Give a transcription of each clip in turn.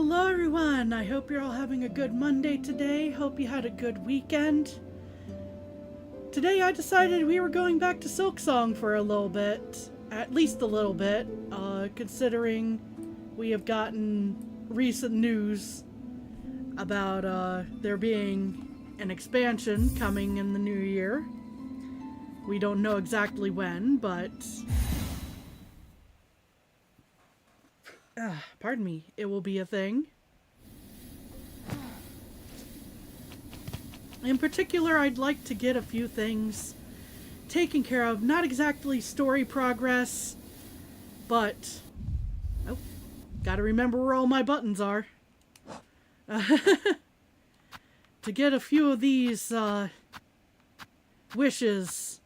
Hello everyone, I hope you're all having a good Monday today. Hope you had a good weekend. Today I decided we were going back to Silksong for a little bit. At least a little bit, considering we have gotten recent news about there being an expansion coming in the new year. We don't know exactly when, but pardon me, it will be a thing. In particular, I'd like to get a few things taken care of. Not exactly story progress, but oh, gotta remember where all my buttons are. To get a few of these wishes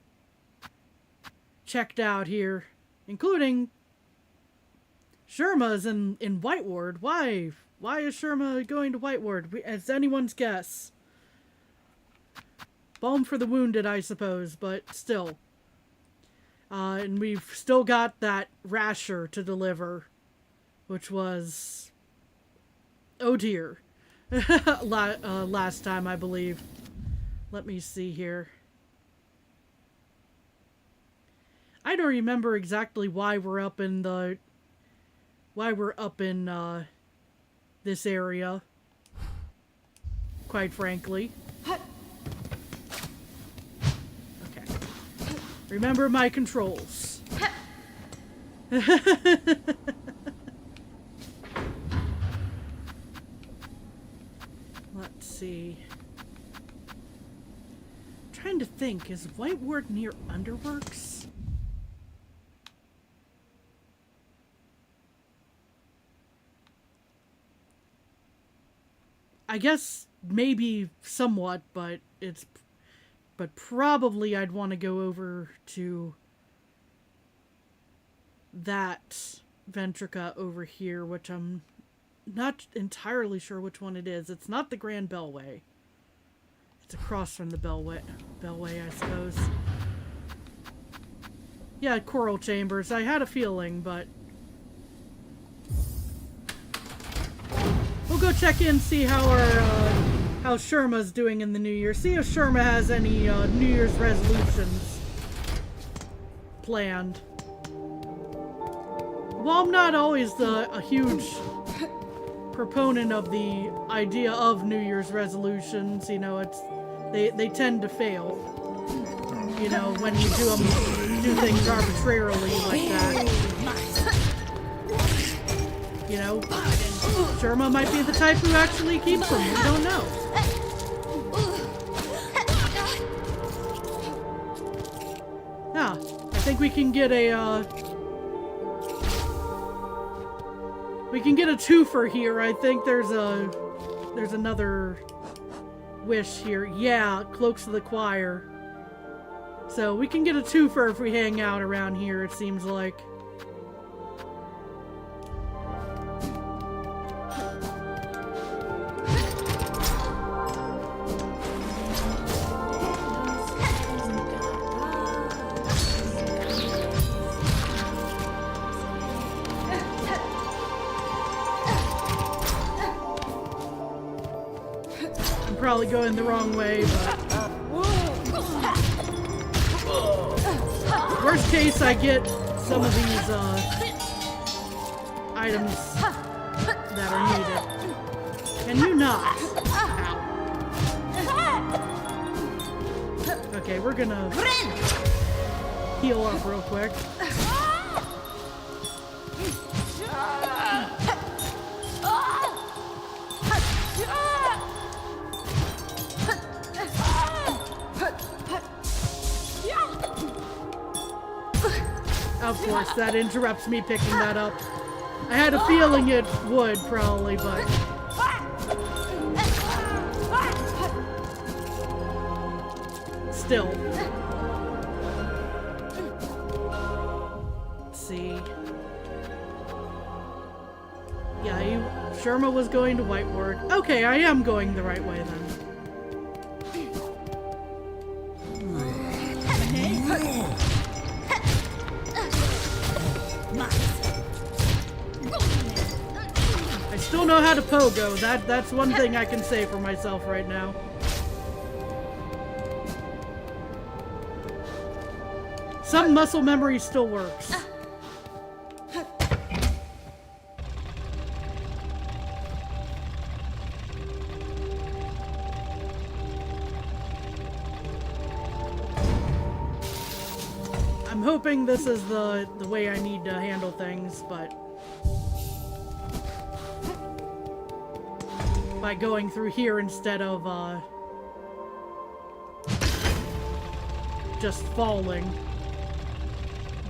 checked out here, including Sherma's in Whiteward. Why is Sherma going to Whiteward? It's anyone's guess. Balm for the wounded, I suppose, but still. And we've still got that rasher to deliver, which was, oh dear, last time I believe. Let me see here. I don't remember exactly why we're up in this area, quite frankly. Okay. Remember my controls. Let's see. I'm trying to think, is Whiteward near Underworks? I guess maybe somewhat, but probably I'd want to go over to that Ventrica over here, which I'm not entirely sure which one it is. It's not the Grand Bellway. It's across from the Bellway, I suppose. Yeah, Coral Chambers. I had a feeling, but we'll go check in, see how how Sherma's doing in the new year. See if Sherma has any New Year's resolutions planned. Well, I'm not always a huge proponent of the idea of New Year's resolutions. You know, they tend to fail. You know, when you do things arbitrarily like that. You know, Sherma might be the type who actually keeps them. We don't know. Yeah, I think we can get a twofer here. I think there's another wish here. Yeah, Cloaks of the Choir. So we can get a twofer if we hang out around here, it seems like. Probably going the wrong way, but worst case I get some of these items that are needed. Can you not? Ow. Okay, we're gonna heal up real quick. Of course, that interrupts me picking that up. I had a feeling it would, probably, but still. Let's see. Yeah, Sherma was going to Whiteward. Okay, I am going the right way then. know how to pogo. That's one thing I can say for myself right now. Some muscle memory still works. I'm hoping this is the way I need to handle things, but by going through here instead of just falling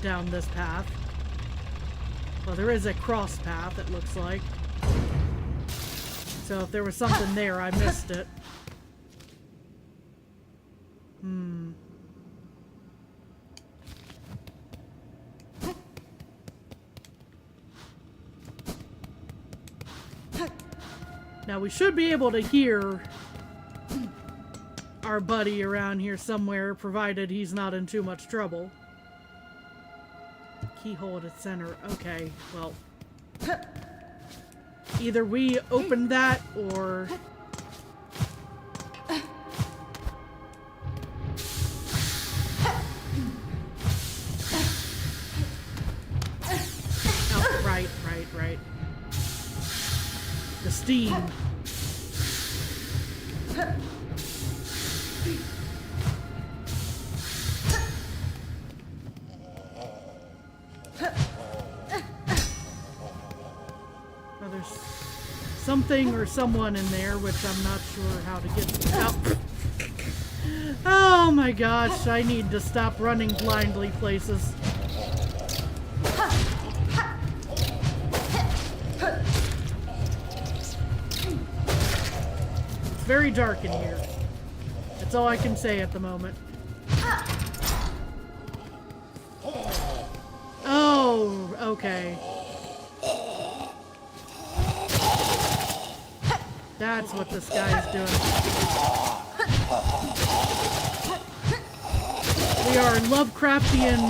down this path. Well, there is a cross path, it looks like. So if there was something there, I missed it. Now we should be able to hear our buddy around here somewhere, provided he's not in too much trouble. Keyhole at its center. Okay, well. Either we open that, or... Oh, right. The steam. Now there's something or someone in there, which I'm not sure how to get out. Oh my gosh, I need to stop running blindly places. It's very dark in here. That's all I can say at the moment. Oh, okay. That's what this guy's doing. We are Lovecraftian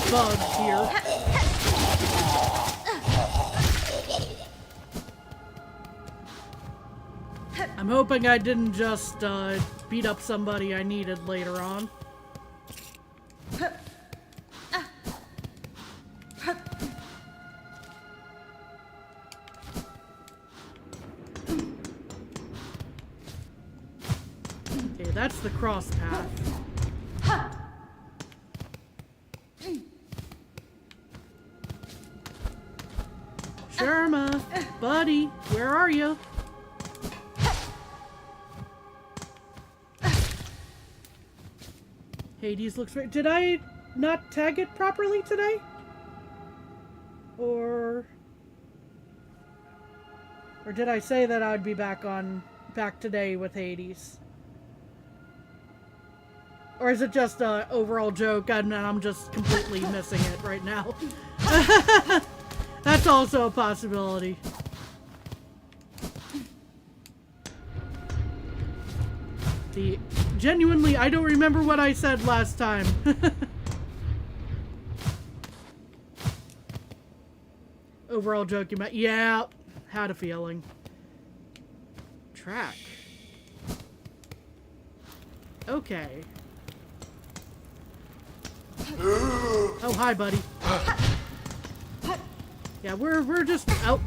bugs here. I'm hoping I didn't just beat up somebody I needed later on. Okay, that's the cross path. Sherma, buddy, where are you? Hades looks right. Did I not tag it properly today? Or did I say that I'd be back today with Hades? Or is it just an overall joke and I'm just completely missing it right now? That's also a possibility. Genuinely, I don't remember what I said last time. Overall joke, yeah, had a feeling. Track. Okay. Oh, hi, buddy. Yeah, we're just out.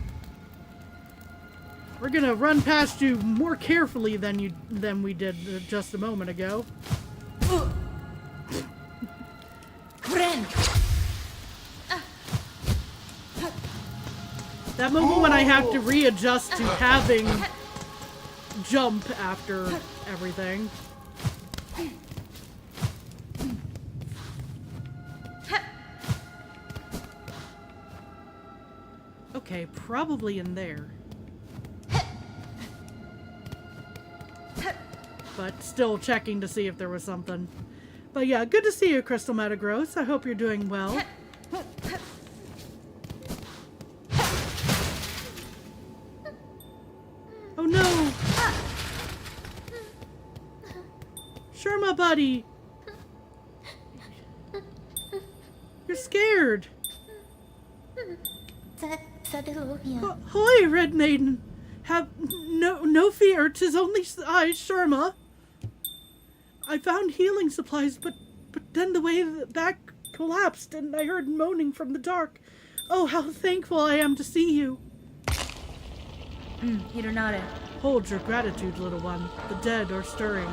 We're gonna run past you more carefully than we did just a moment ago. That moment when I have to readjust to having jump after everything. Okay, probably in there. But still checking to see if there was something. But yeah, good to see you, Crystal Metagross. I hope you're doing well. Oh no! Sherma, buddy! You're scared! Ahoy, Red Maiden! Have no fear, 'tis only I, Sharma. I found healing supplies, but then the way the back collapsed and I heard moaning from the dark. Oh, how thankful I am to see you. Hold your gratitude, little one. The dead are stirring.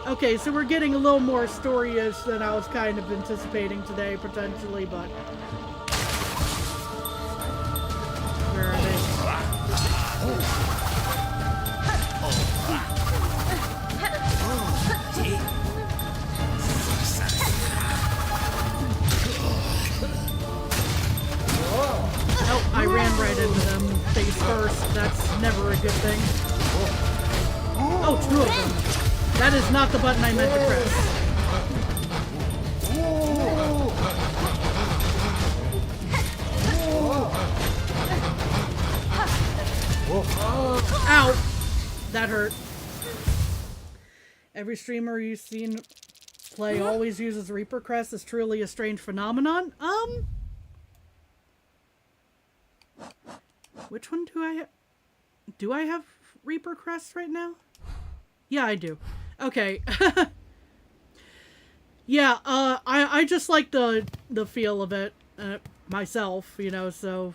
Okay, so we're getting a little more story-ish than I was kind of anticipating today, potentially, but... Where are they? Oh, I ran right into them face first. That's never a good thing. Oh, two of them. That is not the button I meant to press. Ow! That hurt. Every streamer you've seen play always uses Reaper Crest. Is truly a strange phenomenon. Which one do I have? Do I have Reaper Crest right now? Yeah, I do. Okay. Yeah, I just like the feel of it myself, you know, so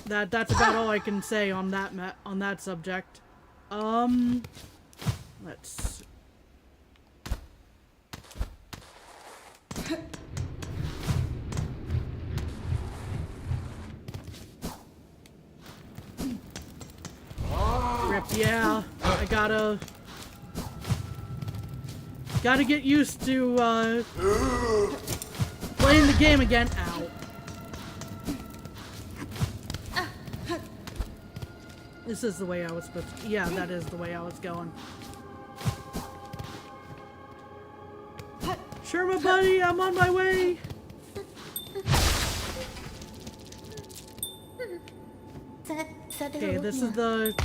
that's about all I can say on that subject. Let's Rip, yeah. I gotta get used to playing the game again. Ow. This is the way I was supposed to. Yeah, that is the way I was going. Sure, my buddy, I'm on my way. Okay, this is the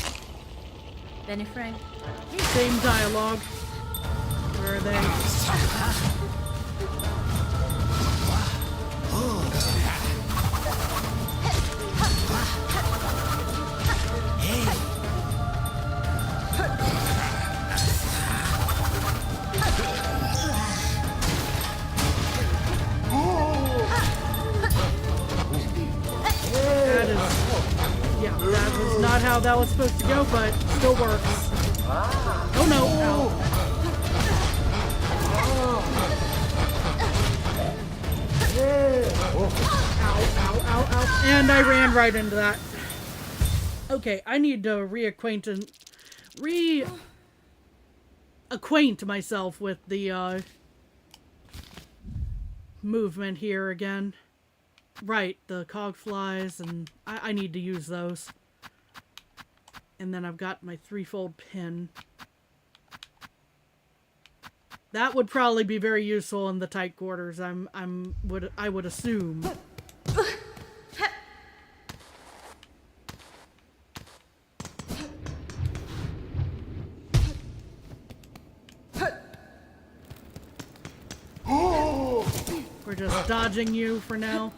same dialogue. Where are they? That is, yeah, that was not how that was supposed to go, but still works. Oh no! Ow. Ow, ow, ow. And I ran right into that. Okay, I need to reacquaint myself with the movement here again. Right, the cog flies, and I need to use those. And then I've got my threefold pin. That would probably be very useful in the tight quarters. I would assume. We're just dodging you for now.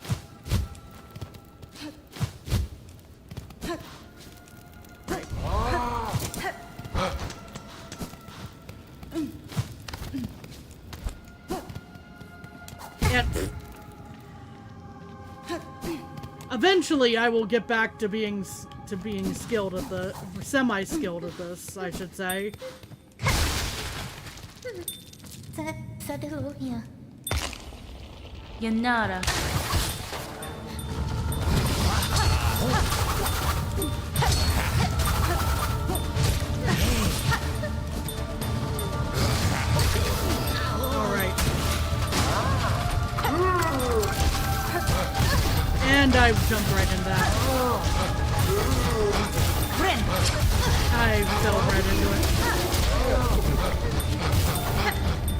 Eventually, I will get back to being skilled at the semi-skilled at this, I should say. Yanara. Alright. And I jumped right into that. I fell right into it.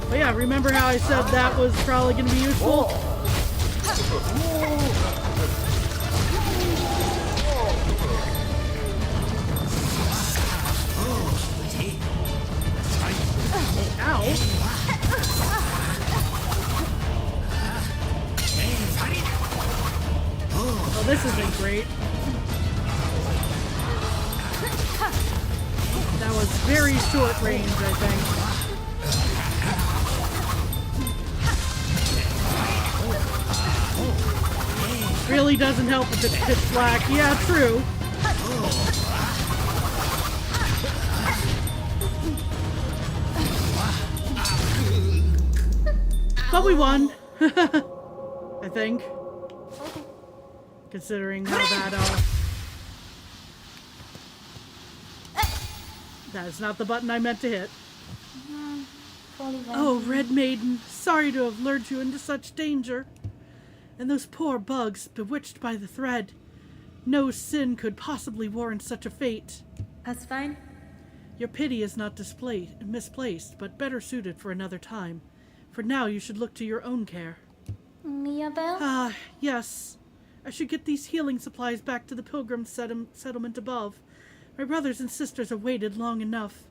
But yeah, remember how I said that was probably going to be useful? Ow. Oh, this isn't great. was very short range, I think. Really doesn't help if it's pitch black. Yeah, true. But we won. I think. Considering how that, that is not the button I meant to hit. Oh, Red Maiden, sorry to have lured you into such danger. And those poor bugs, bewitched by the thread. No sin could possibly warrant such a fate. That's fine. Your pity is not misplaced, but better suited for another time. For now, you should look to your own care. Miabel? Ah, yes. I should get these healing supplies back to the pilgrim settlement above. My brothers and sisters have waited long enough.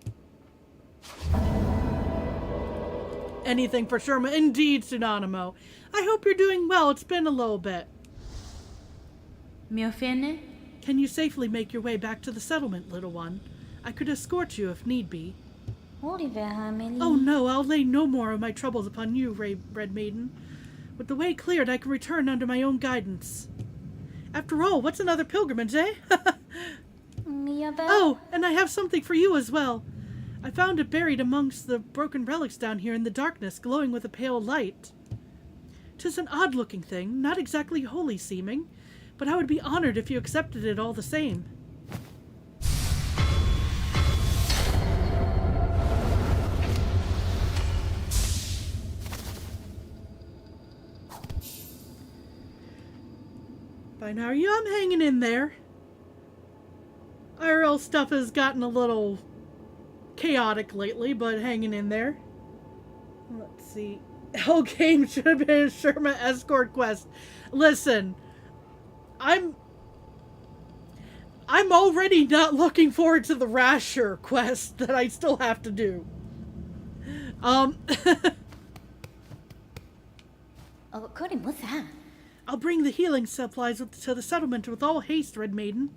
Anything for Sherma. Indeed, Tsunanimo. I hope you're doing well. It's been a little bit. Miofene? Can you safely make your way back to the settlement, little one? I could escort you if need be. Oh no, I'll lay no more of my troubles upon you, Red Maiden. With the way cleared, I can return under my own guidance. After all, what's another pilgrimage, eh? Oh, and I have something for you as well. I found it buried amongst the broken relics down here in the darkness, glowing with a pale light. 'Tis an odd-looking thing, not exactly holy seeming, but I would be honored if you accepted it all the same. By now, yeah, I'm hanging in there. IRL stuff has gotten a little chaotic lately, but hanging in there. Let's see. Hell game should have been a Sherma escort quest. Listen, I'm already not looking forward to the Rasher quest that I still have to do. Oh, Corin, what's that? I'll bring the healing supplies to the settlement with all haste, Red Maiden.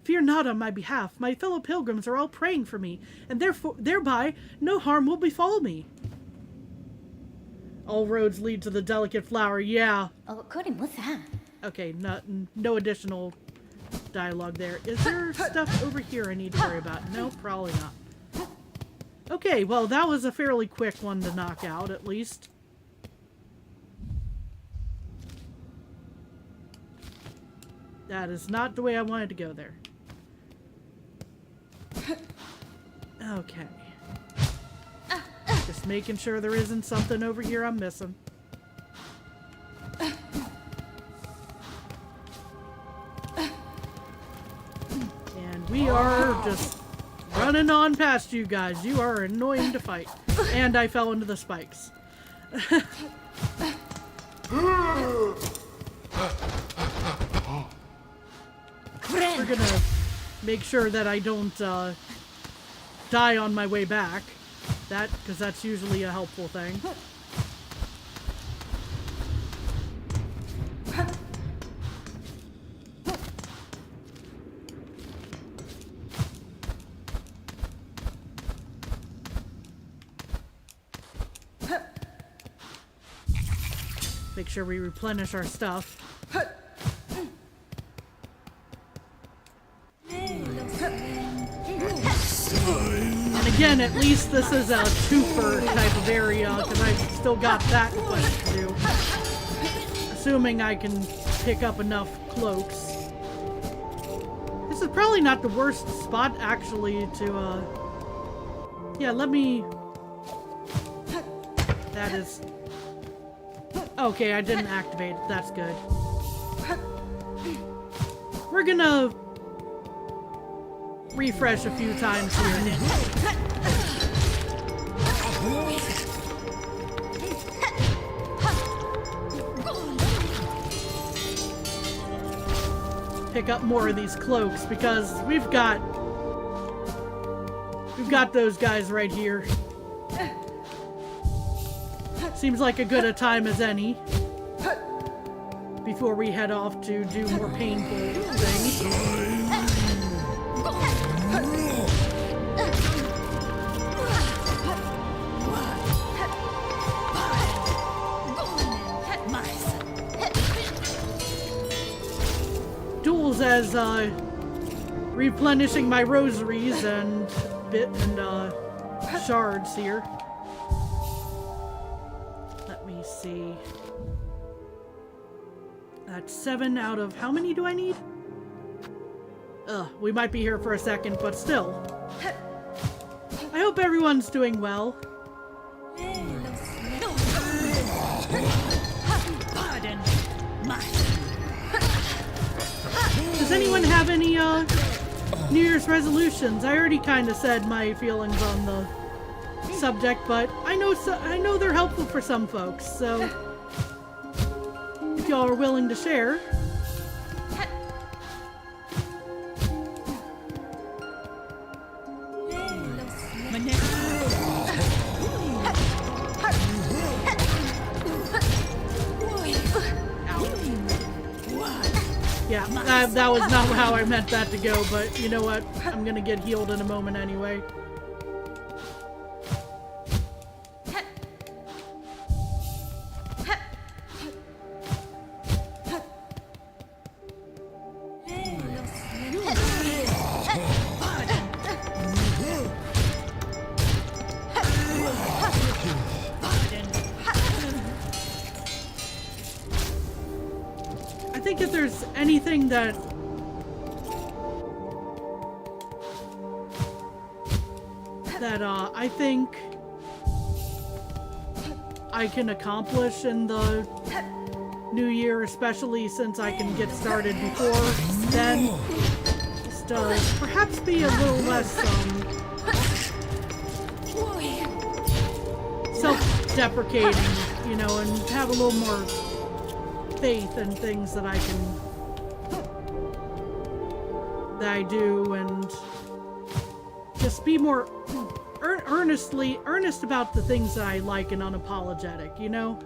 Fear not on my behalf. My fellow pilgrims are all praying for me, and thereby no harm will befall me. All roads lead to the delicate flower, yeah. Oh, Corin, what's that? Okay, no additional dialogue there. Is there stuff over here I need to worry about? No, probably not. Okay, well, that was a fairly quick one to knock out, at least. That is not the way I wanted to go there. Okay. Just making sure there isn't something over here I'm missing. And we are just running on past you guys. You are annoying to fight. And I fell into the spikes. We're gonna make sure that I don't die on my way back. Because that's usually a helpful thing. Make sure we replenish our stuff. And again, at least this is a twofer type of area, because I've still got that quest to do. Assuming I can pick up enough cloaks. This is probably not the worst spot, actually, to, yeah, let me... That is... Okay, I didn't activate it. That's good. We're gonna... refresh a few times here. Pick up more of these cloaks because we've got those guys right here. Seems like a good a time as any before we head off to do more painful things. as replenishing my rosaries and shards here. Let me see. That's 7 out of how many do I need? We might be here for a second, but still. I hope everyone's doing well. Does anyone have any New Year's resolutions? I already kind of said my feelings on the subject, but I know they're helpful for some folks. So if y'all are willing to share. Yeah, that was not how I meant that to go, but you know what? I'm gonna get healed in a moment anyway. I think if there's anything that I think I can accomplish in the new year, especially since I can get started before then, just perhaps be a little less self-deprecating, you know, and have a little more faith in things that I do, and just be more earnest about the things that I like and unapologetic, you know?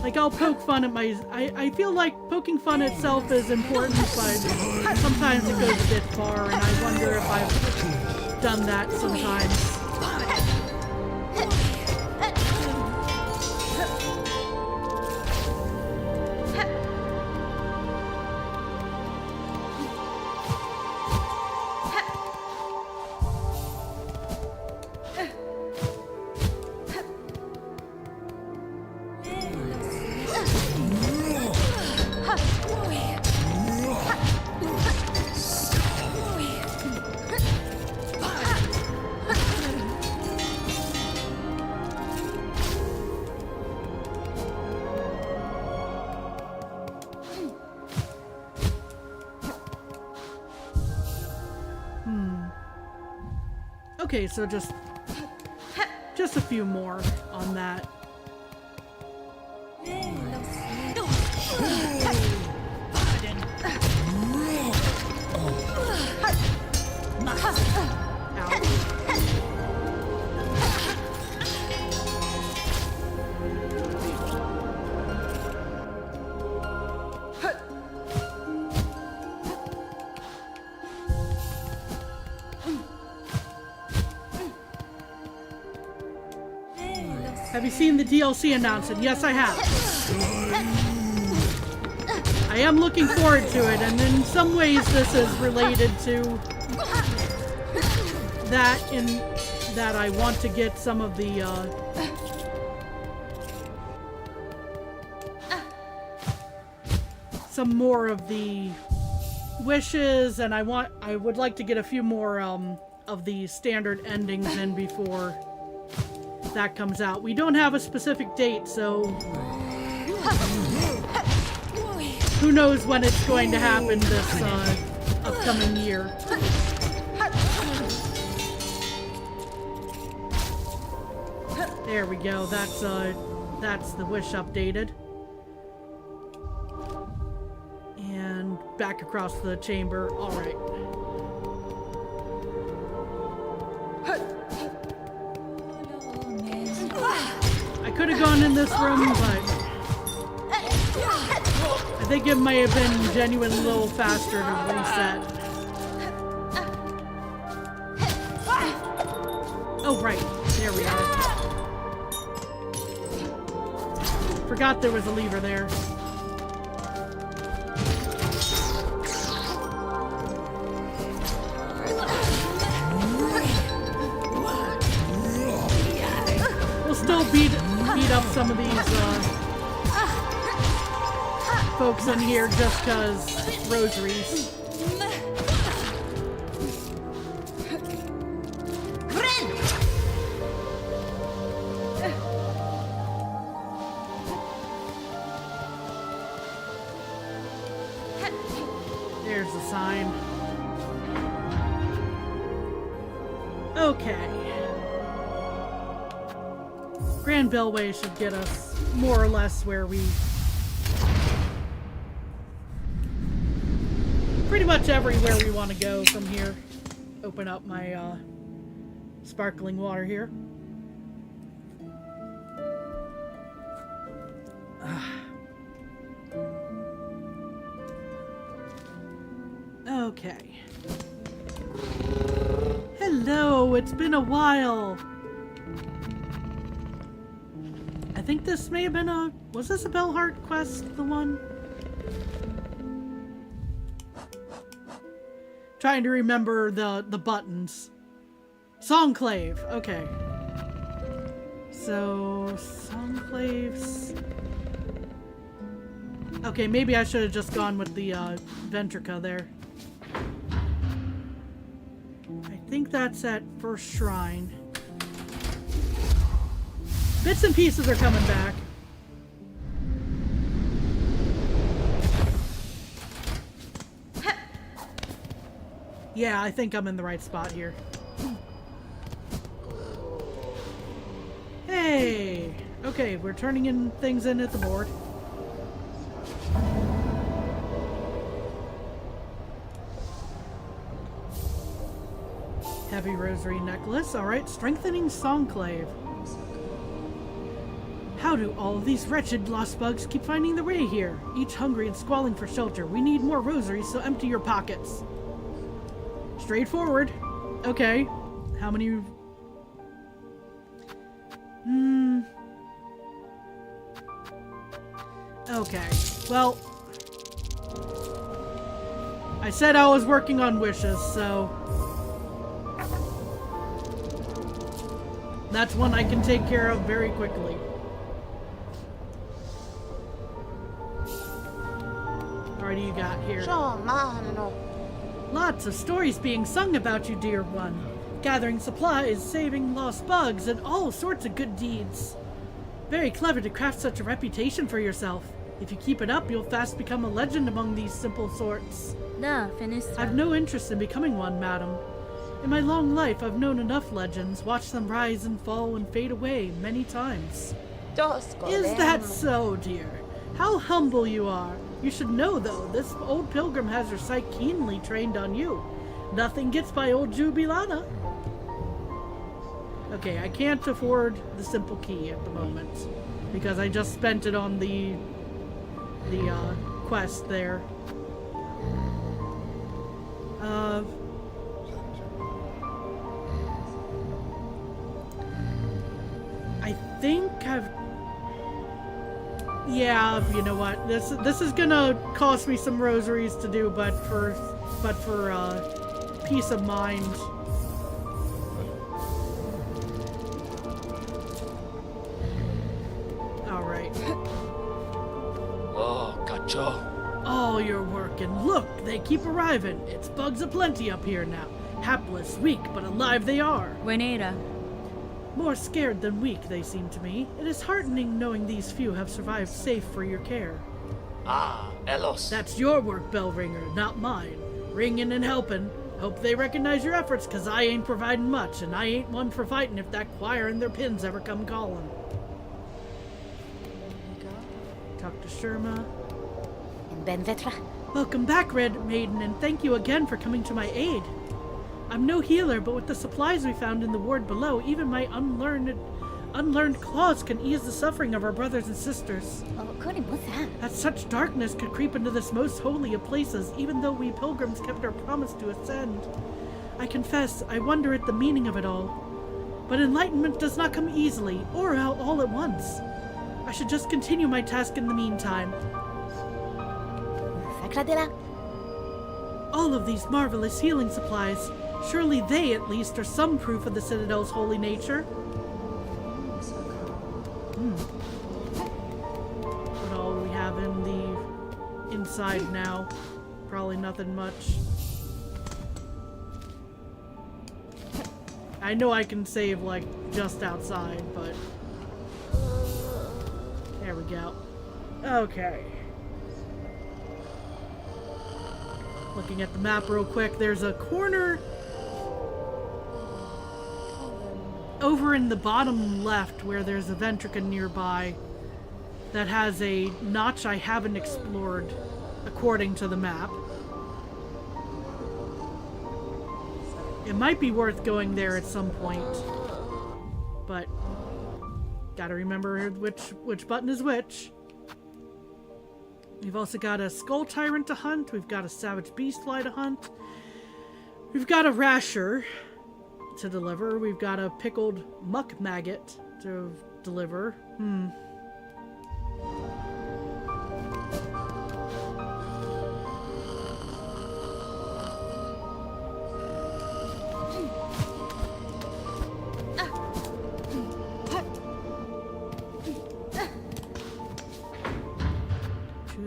Like, I'll poke fun at I feel like poking fun itself is important, but sometimes it goes a bit far, and I wonder if I've done that sometimes. Okay, so just a few more on that. Have you seen the DLC announcement? Yes, I have. I am looking forward to it, and in some ways this is related to that, in that I want to get some of the some more of the wishes, and I would like to get a few more of the standard endings in before that comes out. We don't have a specific date, so who knows when it's going to happen this upcoming year. There we go. That's the wish updated. And back across the chamber. All right. I could have gone in this room, but I think it may have been genuinely a little faster to reset. Oh, right. There we are. Forgot there was a lever there. beat up some of these folks in here just because rosaries. There's the sign. Okay. Grand Bellway should get us more or less where we... pretty much everywhere we want to go from here. Open up my sparkling water here. Okay. Hello, it's been a while. I think this may have been a... was this a Bellheart quest, the one? Trying to remember the buttons. Songclave, okay. So, Songclaves... okay, maybe I should have just gone with the Ventrica there. I think that's at First Shrine. Bits and pieces are coming back. Yeah, I think I'm in the right spot here. Hey! Okay, we're turning in things in at the board. Heavy rosary necklace. Alright, strengthening Songclave. How do all of these wretched lost bugs keep finding their way here? Each hungry and squalling for shelter. We need more rosaries, so empty your pockets. Straightforward. Okay. How many... okay. Well... I said I was working on wishes, so... that's one I can take care of very quickly. What do you got here? Lots of stories being sung about you, dear one. Gathering supplies, saving lost bugs, and all sorts of good deeds. Very clever to craft such a reputation for yourself. If you keep it up, you'll fast become a legend among these simple sorts. I've no interest in becoming one, madam. In my long life, I've known enough legends, watched them rise and fall and fade away many times. Is that so, dear? How humble you are. You should know, though, this old pilgrim has her sight keenly trained on you. Nothing gets by old Jubilana. Okay, I can't afford the simple key at the moment, because I just spent it on the quest there. I think I've... yeah, you know what? This is gonna cost me some rosaries to do, but for peace of mind. All right. Oh, cacho. All your work, and look, they keep arriving. It's bugs aplenty up here now. Hapless, weak, but alive they are. Buenera. More scared than weak, they seem to me. It is heartening knowing these few have survived safe for your care. Ah, Elos. That's your work, Bellringer, not mine. Ringing and helping. Hope they recognize your efforts, 'cause I ain't providing much, and I ain't one for fighting if that choir and their pins ever come calling. Talk to Sherma. Welcome back, Red Maiden, and thank you again for coming to my aid. I'm no healer, but with the supplies we found in the ward below, even my unlearned claws can ease the suffering of our brothers and sisters. That such darkness could creep into this most holy of places, even though we pilgrims kept our promise to ascend. I confess, I wonder at the meaning of it all. But enlightenment does not come easily, or all at once. I should just continue my task in the meantime. All of these marvelous healing supplies, surely they, at least, are some proof of the Citadel's holy nature. What all we have in the inside now? Probably nothing much. I know I can save, like, just outside, but... There we go. Okay. Looking at the map real quick, there's a corner over in the bottom left where there's a Ventrica nearby that has a notch I haven't explored according to the map. It might be worth going there at some point, but gotta remember which button is which. We've also got a Skull Tyrant to hunt. We've got a Savage Beastfly to hunt. We've got a Rasher to deliver. We've got a Pickled Muck Maggot to deliver.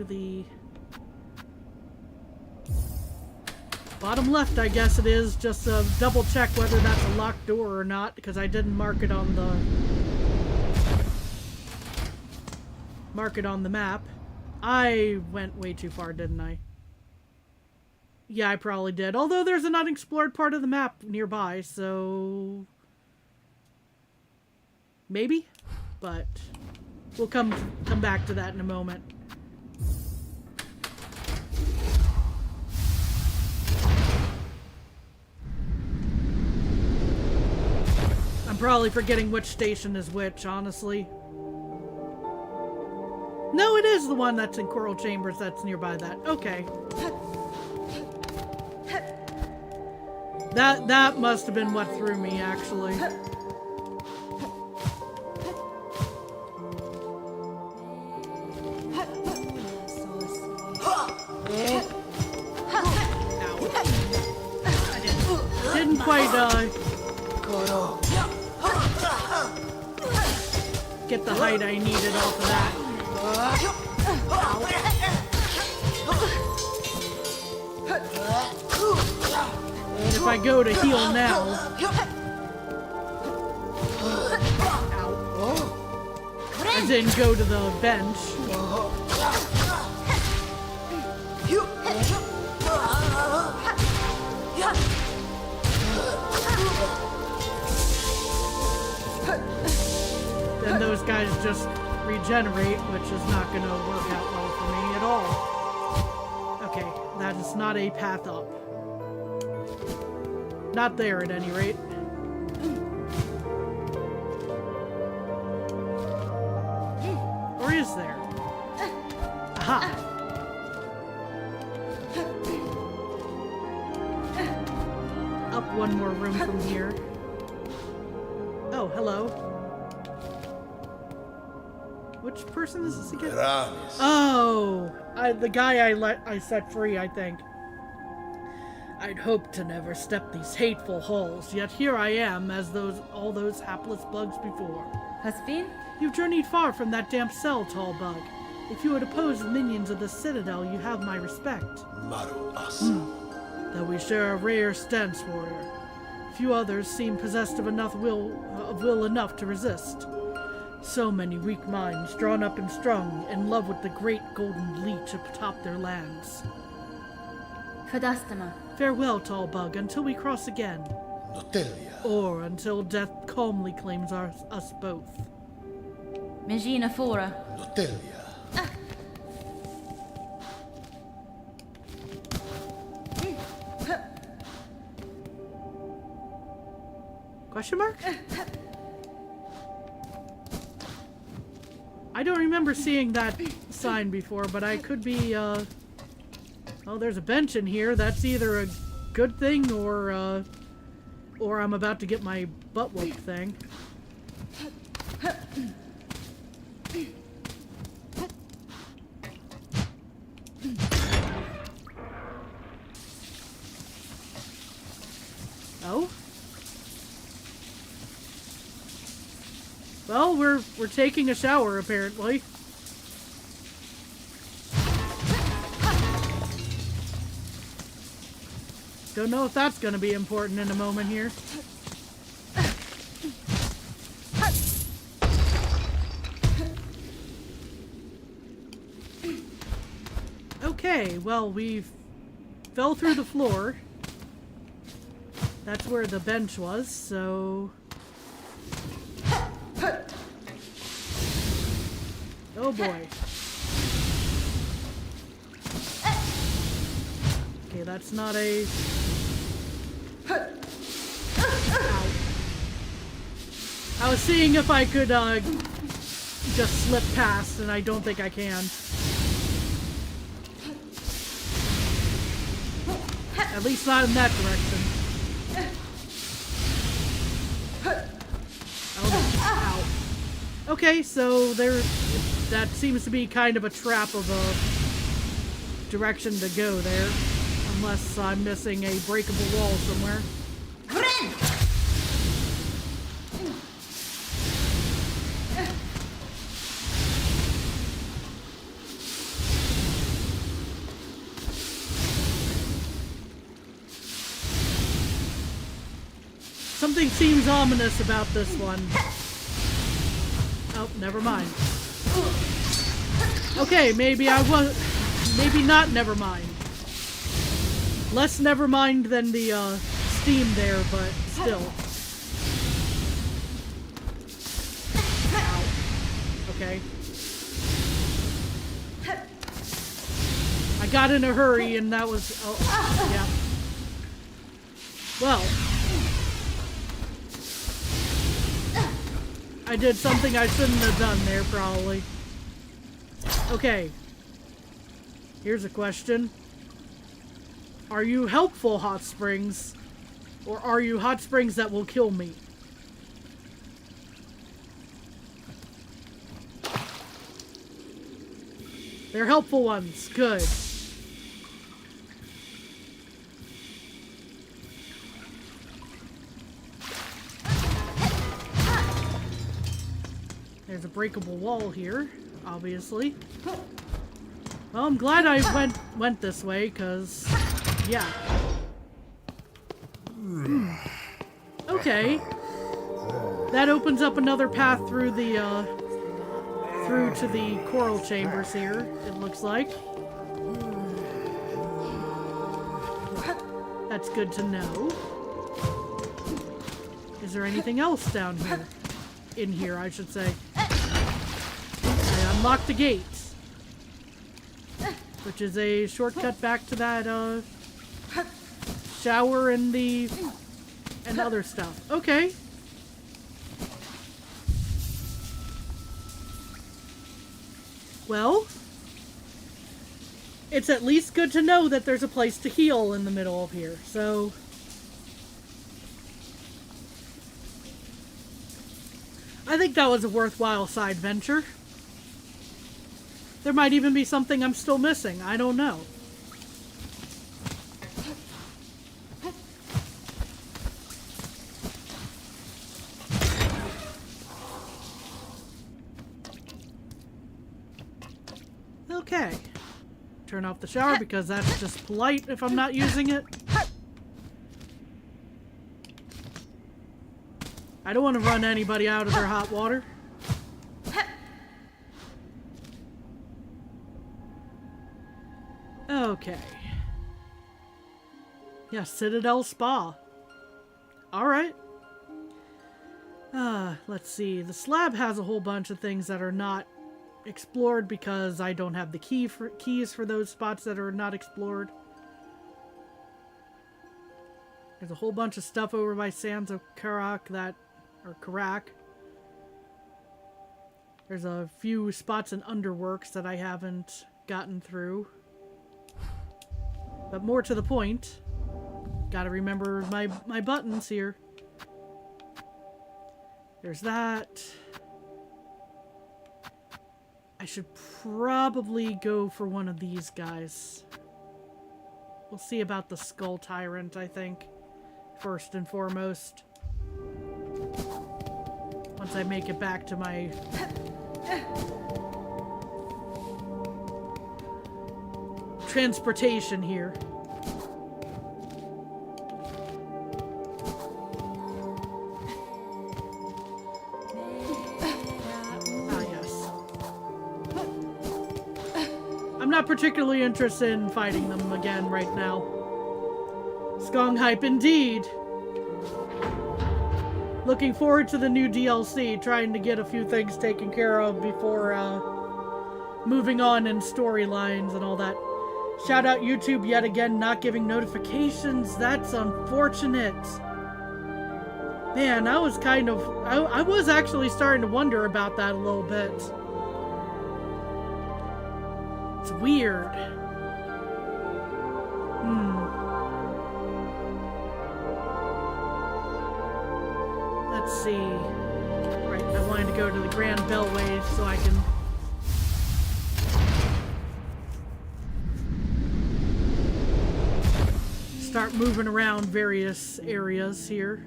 The bottom left, I guess it is, just to double check whether that's a locked door or not, because I didn't mark it on the map. I went way too far, didn't I? Yeah, I probably did. Although there's an unexplored part of the map nearby, so maybe, but we'll come back to that in a moment. Probably forgetting which station is which, honestly. No, it is the one that's in Coral Chambers that's nearby that. Okay. That must have been what threw me, actually. I didn't quite, get the height I needed off of that. And if I go to heal now... I didn't go to the bench. Then those guys just regenerate, which is not going to work out well for me at all. Okay, that is not a path up. Not there, at any rate. Or is there? Aha! Up one more room from here. Oh, hello. Which person is this again? Oh, the guy I set free, I think. I'd hoped to never step these hateful halls, yet here I am, as all those hapless bugs before. Hasbin? You've journeyed far from that damp cell, tall bug. If you would oppose the minions of the Citadel, you have my respect. Though we share a rare stance, warrior. Few others seem possessed of will enough to resist. So many weak minds, drawn up and strung, in love with the great golden leech atop their lands. Fadastama. Farewell, tall bug, until we cross again. Notelia. Or until death calmly claims us both. Megina Fora. Notelia. Question mark? I don't remember seeing that sign before, but I could be, oh, there's a bench in here. That's either a good thing or I'm about to get my butt whooped thing. Oh? Well, we're taking a shower, apparently. Don't know if that's going to be important in a moment here. Okay, well, we fell through the floor. That's where the bench was, so... Oh boy. Okay, that's not a... Ow. I was seeing if I could just slip past, and I don't think I can. At least not in that direction. Oh, ow. Okay, so that seems to be kind of a trap of a direction to go there. Unless I'm missing a breakable wall somewhere. Something seems ominous about this one. Oh, never mind. Okay, maybe I was... Maybe not never mind. Less never mind than the steam there, but still. Ow. Okay. I got in a hurry and that was... Oh, yeah. Well... I did something I shouldn't have done there, probably. Okay. Here's a question. Are you helpful hot springs? Or are you hot springs that will kill me? They're helpful ones. Good. There's a breakable wall here, obviously. Well, I'm glad I went this way, because, yeah. Okay. That opens up another path through the, through to the coral chambers here, it looks like. That's good to know. Is there anything else down here? In here, I should say. I unlocked the gate. Which is a shortcut back to that, shower and the... and other stuff. Okay. Well... it's at least good to know that there's a place to heal in the middle of here, so... I think that was a worthwhile side venture. There might even be something I'm still missing. I don't know. Okay. Turn off the shower because that's just polite if I'm not using it. I don't want to run anybody out of their hot water. Okay. Yeah, Citadel Spa. Alright. Let's see. The slab has a whole bunch of things that are not explored because I don't have the keys for those spots that are not explored. There's a whole bunch of stuff over by Sands of Karak that... or Karak. There's a few spots in Underworks that I haven't gotten through. But more to the point, gotta remember my buttons here. There's that. I should probably go for one of these guys. We'll see about the Skull Tyrant, I think, first and foremost. once I make it back to my... transportation here. Ah, yes. I'm not particularly interested in fighting them again right now. Skong hype indeed. Looking forward to the new DLC, trying to get a few things taken care of before moving on in storylines and all that. Shout out YouTube yet again, not giving notifications. That's unfortunate. Man, I was kind of... I was actually starting to wonder about that a little bit. It's weird. Let's see. Right, I wanted to go to the Grand Bellway so I can... start moving around various areas here.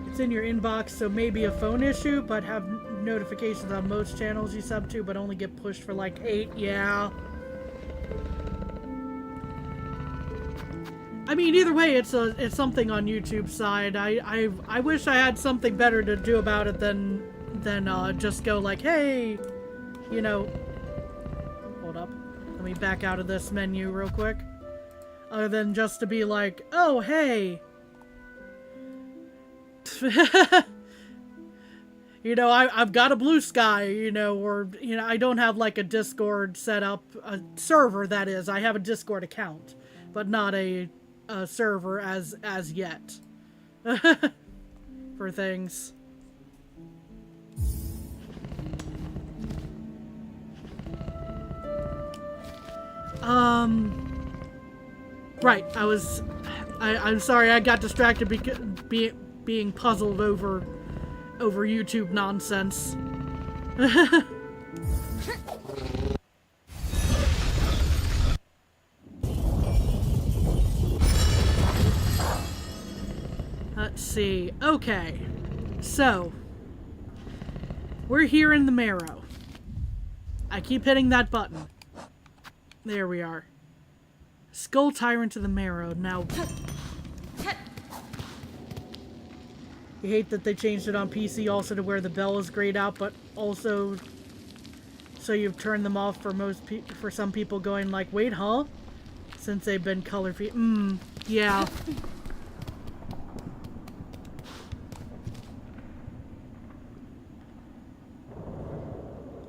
It's in your inbox, so maybe a phone issue, but have notifications on most channels you sub to, but only get pushed for like 8. Yeah. I mean, either way, it's something on YouTube's side. I wish I had something better to do about it than just go like, hey, you know. Hold up. Let me back out of this menu real quick. Other than just to be like, oh, hey. You know, I've got a Blue Sky, you know, or, you know, I don't have like a Discord set up, a server that is. I have a Discord account, but not a server as yet for things. Right, I'm sorry, I got distracted because being puzzled over YouTube nonsense. Let's see. Okay. So, we're here in the Marrow. I keep hitting that button. There we are. Skull Tyrant to the Marrow. Now, you hate that they changed it on PC also to where the bell is grayed out, but also so you've turned them off for some people going like, wait, huh? Since they've been color yeah.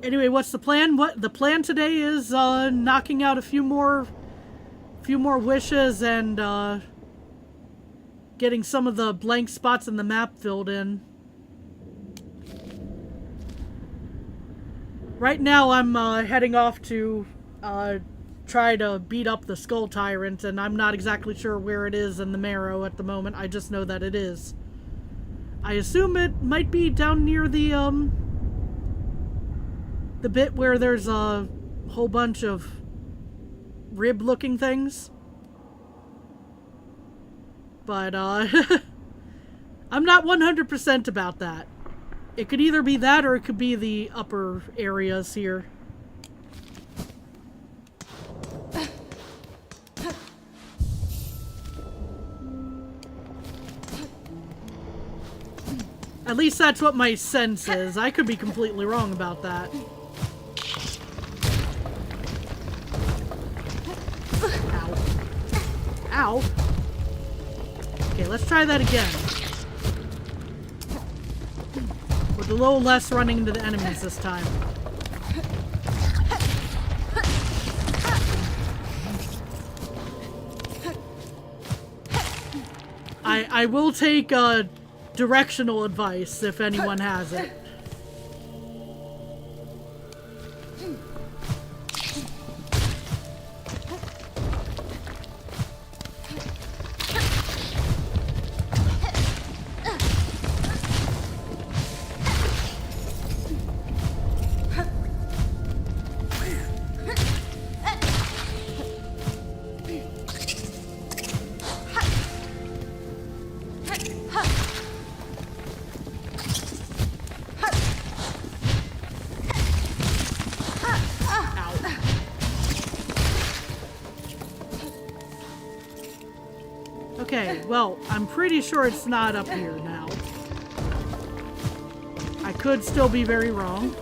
Anyway, what's the plan? What the plan today is knocking out a few more wishes and getting some of the blank spots in the map filled in. Right now I'm heading off to try to beat up the Skull Tyrant, and I'm not exactly sure where it is in the Marrow at the moment. I just know that it is. I assume it might be down near the bit where there's a whole bunch of rib-looking things. But, I'm not 100% about that. It could either be that or it could be the upper areas here. At least that's what my sense is. I could be completely wrong about that. Ow. Ow. Okay, let's try that again. With a little less running into the enemies this time. I will take directional advice if anyone has it. Well, I'm pretty sure it's not up here now. I could still be very wrong.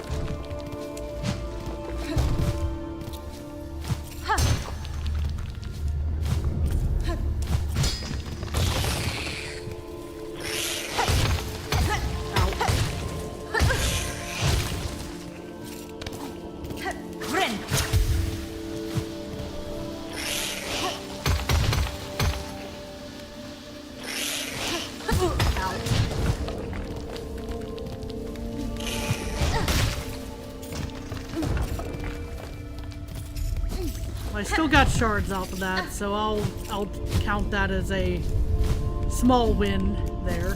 I still got shards off of that, so I'll count that as a small win there.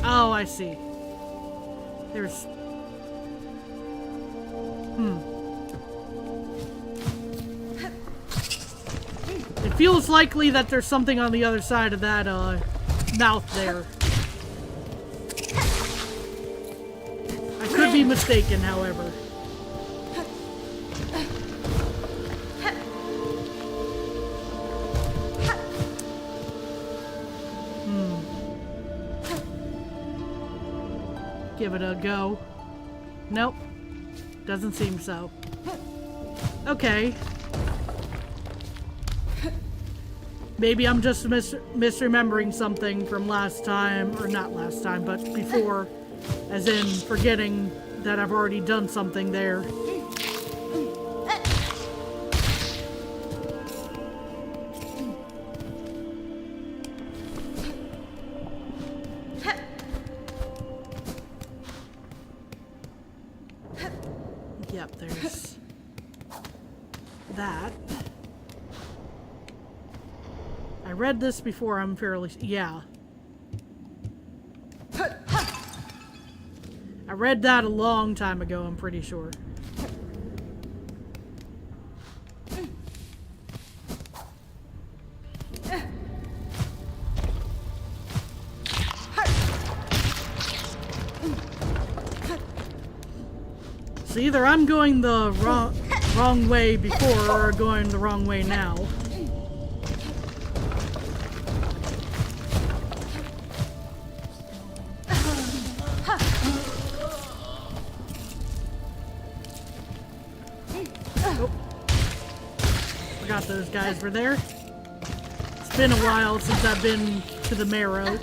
Oh, I see. There's... It feels likely that there's something on the other side of that, mouth there. I could be mistaken, however. Give it a go. Nope. Doesn't seem so. Okay. Maybe I'm just misremembering something from last time, or not last time, but before, as in forgetting that I've already done something there. Yep, there's that. I read this before, I'm fairly... yeah. I read that a long time ago, I'm pretty sure. So either I'm going the wrong way before or going the wrong way now. Forgot those guys were there. It's been a while since I've been to the Marrow.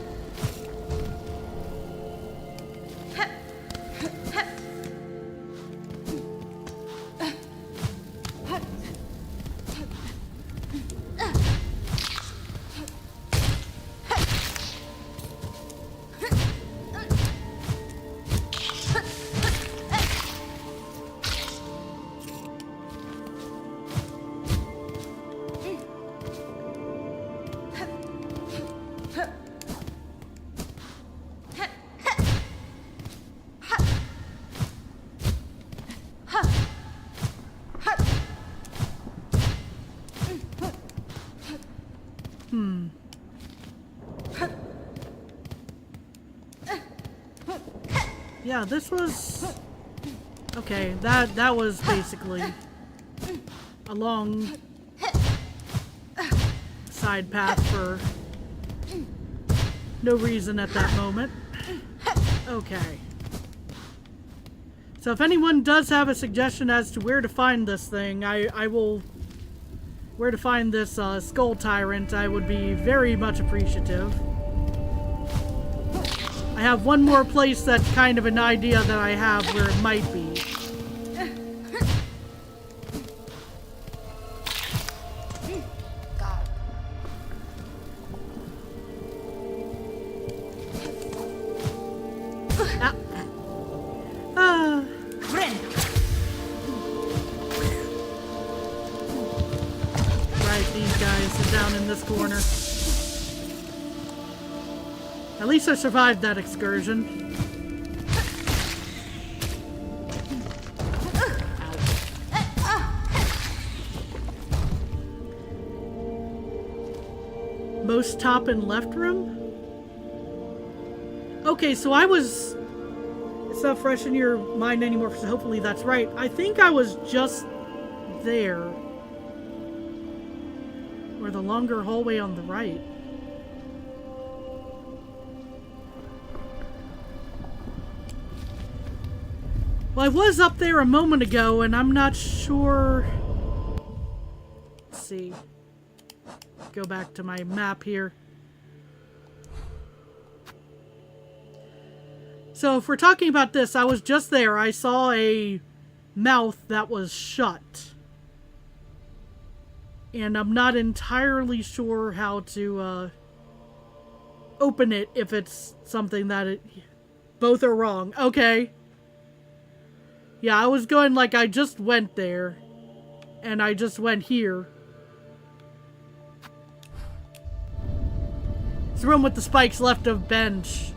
Yeah, this was... okay, that was basically a long side path for no reason at that moment. Okay. So if anyone does have a suggestion as to where to find this thing, I will... where to find this skull tyrant, I would be very much appreciative. I have one more place that's kind of an idea that I have where it might be. Right, these guys are down in this corner. At least I survived that excursion. Most top and left room? Okay, so I was... it's not fresh in your mind anymore, so hopefully that's right. I think I was just there. Or the longer hallway on the right. Well, I was up there a moment ago, and I'm not sure... Let's see. Go back to my map here. So if we're talking about this, I was just there. I saw a mouth that was shut. And I'm not entirely sure how to open it if it's something that it... Both are wrong. Okay. Yeah, I was going like I just went there. And I just went here. It's the room with the spikes left of bench.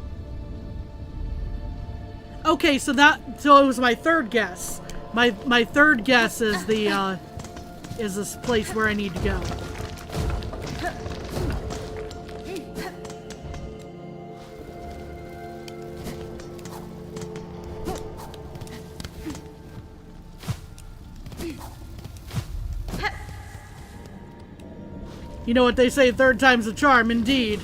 Okay, so it was my third guess. My third guess is the is this place where I need to go. You know what they say, third time's a charm, indeed.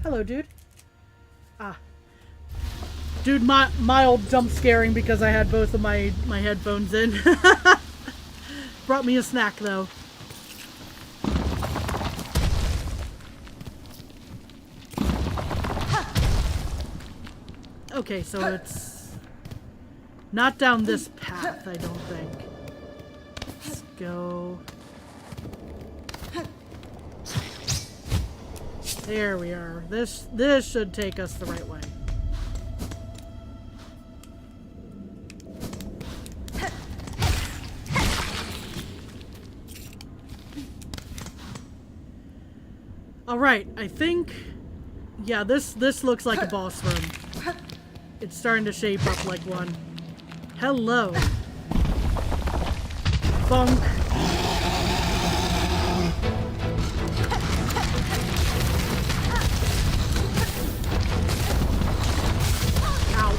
Hello, dude. Ah. Dude, mild jump scaring because I had both of my headphones in. Brought me a snack, though. Okay, so it's not down this path, I don't think. Let's go. There we are. This should take us the right way. All right, I think, yeah, this looks like a boss room. It's starting to shape up like one. Hello. Bonk. Ow.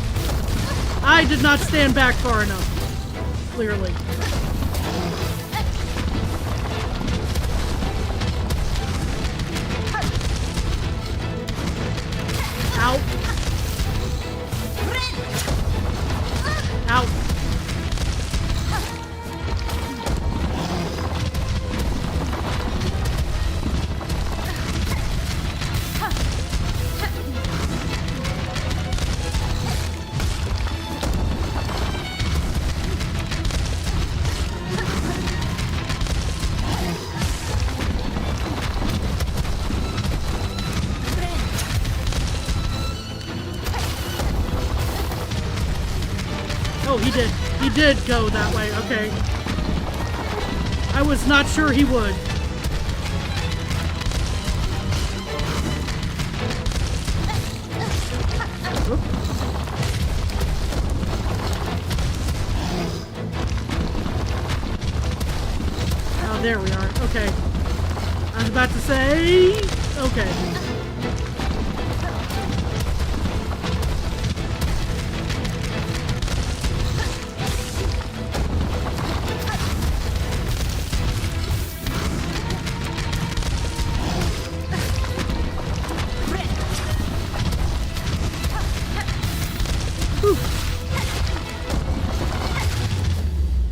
I did not stand back far enough. Clearly. Ow. Ow. Oh, he did go that way, okay. I was not sure he would. Oop. Oh, there we are, okay. I was about to say, okay.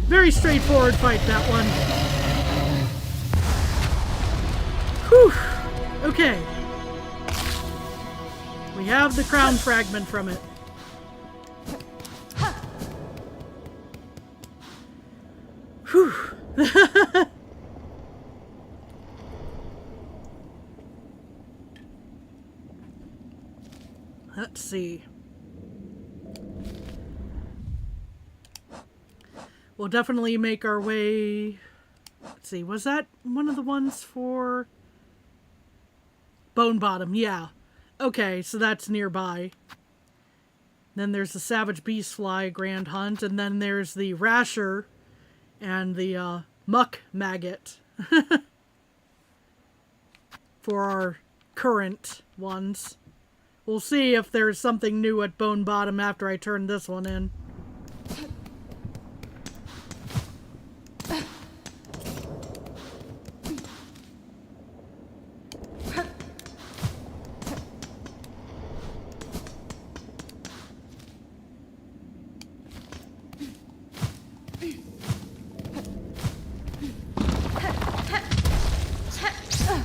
Very straightforward fight, that one. Whew. Okay. We have the crown fragment from it. Whew. Let's see. We'll definitely make our way... Let's see, was that one of the ones for... Bone Bottom? Yeah. Okay, so that's nearby. Then there's the Savage Beast Fly Grand Hunt, and then there's the Rasher and the Muck Maggot for our current ones. We'll see if there's something new at Bone Bottom after I turn this one in.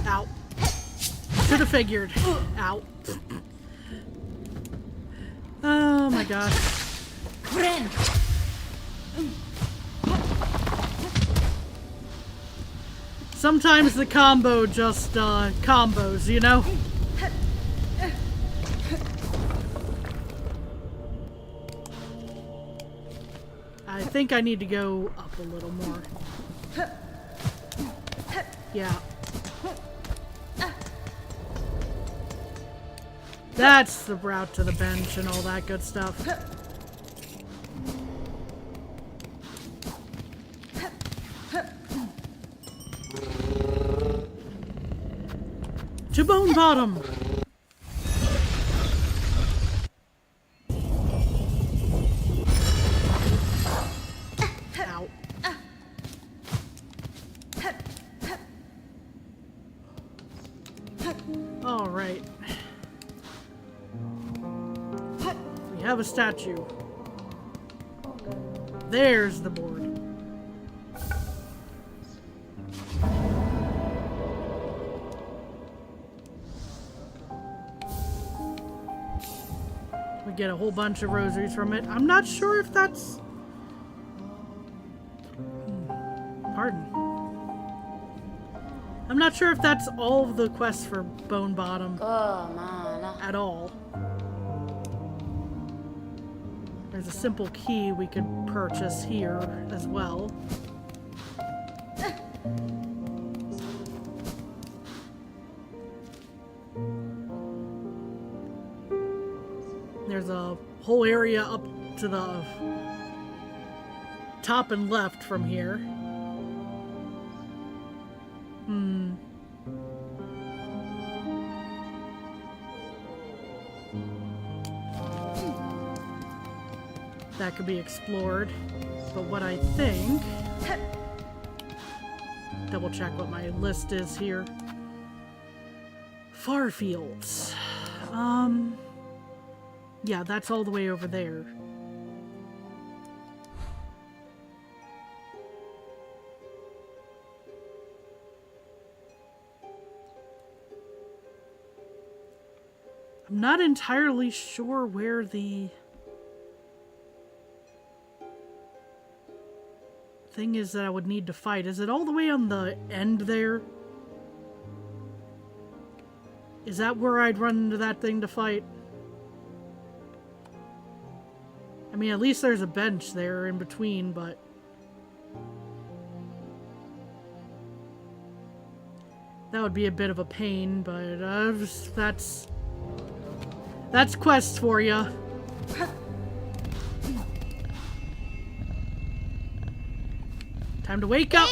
Ow. Should have figured. Ow. Oh my gosh. Friend. Sometimes the combo just combos, you know? I think I need to go up a little more. Yeah. That's the route to the bench and all that good stuff. To Bone Bottom! Ow. Alright. We have a statue. There's the board. We get a whole bunch of rosaries from it. I'm not sure if that's... Pardon. I'm not sure if that's all of the quests for Bone Bottom at all. There's a simple key we could purchase here as well. There's a whole area up to the top and left from here. That could be explored. But what I think... Double check what my list is here. Farfields. Yeah, that's all the way over there. I'm not entirely sure where the thing is that I would need to fight. Is it all the way on the end there? Is that where I'd run into that thing to fight? I mean, at least there's a bench there in between, but... That would be a bit of a pain, but that's quests for ya. Time to wake up!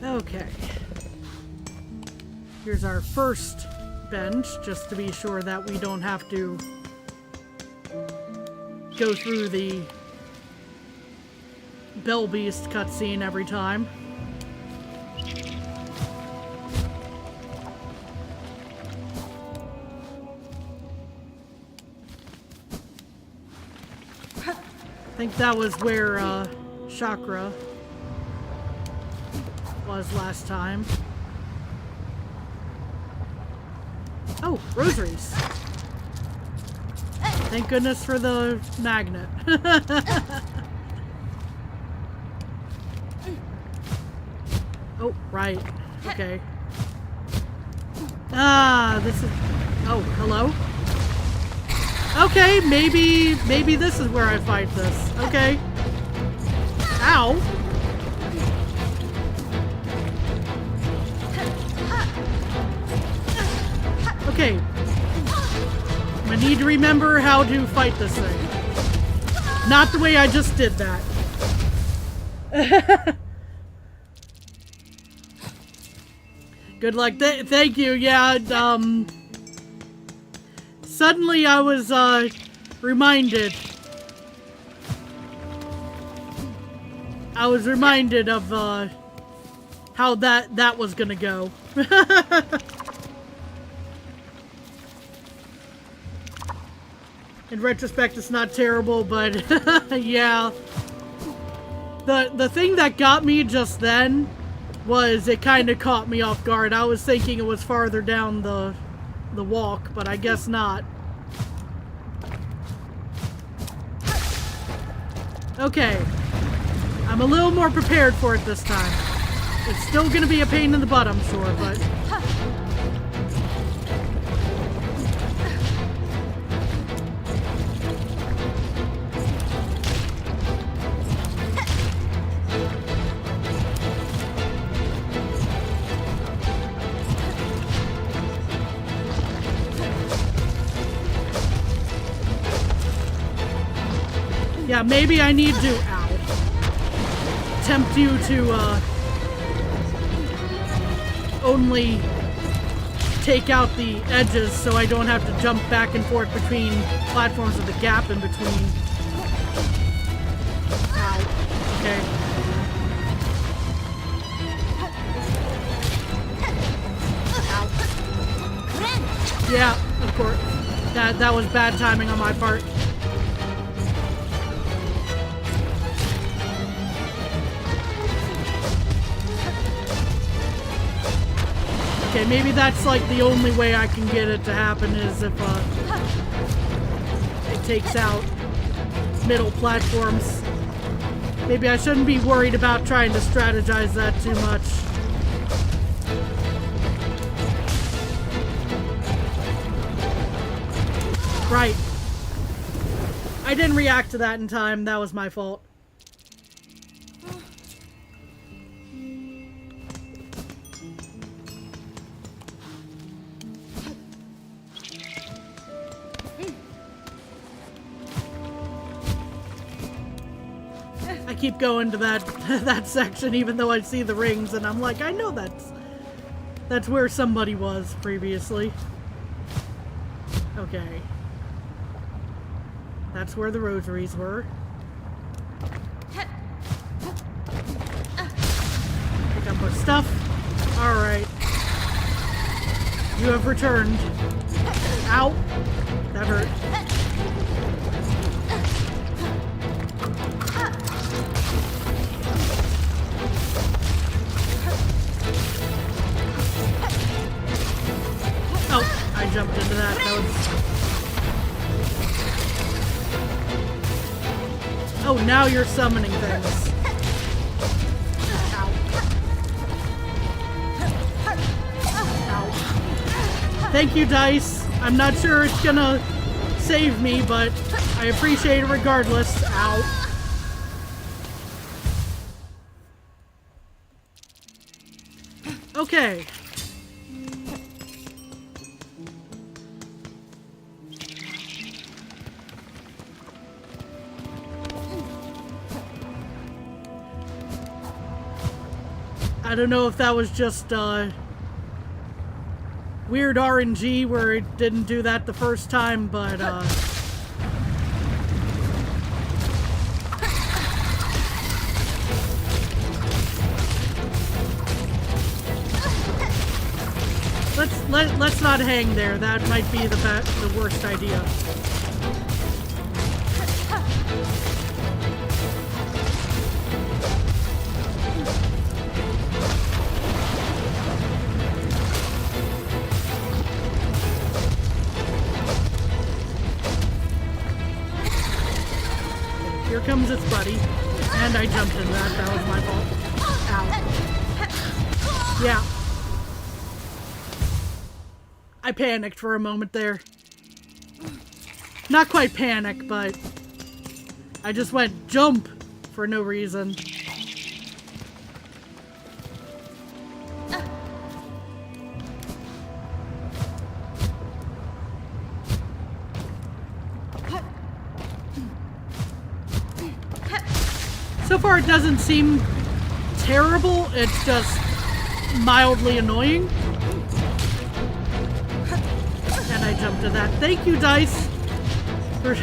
Okay. Here's our first bench, just to be sure that we don't have to go through the Bell Beast cutscene every time. I think that was where Chakra was last time. Oh, rosaries. Thank goodness for the magnet. Oh, right. Okay. Ah, this is... Oh, hello? Okay, maybe this is where I fight this. Okay. Ow. Okay. I need to remember how to fight this thing. Not the way I just did that. Good luck. Thank you. Yeah, suddenly I was, reminded. I was reminded of, how that was gonna go. In retrospect, it's not terrible, but yeah. The thing that got me just then was it kind of caught me off guard. I was thinking it was farther down the walk, but I guess not. Okay. I'm a little more prepared for it this time. It's still gonna be a pain in the butt, I'm sure, but... Yeah, maybe I need to, tempt you to, only take out the edges so I don't have to jump back and forth between platforms with a gap in between. Ow. Okay. Ow. Yeah, of course. That was bad timing on my part. Okay, maybe that's like the only way I can get it to happen is if it takes out middle platforms. Maybe I shouldn't be worried about trying to strategize that too much. Right. I didn't react to that in time. That was my fault. I keep going to that section even though I see the rings and I'm like, I know that's where somebody was previously. Okay. That's where the rosaries were. Pick up more stuff. Alright. You have returned. Ow. That hurt. Oh, I jumped into that. That was... Oh, now you're summoning things. Ow. Ow. Thank you, Dice. I'm not sure it's gonna save me, but I appreciate it regardless. Ow. Okay. I don't know if that was just weird RNG where it didn't do that the first time, but let's not hang there. That might be the worst idea. Here comes its buddy. And I jumped into that. That was my fault. Ow. Yeah. I panicked for a moment there. Not quite panic, but I just went jump for no reason. So far it doesn't seem terrible, it's just mildly annoying. And I jumped to that. Thank you, Dice. For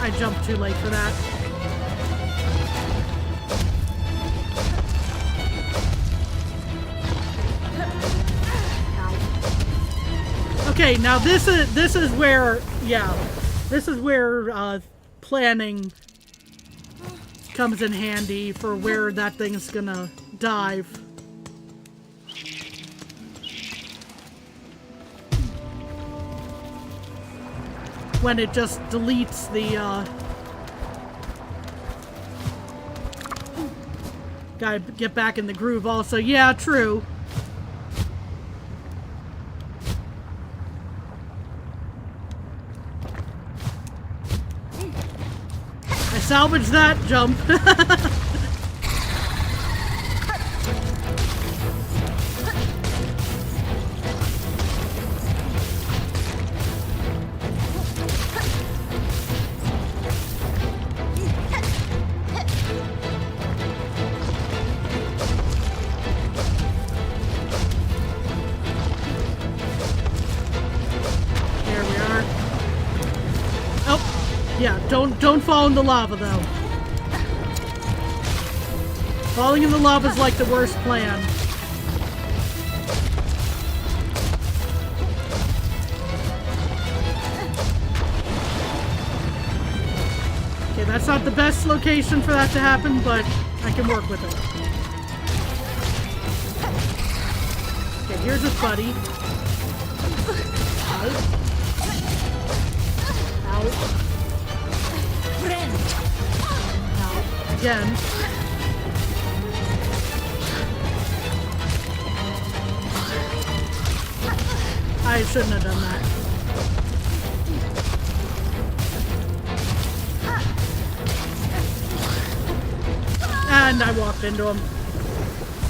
I jumped too late for that. Okay, now this is where, yeah, this is where planning comes in handy for where that thing's gonna dive. When it just deletes the gotta get back in the groove also. Yeah, true. I salvaged that jump. Yeah, don't fall in the lava though. Falling in the lava is like the worst plan. Okay, that's not the best location for that to happen, but I can work with it. Okay, here's his buddy. Ow. Ow. Again. I shouldn't have done that. And I walked into him.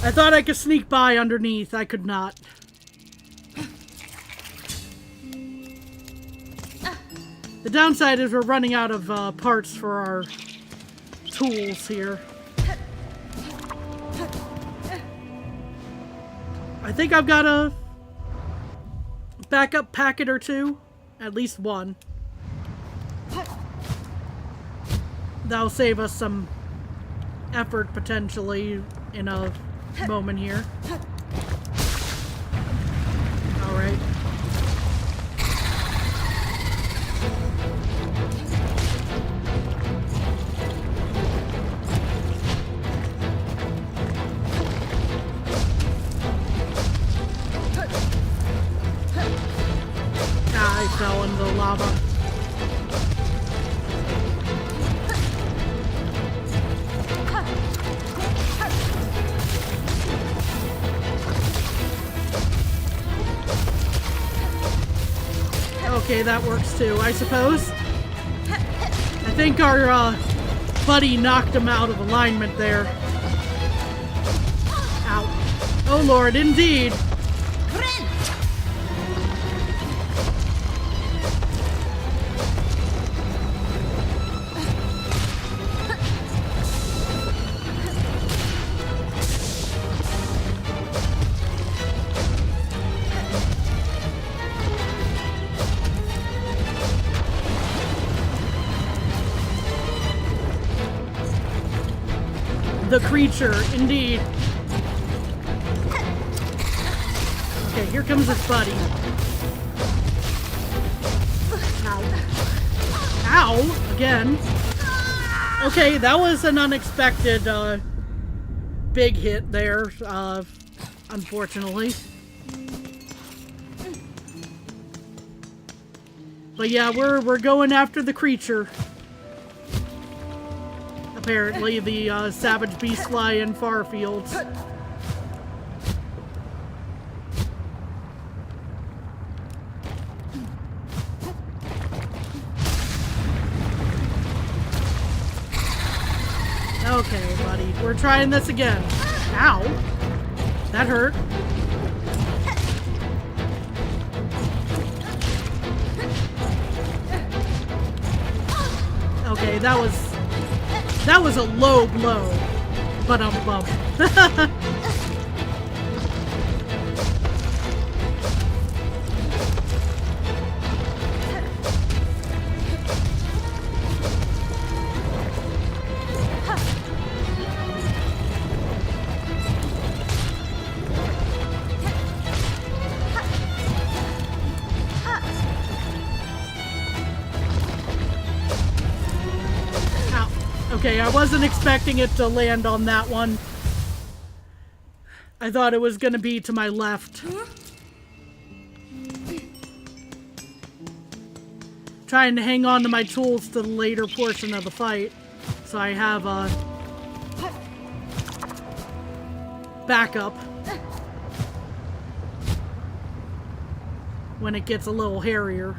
I thought I could sneak by underneath. I could not. The downside is we're running out of parts for our tools here. I think I've got a backup packet or two. At least one. That'll save us some effort potentially in a moment here. Alright. I fell into the lava. Okay, that works too, I suppose. I think our buddy knocked him out of alignment there. Ow. Oh Lord, indeed. The creature, indeed. Okay, here comes his buddy. Ow. Ow! Again. Okay, that was an unexpected, big hit there, unfortunately. But yeah, we're going after the creature. apparently, the savage beast fly in far fields. Okay, buddy, we're trying this again. Ow! That hurt. Okay, that was a low blow, but I'm bummed. Okay, I wasn't expecting it to land on that one. I thought it was gonna be to my left. Trying to hang on to my tools to the later portion of the fight, so I have a backup when it gets a little hairier.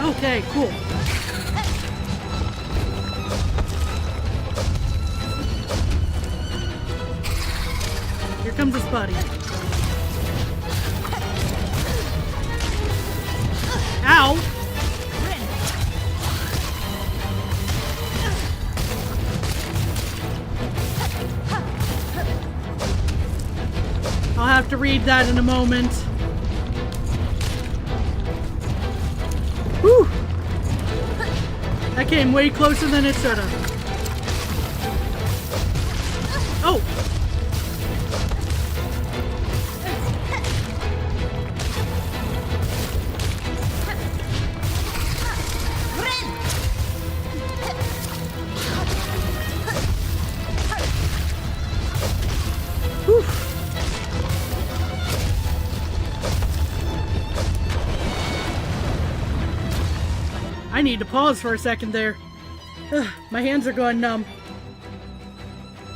Okay, cool. Here comes his buddy. Ow! I'll have to read that in a moment. Whew! That came way closer than it should have. Oh! Whew! I need to pause for a second there. Ugh, my hands are going numb.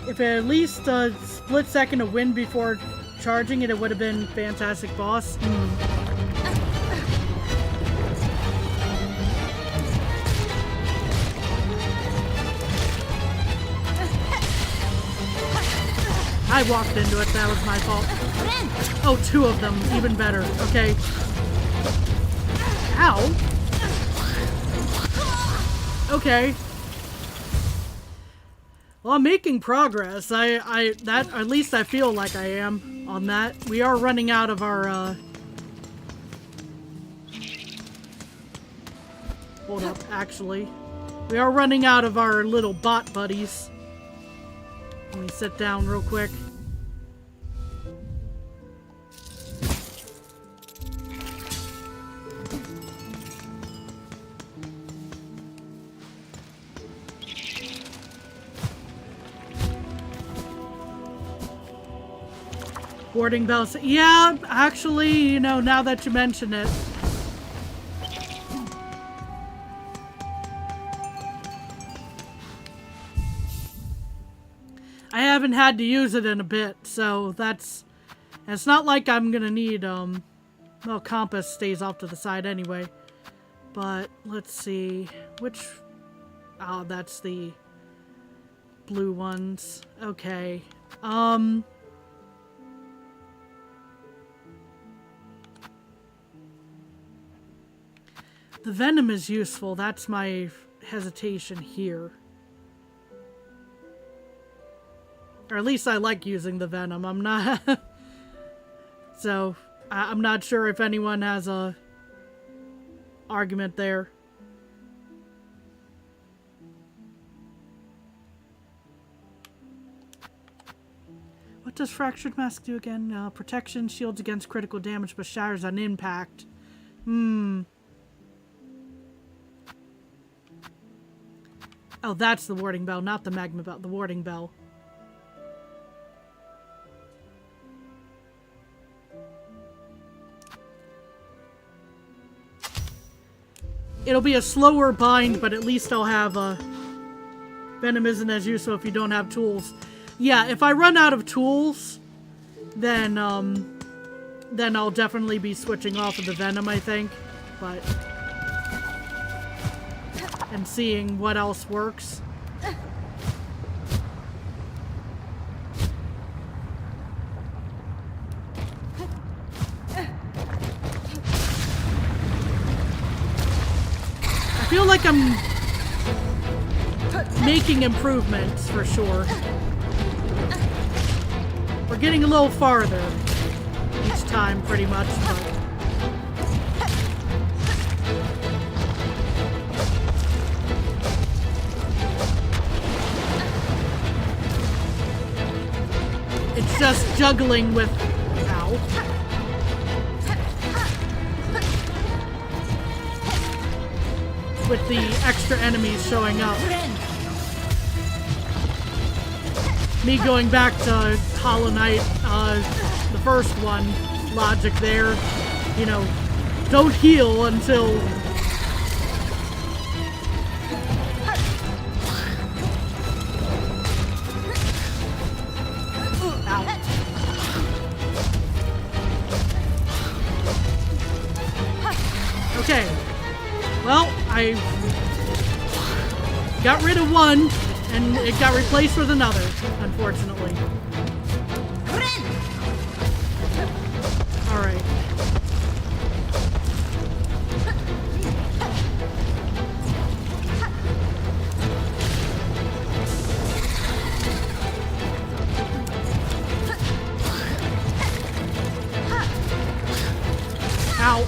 If at least a split second of wind before charging it, it would have been fantastic, boss. I walked into it, that was my fault. Oh, two of them, even better. Okay. Ow! Okay. Well, I'm making progress. At least I feel like I am on that. We are running out of our, hold up, actually. We are running out of our little bot buddies. Let me sit down real quick. Boarding bells. Yeah, actually, you know, now that you mention it. I haven't had to use it in a bit, so that's... It's not like I'm gonna need, well, compass stays off to the side anyway. But, let's see. Which... Oh, that's the blue ones. Okay. The venom is useful. That's my hesitation here. Or at least I like using the venom. I'm not... So, I'm not sure if anyone has a argument there. What does Fractured Mask do again? Protection, shields against critical damage, but shatters on impact. Oh, that's the warding bell, not the magma bell. The warding bell. It'll be a slower bind, but at least I'll have venom isn't as useful if you don't have tools. Yeah, if I run out of tools, then I'll definitely be switching off of the venom, I think. But and seeing what else works. I feel like I'm making improvements for sure. We're getting a little farther each time, pretty much, but... It's just juggling with... Ow. With the extra enemies showing up. Me going back to Hollow Knight, the first one, logic there, you know, don't heal until... Ow. Okay. Well, I got rid of one, and it got replaced with another, unfortunately. Alright. Ow.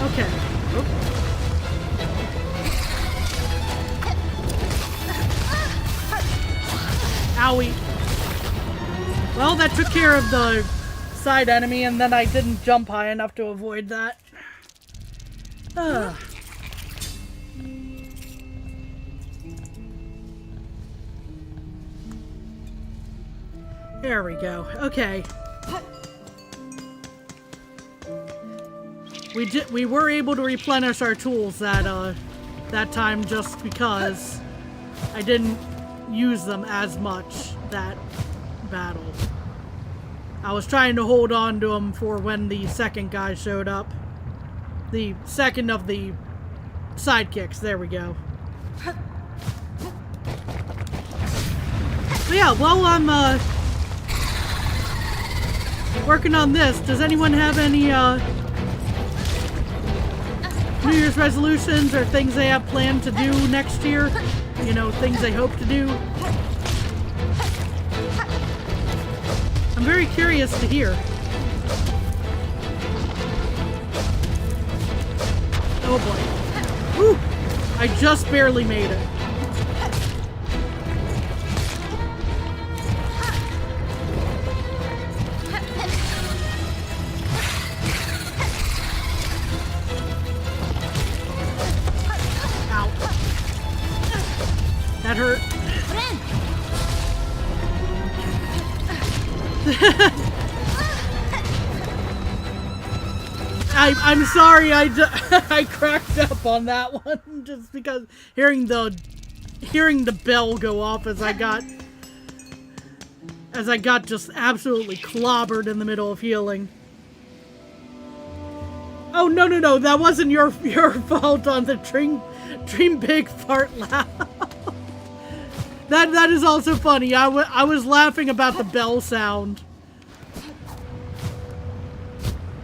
Okay. Oop. Owie. Well, that took care of the side enemy, and then I didn't jump high enough to avoid that. There we go. Okay. We were able to replenish our tools that time just because I didn't use them as much that battle. I was trying to hold on to them for when the second guy showed up. The second of the sidekicks. There we go. But yeah, while I'm working on this, does anyone have any New Year's resolutions or things they have planned to do next year? You know, things they hope to do? I'm very curious to hear. Oh boy. Whew! I just barely made it. That hurt. I'm sorry, I cracked up on that one just because hearing the bell go off as I got just absolutely clobbered in the middle of healing. Oh no, that wasn't your fault on the dream big fart laugh. That is also funny. I was laughing about the bell sound.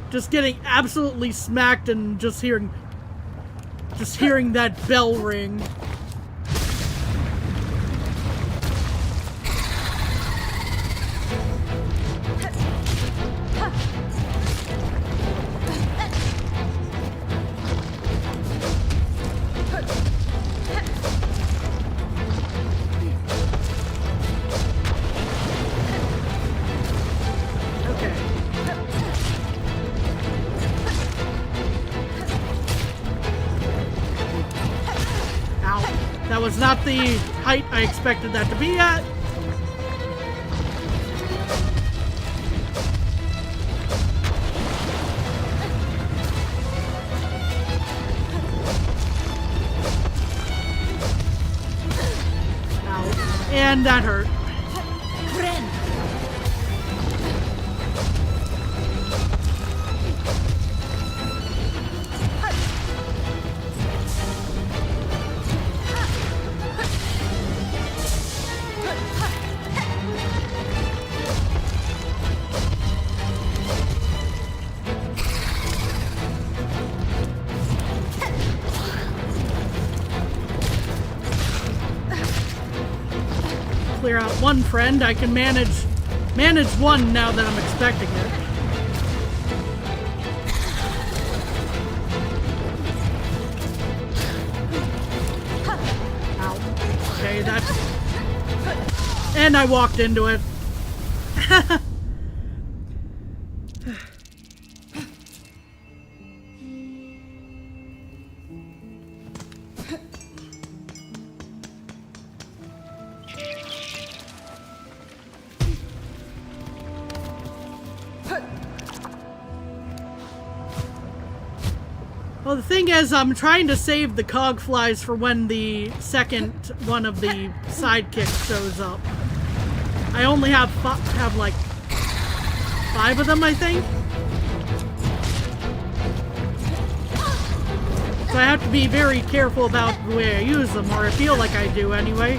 Just getting absolutely smacked and just hearing that bell ring. That was not the height I expected that to be at. Ow. And that hurt. Clear out one friend. I can manage one now that I'm expecting it. Ow. Okay, that's... And I walked into it. Well, the thing is, I'm trying to save the cog flies for when the second one of the sidekicks shows up. I only have like 5 of them, I think. So I have to be very careful about the way I use them, or I feel like I do anyway.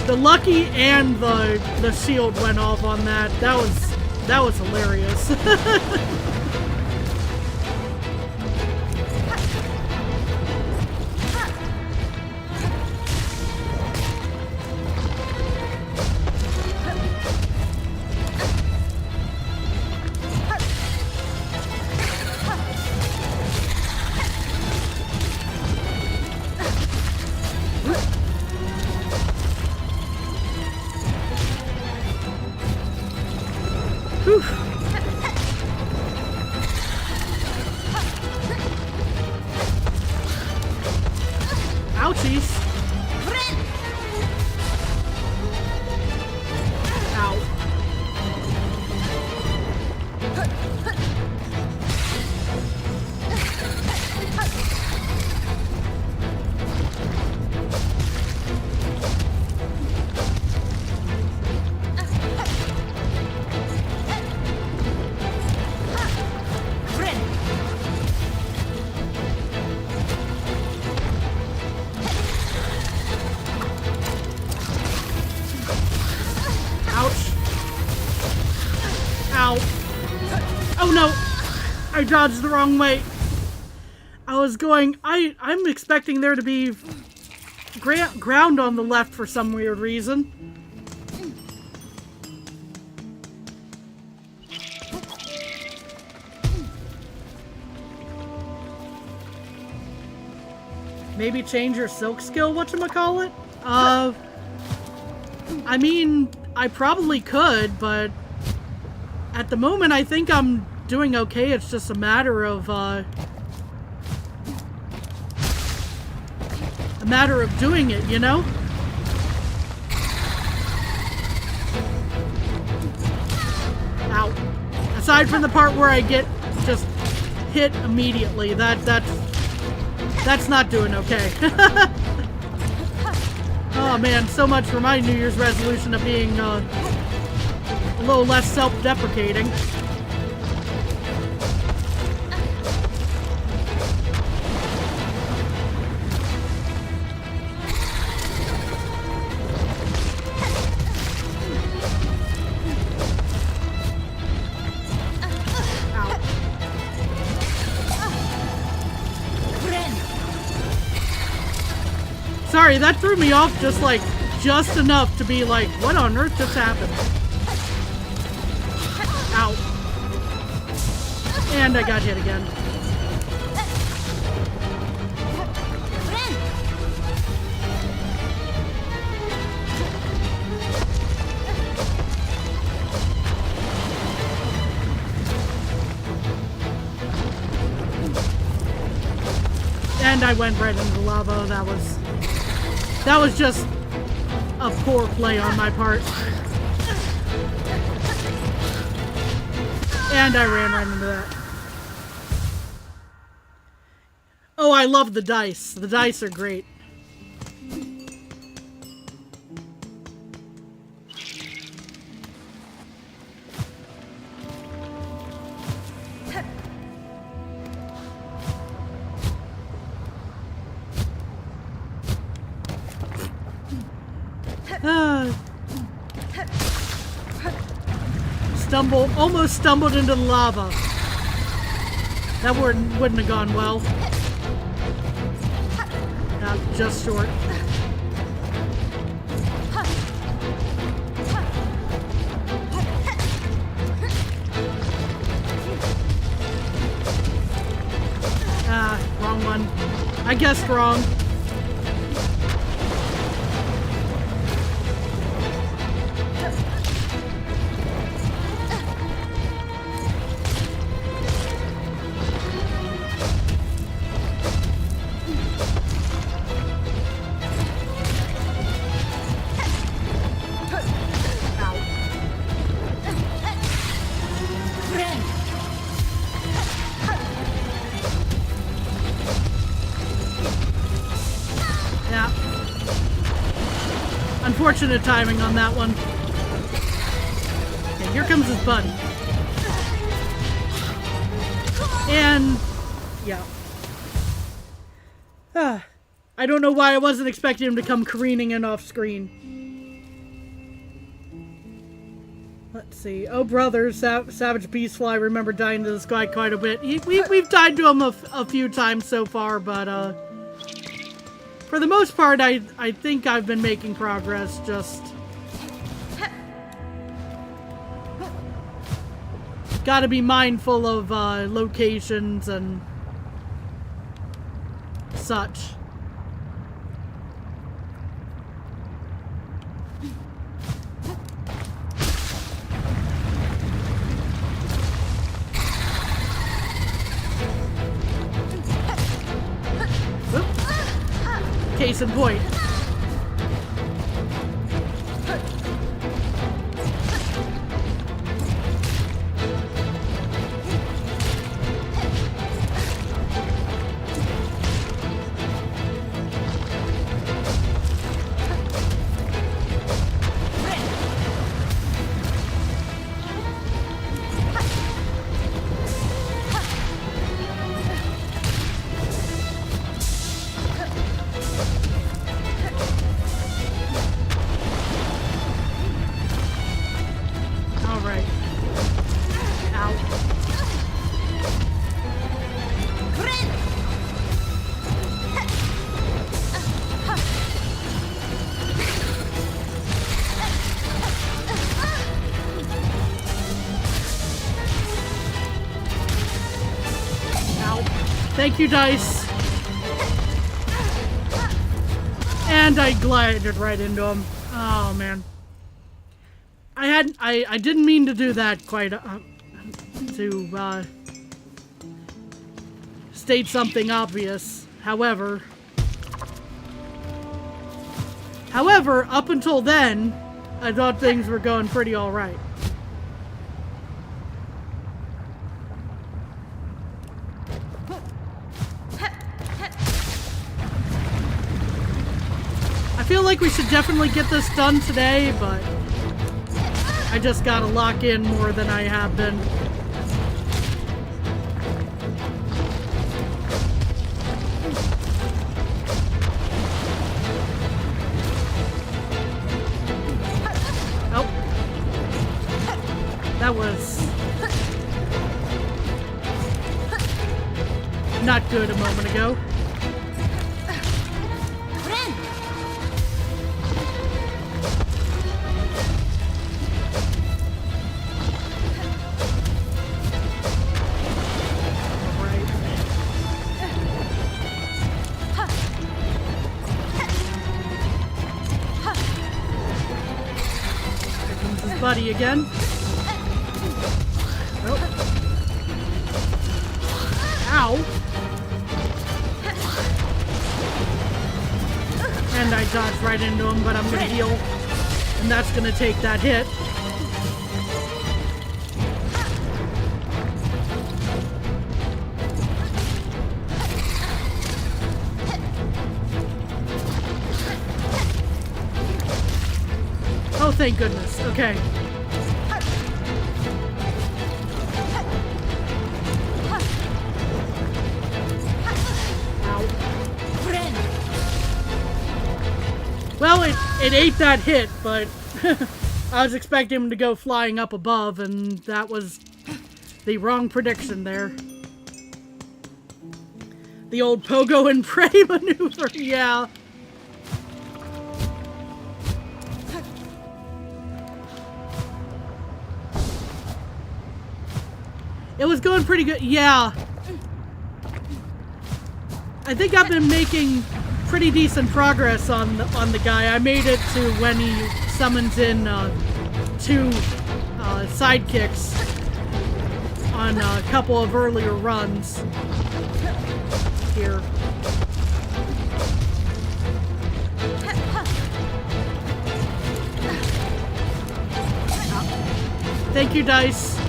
The lucky and the shield went off on that. That was hilarious. Whew. Ouchies. Ow. Oh no! I dodged the wrong way. I was going... I'm expecting there to be ground on the left for some weird reason. Maybe change your silk skill, whatchamacallit? I mean, I probably could, but at the moment I think I'm doing okay. It's just a matter of doing it, you know? Ow. Aside from the part where I get just hit immediately, that's not doing okay. Oh man, so much for my New Year's resolution of being a little less self-deprecating. Sorry, that threw me off just enough to be like, what on earth just happened? Ow. And I got hit again. And I went right into the lava. That was just a poor play on my part. And I ran right into that. Oh, I love the dice. The dice are great. Almost stumbled into the lava. That wouldn't have gone well. Just short. Wrong one. I guessed wrong. Unfortunate timing on that one. Okay, here comes his buddy. And yeah. I don't know why I wasn't expecting him to come careening in off screen. Let's see. Oh, brother, Savage Beastfly. I remember dying to this guy quite a bit. We've died to him a few times so far, but for the most part, I think I've been making progress. Just gotta be mindful of locations and such. Case in point. Thank you, dice. And I glided right into him. Oh man. I didn't mean to do that quite to state something obvious. However, up until then, I thought things were going pretty all right. I feel like we should definitely get this done today, but I just gotta lock in more than I have been. Oh. That was not good a moment ago. buddy again. Oh. Ow. And I dodged right into him, but I'm gonna heal. And that's gonna take that hit. Oh, thank goodness. Okay. Ow. Well, it ate that hit, but I was expecting him to go flying up above, and that was the wrong prediction there. The old pogo and pray maneuver, yeah. It was going pretty good, yeah. I think I've been making pretty decent progress on the guy. I made it to when he summons in 2 sidekicks on a couple of earlier runs here. Thank you, Dice.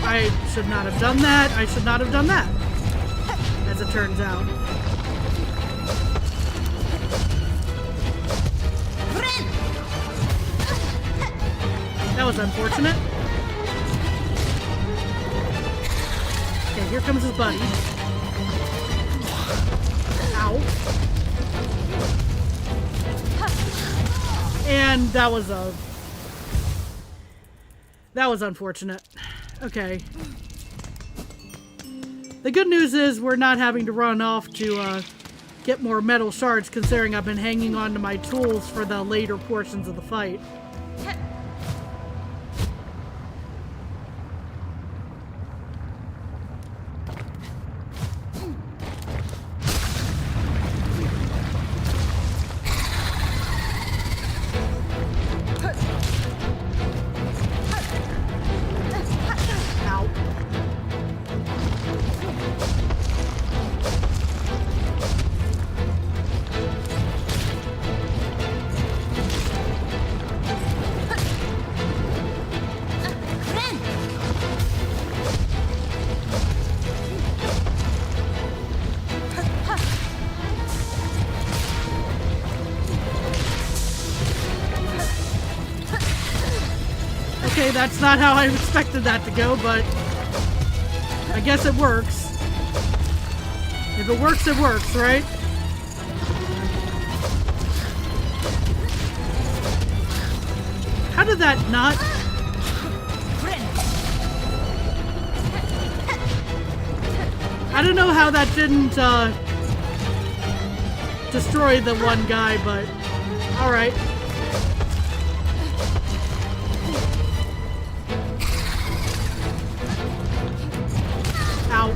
I should not have done that. I should not have done that. As it turns out. That was unfortunate. Okay, here comes his buddy. Ow. And that was unfortunate. Okay. The good news is we're not having to run off to get more metal shards, considering I've been hanging on to my tools for the later portions of the fight. Okay, that's not how I expected that to go, but I guess it works. If it works, it works, right? How did that not? I don't know how that didn't destroy the one guy, but alright. Ow.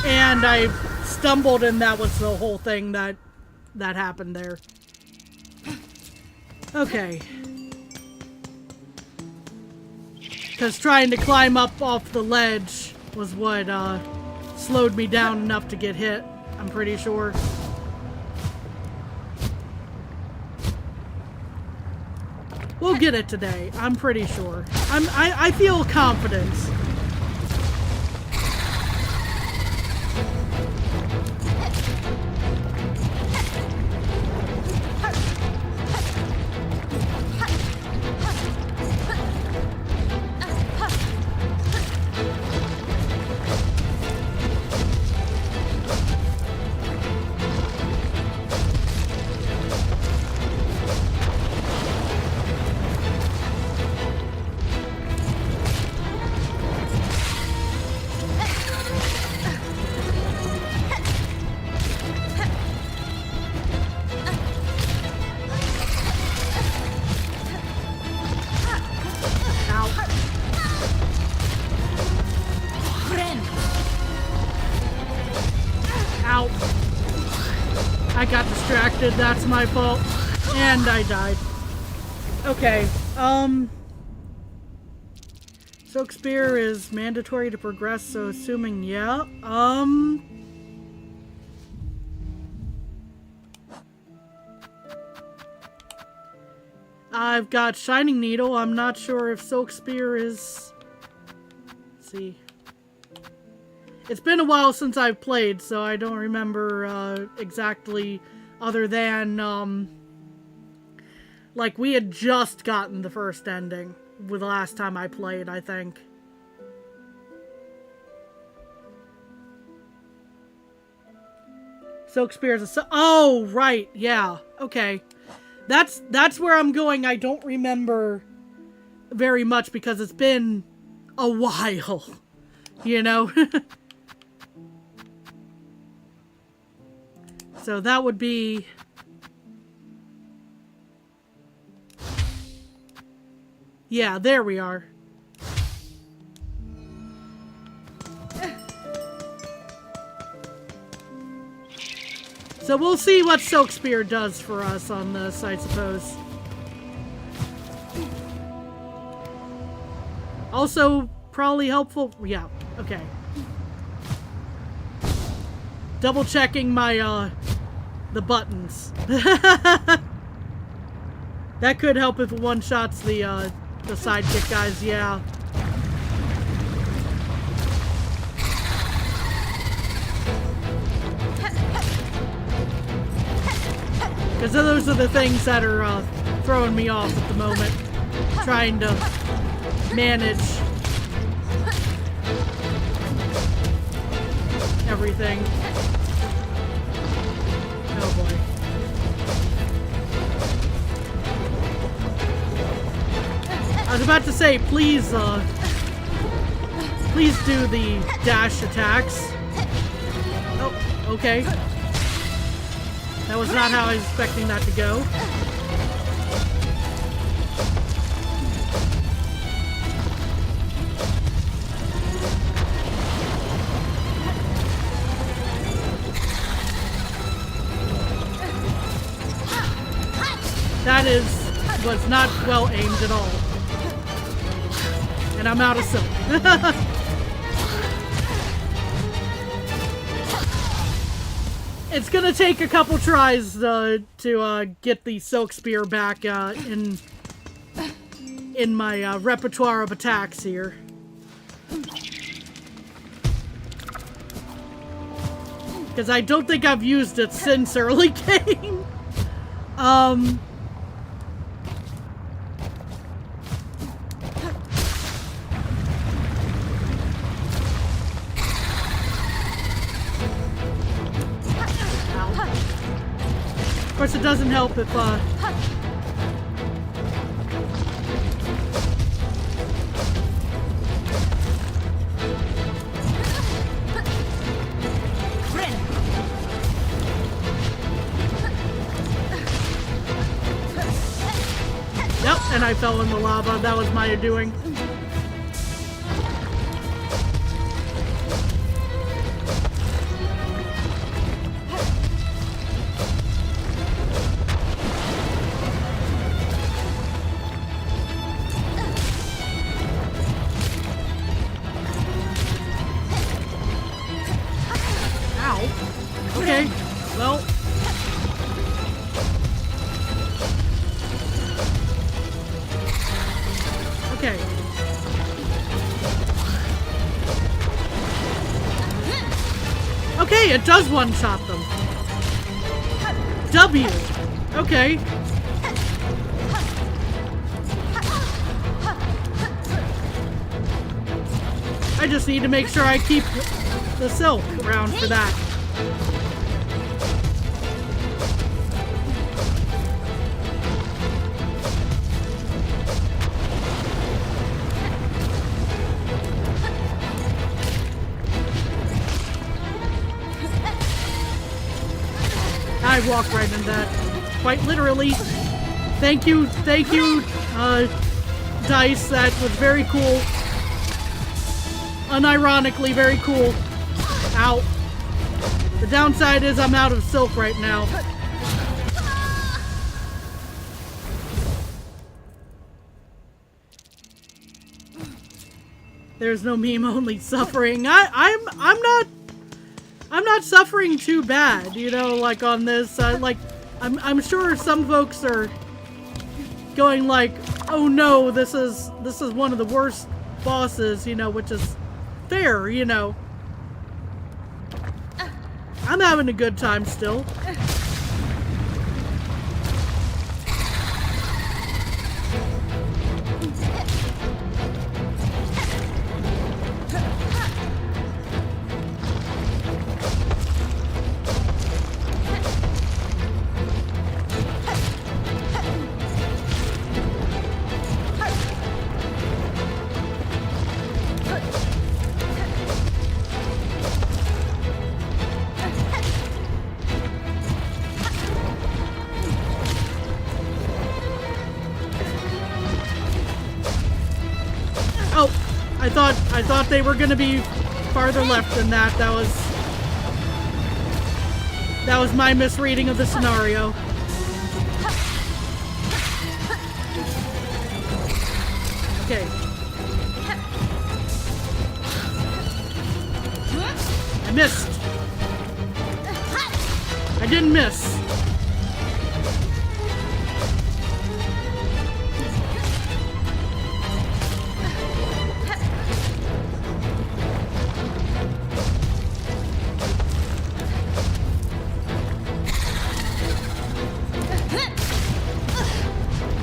And I stumbled, and that was the whole thing that happened there. Okay. Because trying to climb up off the ledge was what slowed me down enough to get hit, I'm pretty sure. We'll get it today, I'm pretty sure. I feel confident. I got distracted. That's my fault. And I died. Okay. Silk Spear is mandatory to progress, so assuming yeah. I've got Shining Needle. I'm not sure if Silk Spear is... Let's see. It's been a while since I've played, so I don't remember exactly, other than, like, we had just gotten the first ending with the last time I played, I think. Silk Spear is a... Oh, right, yeah, okay. That's where I'm going. I don't remember very much because it's been a while, you know? So that would be... Yeah, there we are. So we'll see what Silk Spear does for us on this, I suppose. Also, probably helpful. Yeah, okay. Double checking my, the buttons. That could help if it one-shots the sidekick guys, yeah. Because those are the things that are throwing me off at the moment. Trying to manage everything. Oh boy. I was about to say, please do the dash attacks. Oh, okay. That was not how I was expecting that to go. That was not well aimed at all. And I'm out of silk. It's gonna take a couple tries to get the Silk Spear back in my repertoire of attacks here. Because I don't think I've used it since early game. Of course, it doesn't help if, Yep, and I fell in the lava. That was my doing. Okay, well. Okay. Okay, it does one-shot them. W. Okay. I just need to make sure I keep the silk around for that. I walked right into that. Quite literally. Thank you, Dice. That was very cool. Unironically very cool. Ow. The downside is I'm out of silk right now. There's no meme, only suffering. I'm not suffering too bad, you know, like on this. Like I'm sure some folks are going like, oh no, this is one of the worst bosses, you know, which is fair, you know. I'm having a good time still. I thought they were gonna be farther left than that. That was my misreading of the scenario. Okay. I missed. I didn't miss.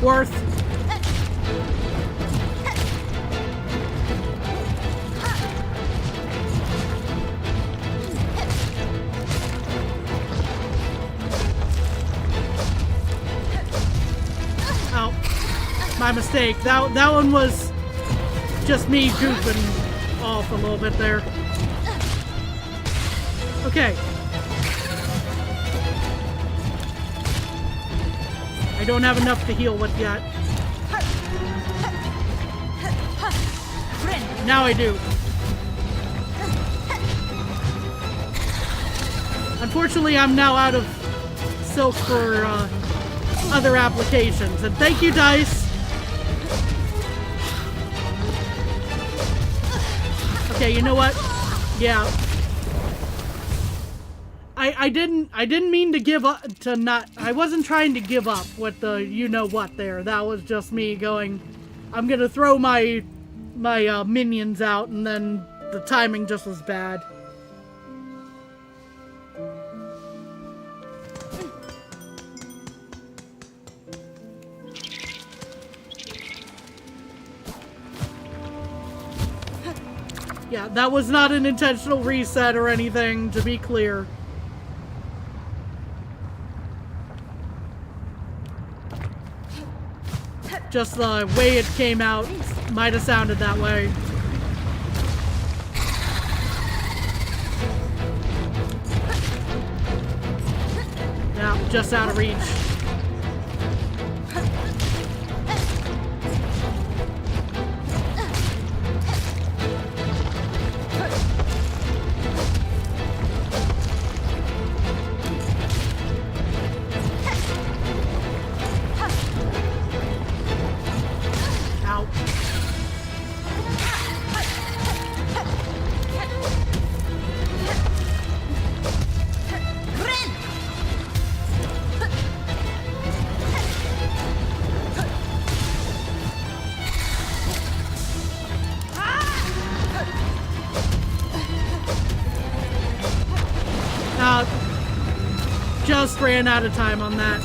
Worth. Oh, my mistake. That one was just me goofing off a little bit there. Okay. I don't have enough to heal with yet. Now I do. Unfortunately, I'm now out of silk for other applications. And thank you, Dice. Okay, you know what? Yeah. I didn't mean to give up, I wasn't trying to give up with the you-know-what there. That was just me going, I'm gonna throw my minions out, and then the timing just was bad. Yeah, that was not an intentional reset or anything, to be clear. Just the way it came out might have sounded that way. Yeah, just out of reach. Just ran out of time on that.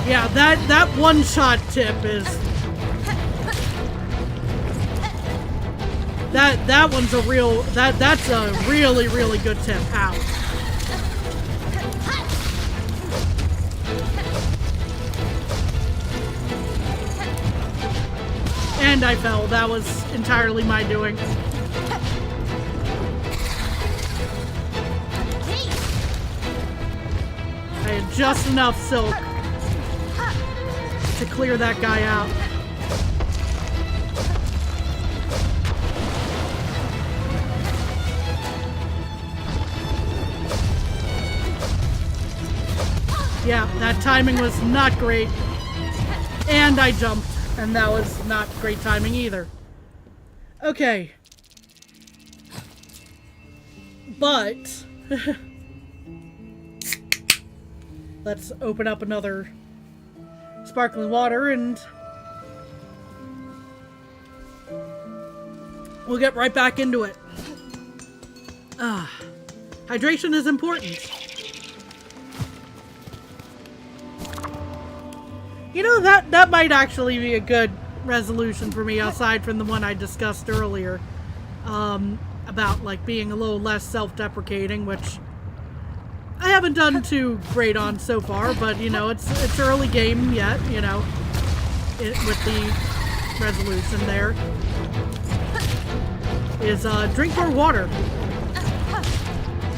Yeah, that one-shot tip is... That one's a real... That's a really, really good tip. Ow. And I fell. That was entirely my doing. I had just enough silk to clear that guy out. Yeah, that timing was not great. And I jumped, and that was not great timing either. Okay. But let's open up another sparkling water and we'll get right back into it. Hydration is important. You know, that might actually be a good resolution for me, aside from the one I discussed earlier. About, like, being a little less self-deprecating, which I haven't done too great on so far, but, you know, it's early game yet, you know, with the resolution there. Is, drink more water.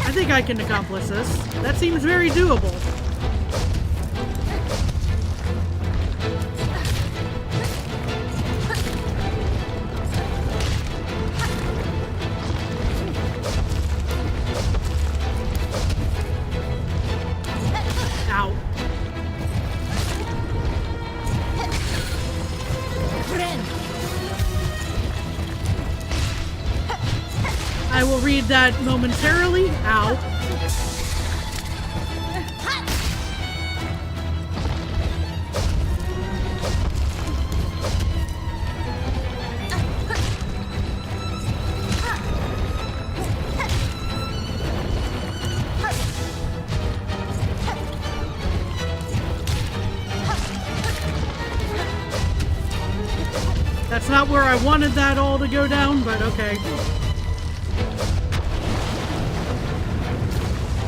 I think I can accomplish this. That seems very doable. I will read that momentarily. Ow. That's not where I wanted that all to go down, but okay.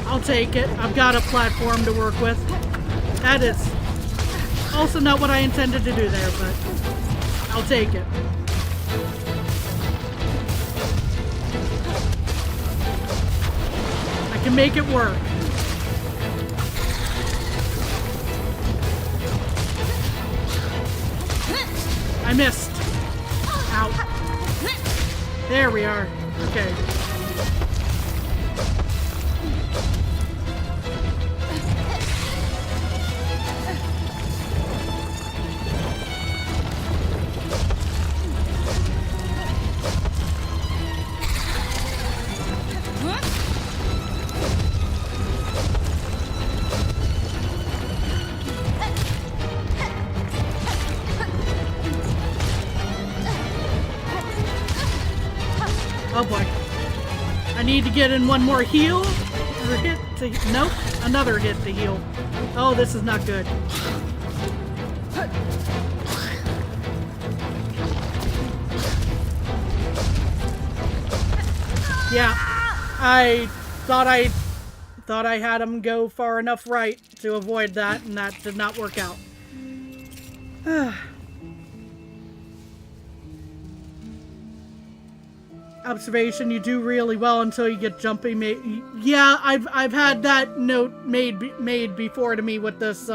I'll take it. I've got a platform to work with. That is also not what I intended to do there, but I'll take it. I can make it work. I missed. Ow. There we are. Okay. Oh boy. I need to get in one more heal. Or hit to... Nope. Another hit to heal. Oh, this is not good. Yeah. I thought I had him go far enough right to avoid that, and that did not work out. Observation, you do really well until you get jumpy. Yeah, I've had that note made before to me with this,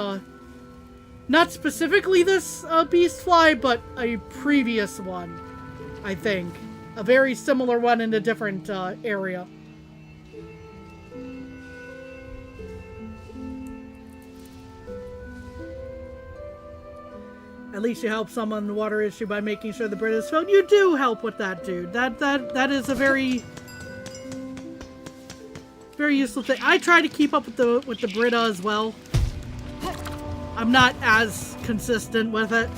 not specifically this beast fly, but a previous one, I think. A very similar one in a different area. At least you help someone in the water issue by making sure the Brit is filled. You do help with that, dude. That is a very useful thing. I try to keep up with the Brita as well. I'm not as consistent with it.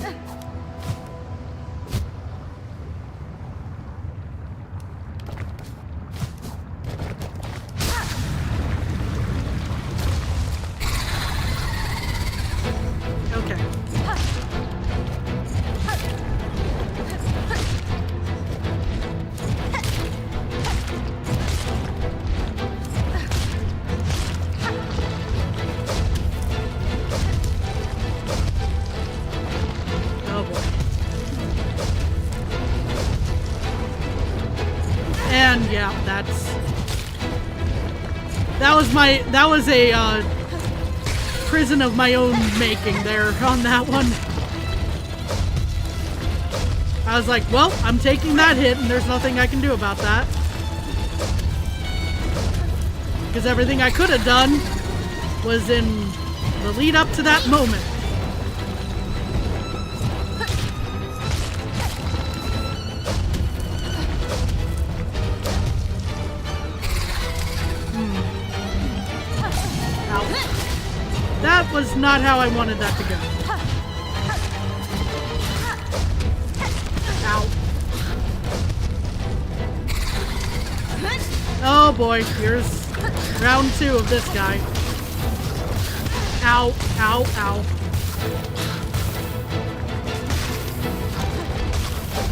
Okay. And yeah, that was a prison of my own making there on that one. I was like, well, I'm taking that hit and there's nothing I can do about that. Because everything I could have done was in the lead up to that moment. Ow. That was not how I wanted that to go. Ow. Oh boy, here's round 2 of this guy. Ow, ow, ow.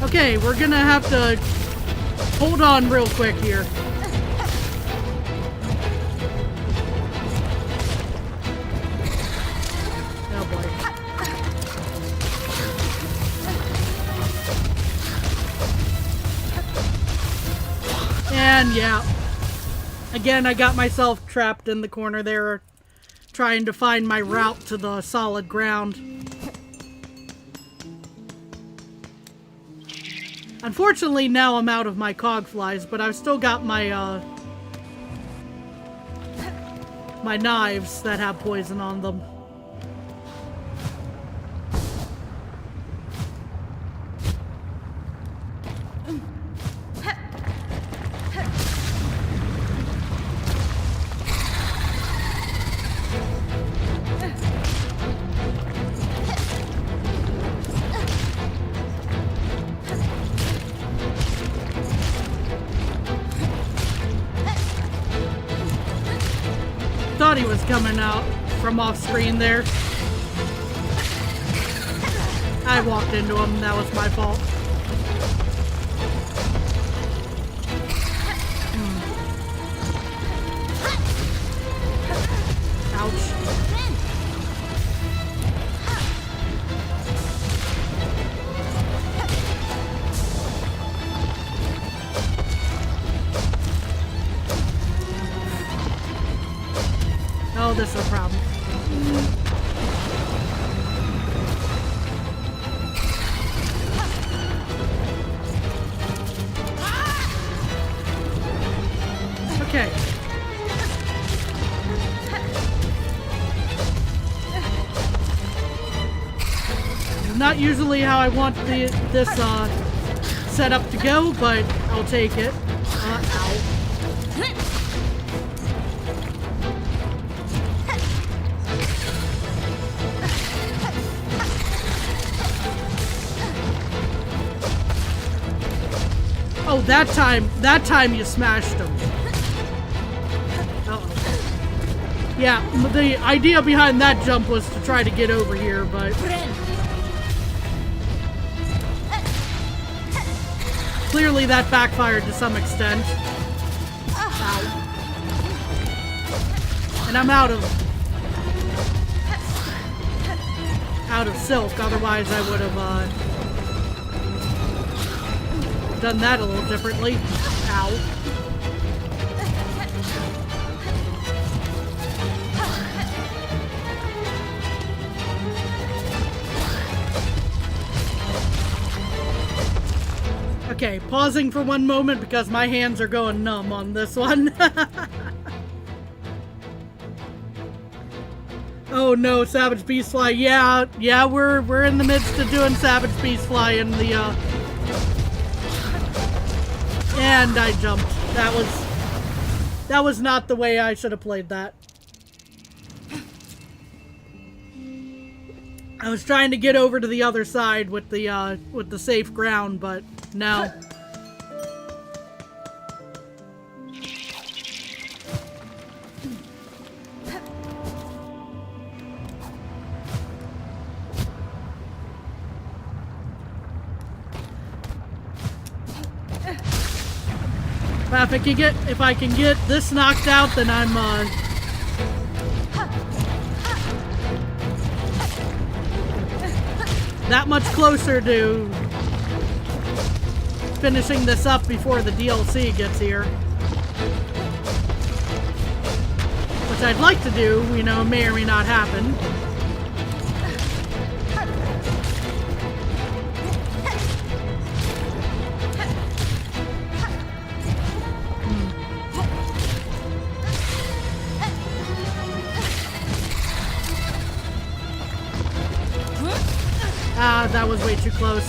Okay, we're gonna have to hold on real quick here. Oh boy. And yeah. Again, I got myself trapped in the corner there, trying to find my route to the solid ground. Unfortunately, now I'm out of my cog flies, but I've still got my, my knives that have poison on them. Thought he was coming out from off screen there. I walked into him, that was my fault. Ouch. Oh, this is a problem. Okay. Not usually how I want this setup to go, but I'll take it. Ow. Oh, that time you smashed him. Uh-oh. Yeah, the idea behind that jump was to try to get over here, but clearly that backfired to some extent. Ow. And I'm out of silk, otherwise I would have done that a little differently. Ow. Okay, pausing for one moment because my hands are going numb on this one. Oh no, Savage Beastfly. Yeah, we're in the midst of doing Savage Beastfly in the and I jumped. That was not the way I should have played that. I was trying to get over to the other side with the safe ground, but no. If I can get this knocked out, then I'm that much closer to finishing this up before the DLC gets here. Which I'd like to do, you know, may or may not happen. that was way too close.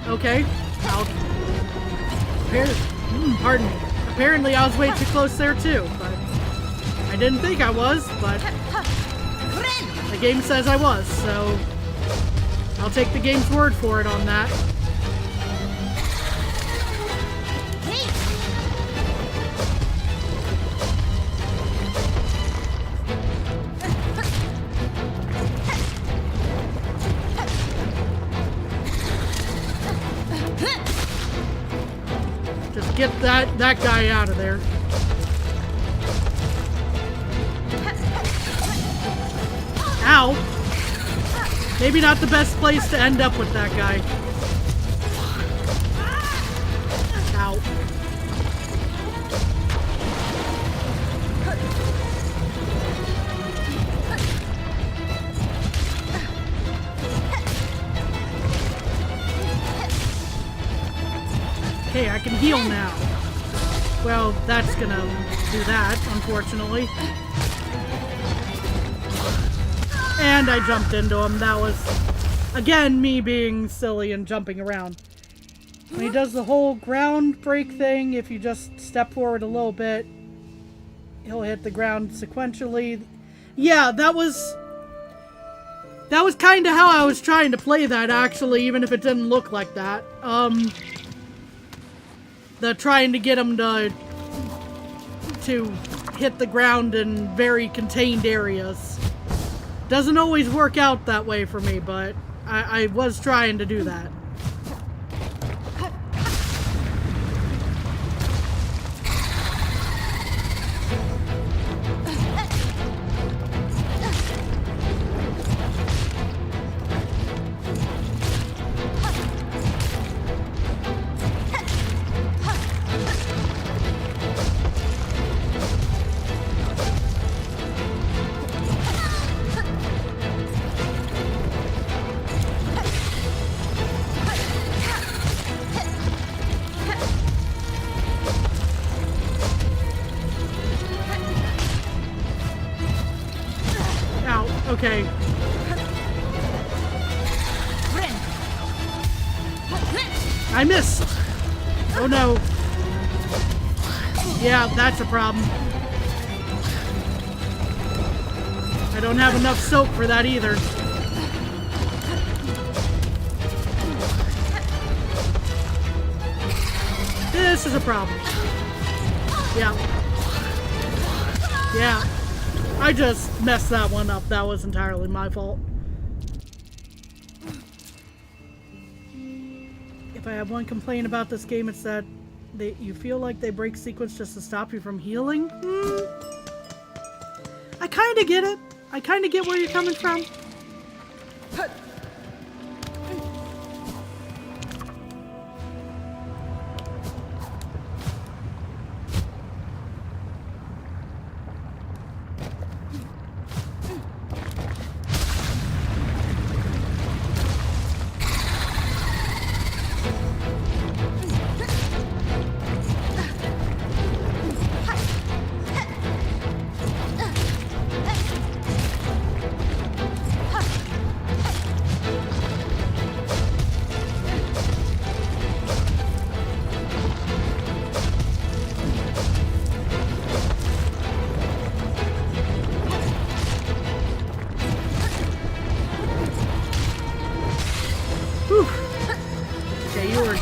Okay. Pardon me. Apparently I was way too close there too, but I didn't think I was, but the game says I was, so I'll take the game's word for it on that. Just get that guy out of there. Ow! Maybe not the best place to end up with that guy. Ow. Okay, I can heal now. Well, that's gonna do that, unfortunately. And I jumped into him. That was, again, me being silly and jumping around. When he does the whole ground break thing, if you just step forward a little bit, he'll hit the ground sequentially. Yeah, that was kind of how I was trying to play that, actually, even if it didn't look like that. Trying to get him to hit the ground in very contained areas. Doesn't always work out that way for me, but I was trying to do that. Okay. I missed. Oh no. Yeah, that's a problem. I don't have enough soap for that either. This is a problem. Yeah. Yeah. I just messed that one up. That was entirely my fault. If I have one complaint about this game, it's that you feel like they break sequence just to stop you from healing. I kind of get it. I kind of get where you're coming from.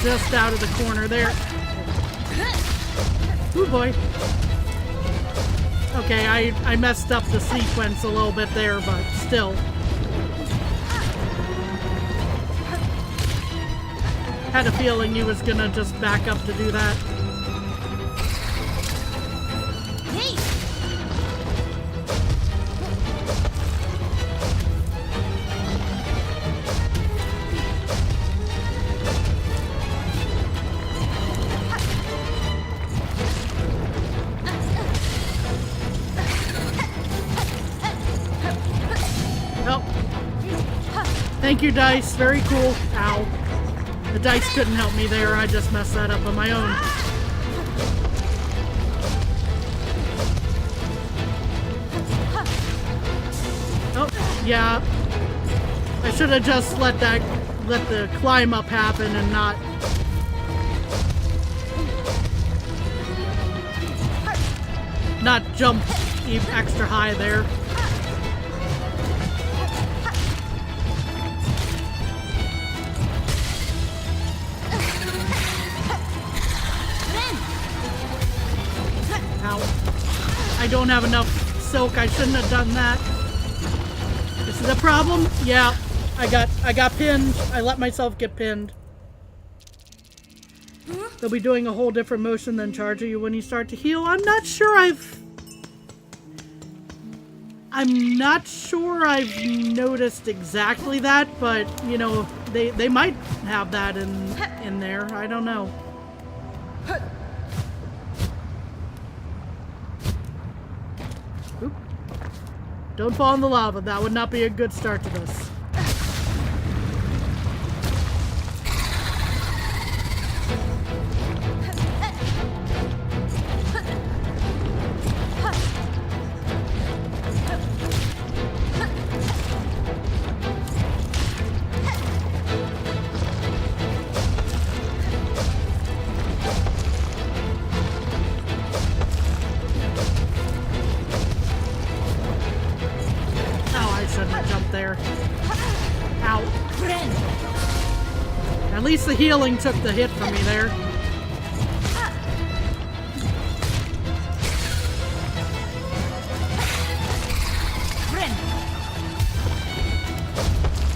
Just out of the corner there. Ooh boy. Okay, I messed up the sequence a little bit there, but still. Had a feeling he was gonna just back up to do that. Thank you, dice. Very cool. Ow. The dice couldn't help me there. I just messed that up on my own. Oh. Yeah. I should have just let the climb up happen and not jump even extra high there. Ow. I don't have enough silk. I shouldn't have done that. This is a problem? Yeah. I got pinned. I let myself get pinned. They'll be doing a whole different motion than charging you when you start to heal. I'm not sure I've noticed exactly that, but you know, they might have that in there. I don't know. Oop. Don't fall in the lava. That would not be a good start to this. At least the healing took the hit from me there.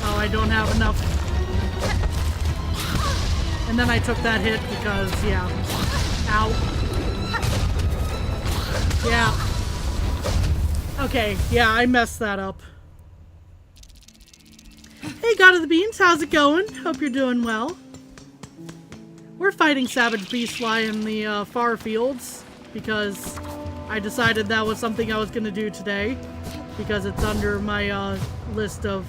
Oh, I don't have enough. And then I took that hit because, yeah. Ow. Yeah. Okay, yeah, I messed that up. Hey, God of the Beans, how's it going? Hope you're doing well. We're fighting Savage Beastfly in the far fields because I decided that was something I was going to do today because it's under my list of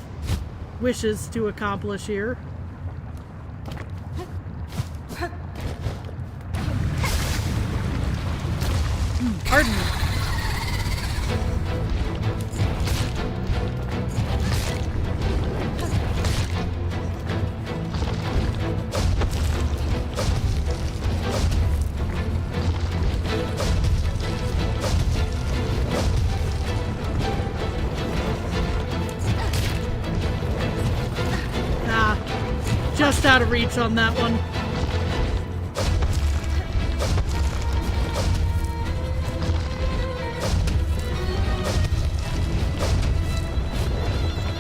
wishes to accomplish here. Pardon me. Just out of reach on that one.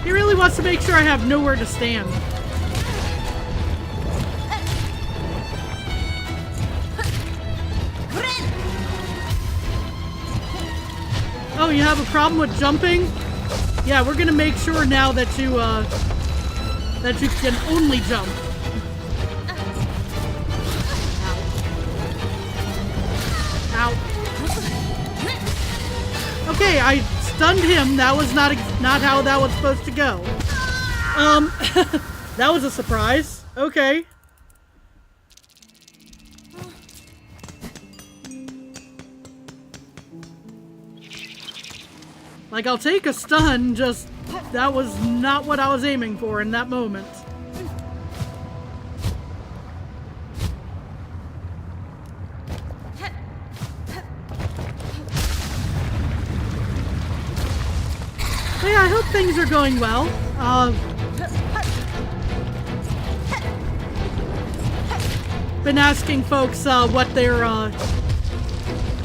He really wants to make sure I have nowhere to stand. Oh, you have a problem with jumping? Yeah, we're gonna make sure now that you can only jump. Ow. Ow. Okay, I stunned him. That was not how that was supposed to go. That was a surprise. Okay. Like, I'll take a stun, just that was not what I was aiming for in that moment. Hey, I hope things are going well. Been asking folks what their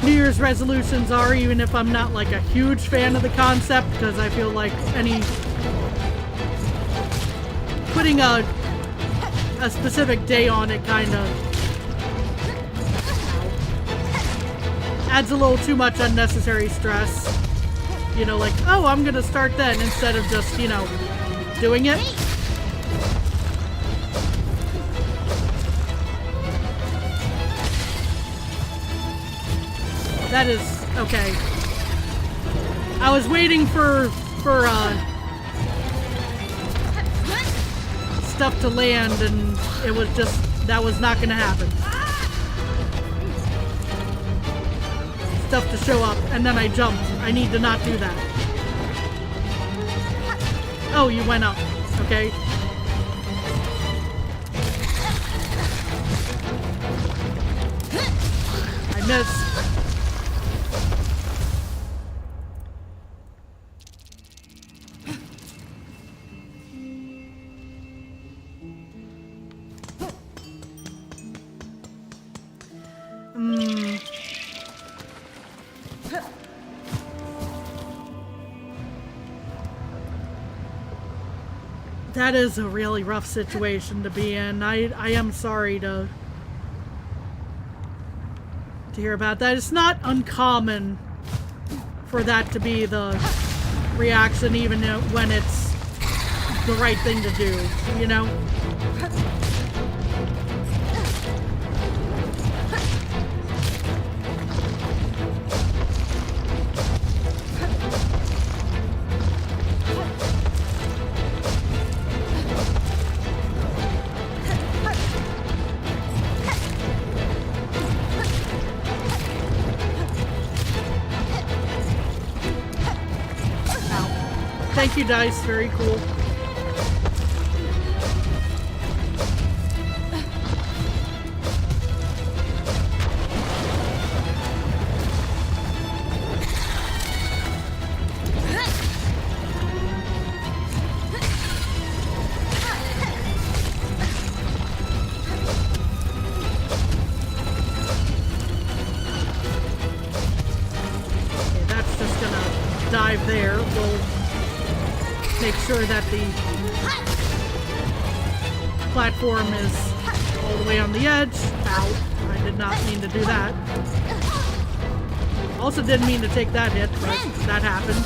New Year's resolutions are, even if I'm not like a huge fan of the concept, because I feel like putting a specific day on it kind of adds a little too much unnecessary stress. You know, like, oh, I'm gonna start then, instead of just, you know, doing it. That is okay. I was waiting for stuff to land, and it was just, that was not gonna happen. Stuff to show up, and then I jumped. I need to not do that. know you went up, okay? I missed. That is a really rough situation to be in. I am sorry to hear about that. It's not uncommon for that to be the reaction, even when it's the right thing to do, you know? Thank you, Dice. Very cool. Okay, that's just gonna dive there. We'll make sure that the platform is all the way on the edge. Ow. I did not mean to do that. Also didn't mean to take that hit, but that happened.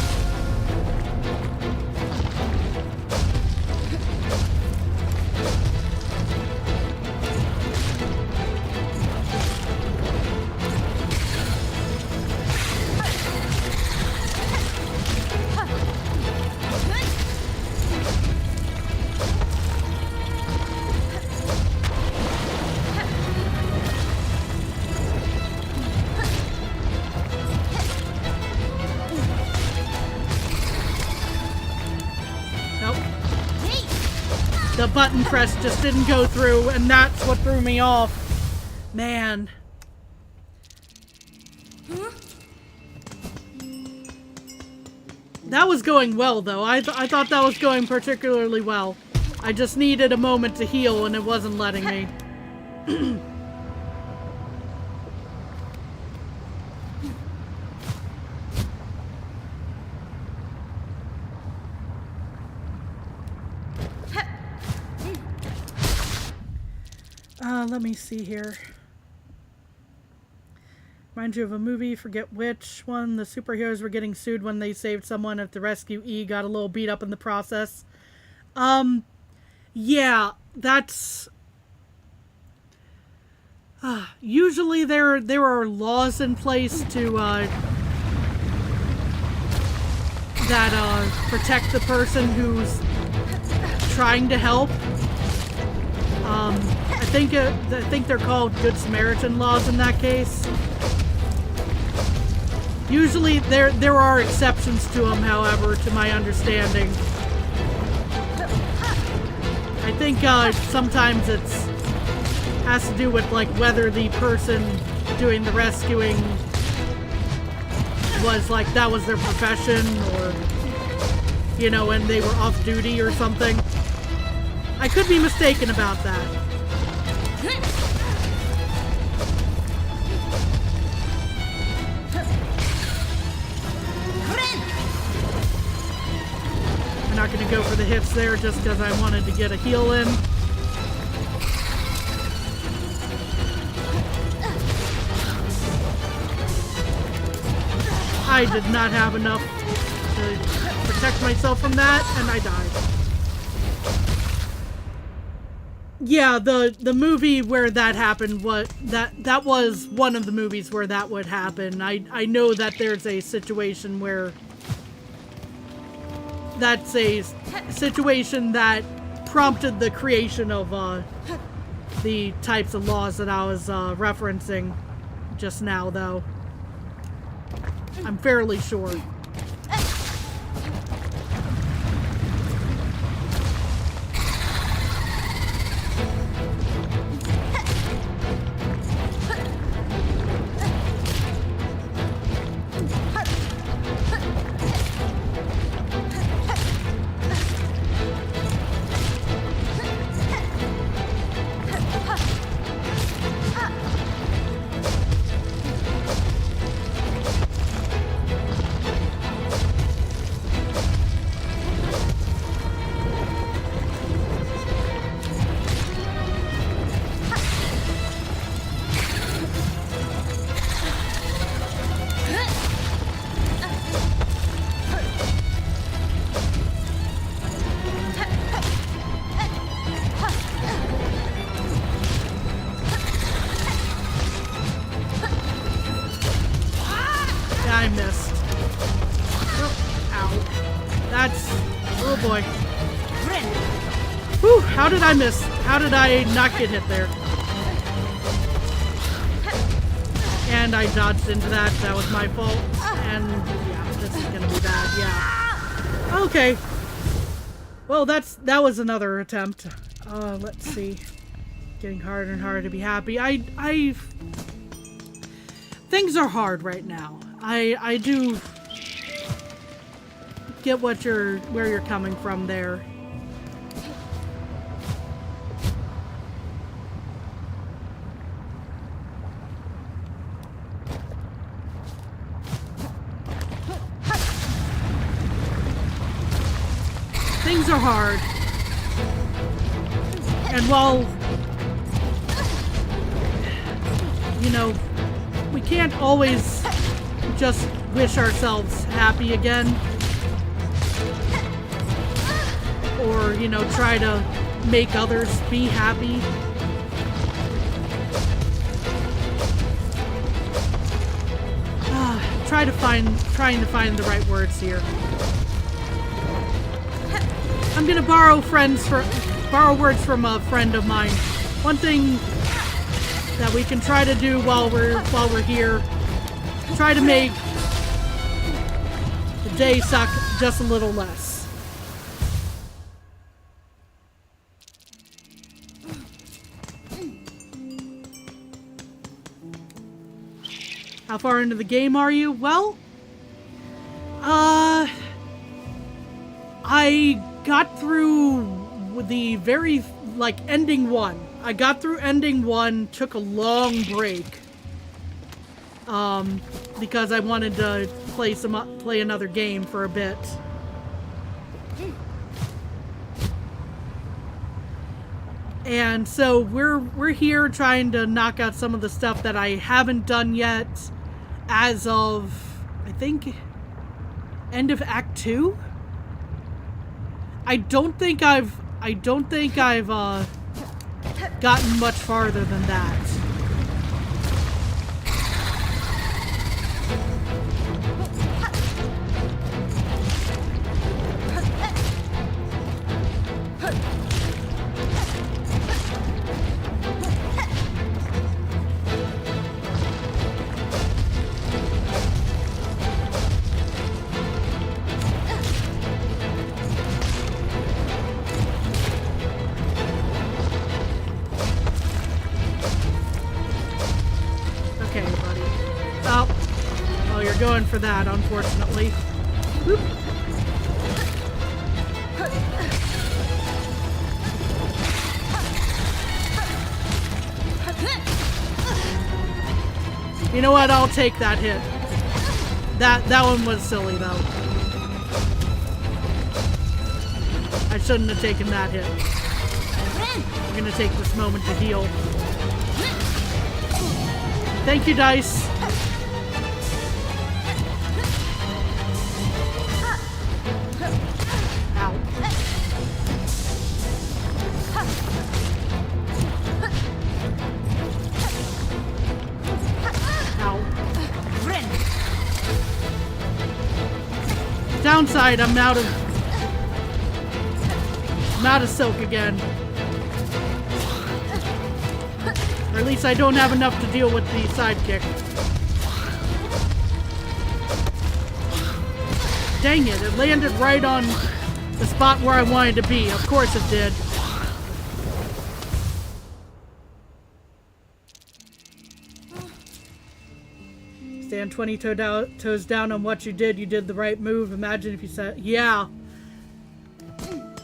The button press just didn't go through, and that's what threw me off. Man. That was going well, though. I thought that was going particularly well. I just needed a moment to heal, and it wasn't letting me. Let me see here. Reminds you of a movie, forget which one. The superheroes were getting sued when they saved someone if the rescuee got a little beat up in the process. Yeah, that's... usually there are laws in place to, that, protect the person who's trying to help. I think they're called Good Samaritan laws in that case. Usually there are exceptions to them, however, to my understanding. I think sometimes it's has to do with like whether the person doing the rescuing was like that was their profession, or you know, and they were off duty or something. I could be mistaken about that. I'm not going to go for the hits there just because I wanted to get a heal in. I did not have enough to protect myself from that, and I died. Yeah, the movie where that happened, that was one of the movies where that would happen. I know that there's a situation where that's a situation that prompted the creation of the types of laws that I was referencing just now, though. I'm fairly sure. Whew, how did I miss? How did I not get hit there? And I dodged into that. That was my fault. And yeah, this is gonna be bad. Yeah. Okay. Well, that was another attempt. Let's see. Getting harder and harder to be happy. Things are hard right now. I do get where you're coming from there. Things are hard. And while, you know, we can't always just wish ourselves happy again. Or, you know, try to make others be happy. Trying to find the right words here. I'm gonna borrow words from a friend of mine. One thing that we can try to do while we're here, try to make the day suck just a little less. How far into the game are you? Well, I got through the very, ending one. I got through ending one, took a long break. Because I wanted to play another game for a bit. And so we're here trying to knock out some of the stuff that I haven't done yet as of, I think, end of Act 2? I don't think I've gotten much farther than that. Going for that, unfortunately. Whoop. You know what? I'll take that hit. That one was silly, though. I shouldn't have taken that hit. I'm gonna take this moment to heal. Thank you, Dice. Downside, I'm out of silk again. Or at least I don't have enough to deal with the sidekick. Dang it, it landed right on the spot where I wanted to be. Of course it did. Stand 20 toes down on what you did. You did the right move. Imagine if you said, yeah.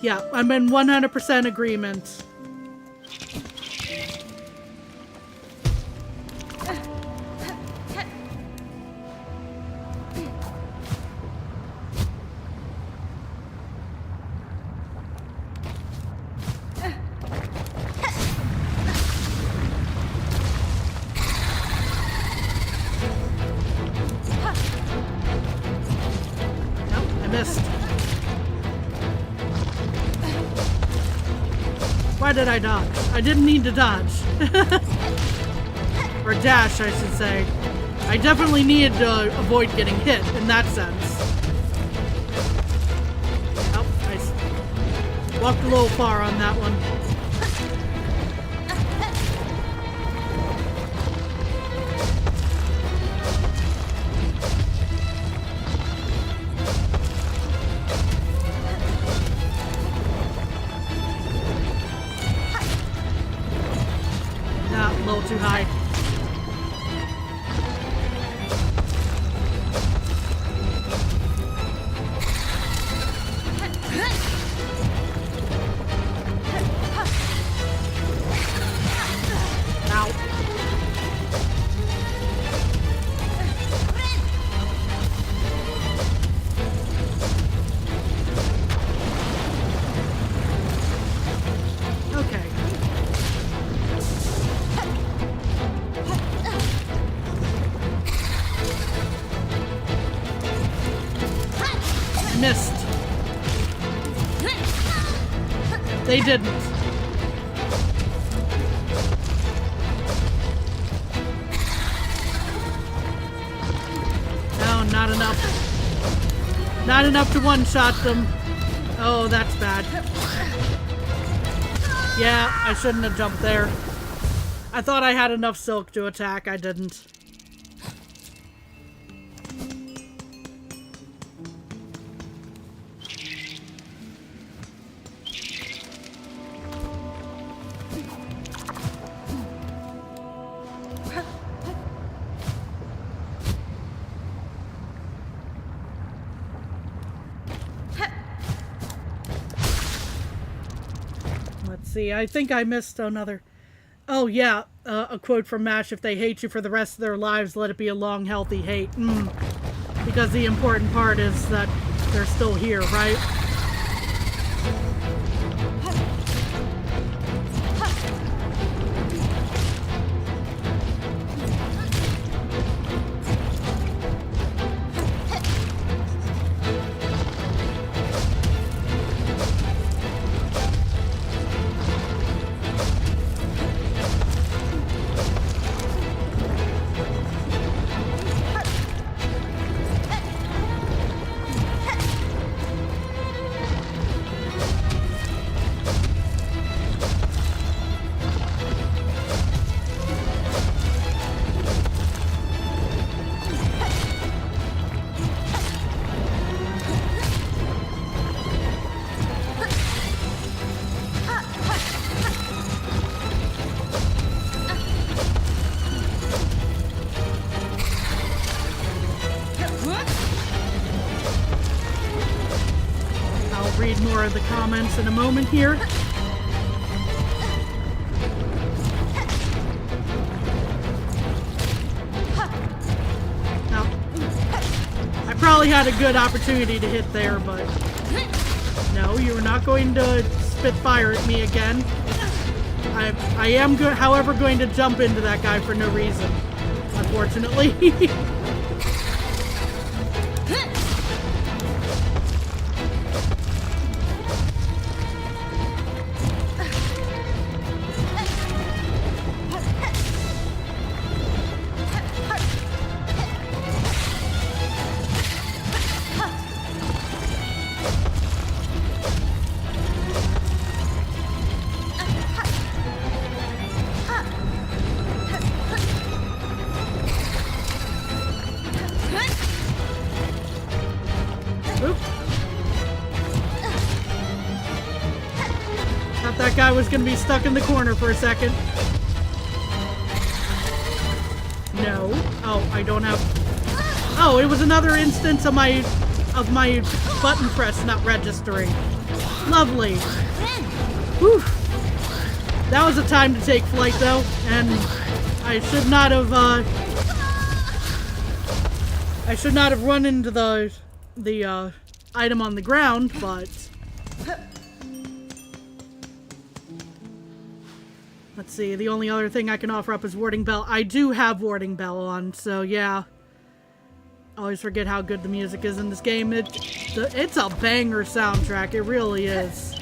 Yeah, I'm in 100% agreement. Why did I dodge? I didn't need to dodge. Or dash, I should say. I definitely needed to avoid getting hit in that sense. Oh, Walked a little far on that one. Nah, a little too high. Missed. They didn't. No, not enough. Not enough to one-shot them. Oh, that's bad. Yeah, I shouldn't have jumped there. I thought I had enough silk to attack. I didn't. See, I think I missed another. Oh yeah, a quote from MASH: "If they hate you for the rest of their lives, let it be a long, healthy hate." Because the important part is that they're still here, right? Read more of the comments in a moment here. Now, I probably had a good opportunity to hit there, but no, you are not going to spit fire at me again. I am, however, going to jump into that guy for no reason, unfortunately. That guy was gonna be stuck in the corner for a second. No. Oh, I don't have. Oh, it was another instance of my button press not registering. Lovely. Whew. That was a time to take flight though, and I should not have. I should not have run into the item on the ground, but. Let's see, the only other thing I can offer up is Warding Bell. I do have Warding Bell on, so yeah. Always forget how good the music is in this game. It's a banger soundtrack, it really is.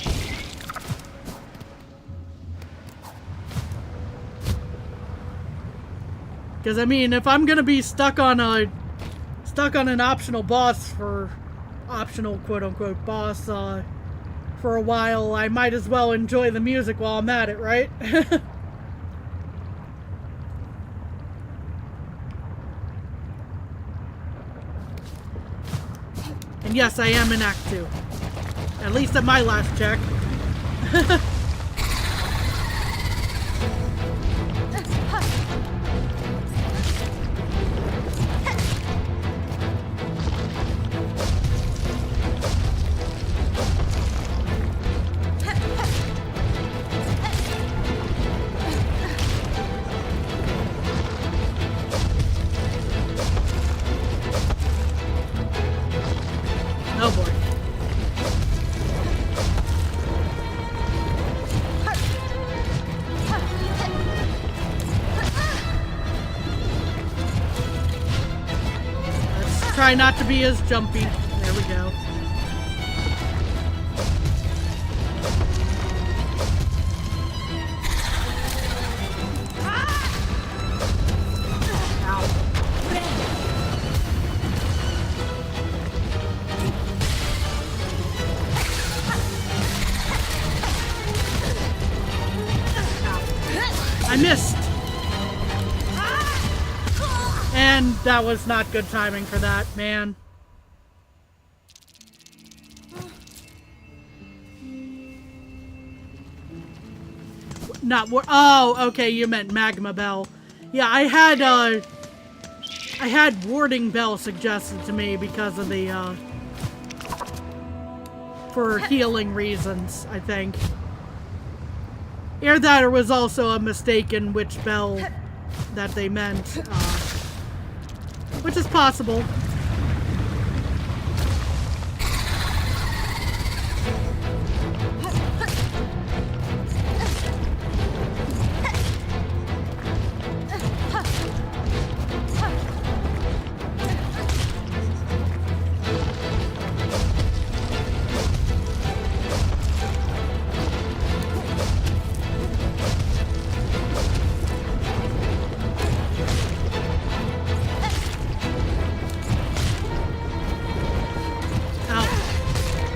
Because I mean, if I'm gonna be stuck on an optional boss for optional quote-unquote boss for a while, I might as well enjoy the music while I'm at it, right? And yes, I am in Act 2. At least at my last check. Oh boy. Let's try not to be as jumpy. There we go. I missed. And that was not good timing for that, man. Not oh, okay, you meant Magma Bell. Yeah, I had Warding Bell suggested to me because of the for healing reasons, I think. Either that or was also a mistake in which bell that they meant, which is possible.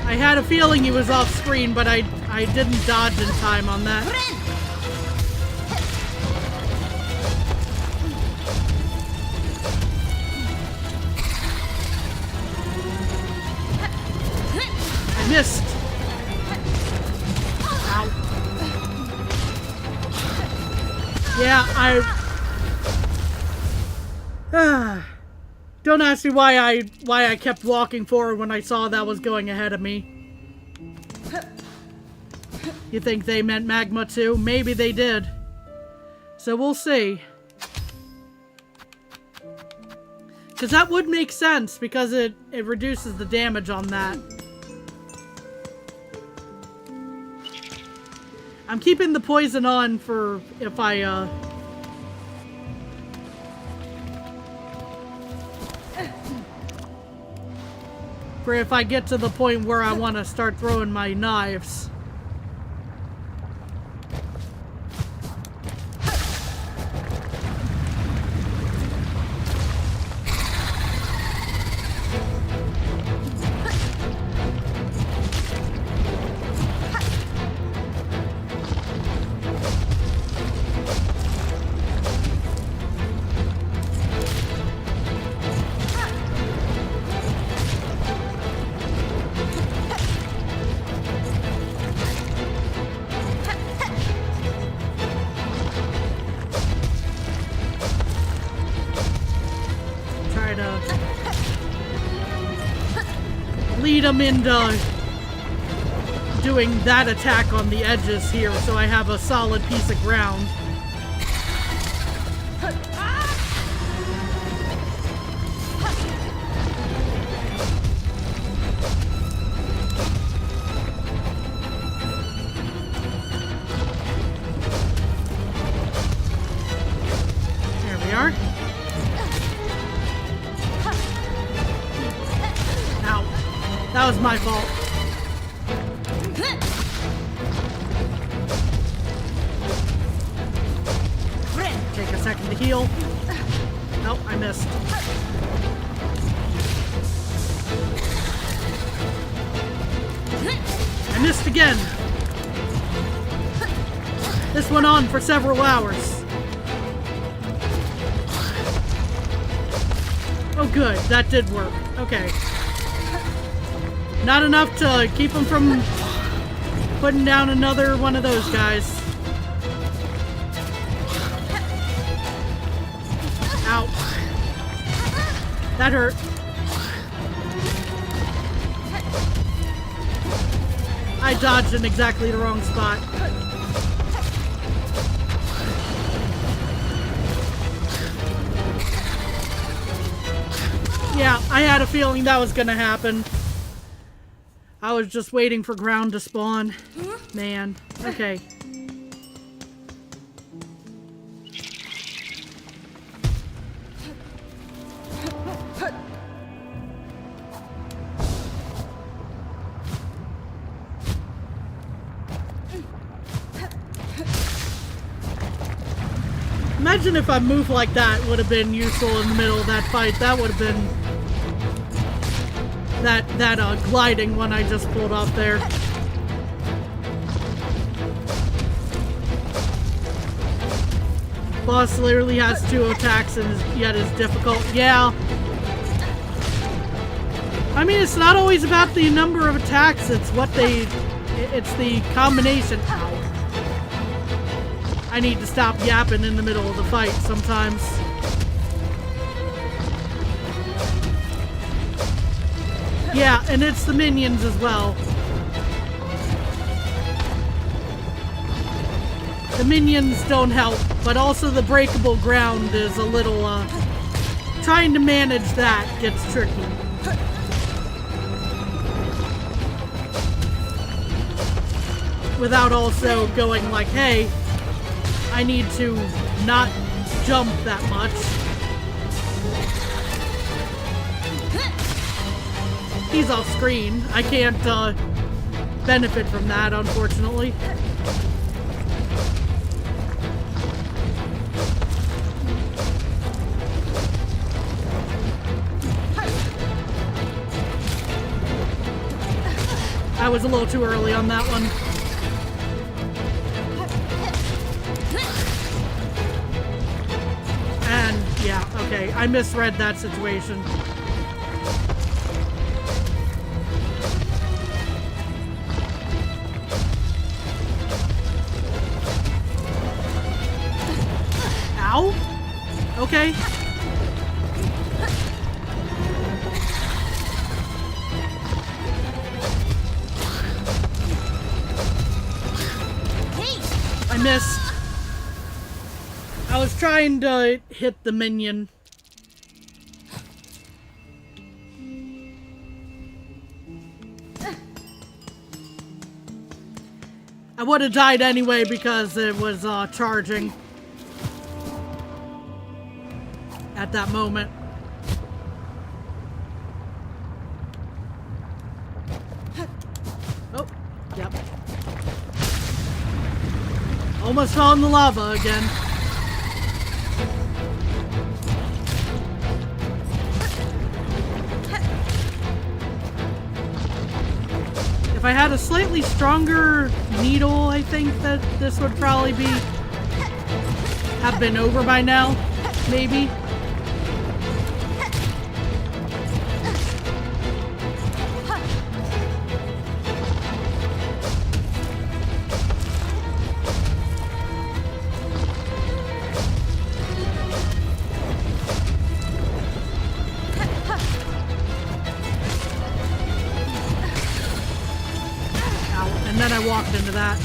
I had a feeling he was off screen, but I didn't dodge in time on that. I missed. Ow. Yeah, don't ask me why I kept walking forward when I saw that was going ahead of me. You think they meant magma too? Maybe they did. So we'll see. Because that would make sense, because it reduces the damage on that. I'm keeping the poison on for if I, for if I get to the point where I want to start throwing my knives. Lead them into doing that attack on the edges here, so I have a solid piece of ground. There we are. That was my fault. Take a second to heal. Nope, I missed. I missed attacked again. This went on for several hours. Oh good, that did work. Okay. Not enough to keep him from putting down another one of those guys. Ow. That hurt. I dodged in exactly the wrong spot. Yeah, I had a feeling that was gonna happen. I was just waiting for ground to spawn. Man, okay. Imagine if a move like that would have been useful in the middle of that fight. That would have been that gliding one I just pulled off there. Boss literally has 2 attacks and yet is difficult. Yeah. I mean, it's not always about the number of attacks. It's it's the combination. Ow. I need to stop yapping in the middle of the fight sometimes. Yeah, and it's the minions as well. The minions don't help, but also the breakable ground is a little, trying to manage that gets tricky. Without also going like, hey, I need to not jump that much. He's off screen. I can't benefit from that, unfortunately. I was a little too early on that one. And yeah, okay, I misread that situation. Ow? Okay. I missed. I was trying to hit the minion. I would have died anyway because it was charging at that moment. Oh, yep. Almost fell in the lava again. If I had a slightly stronger needle, I think that this would probably have been over by now, maybe. And then I walked into that.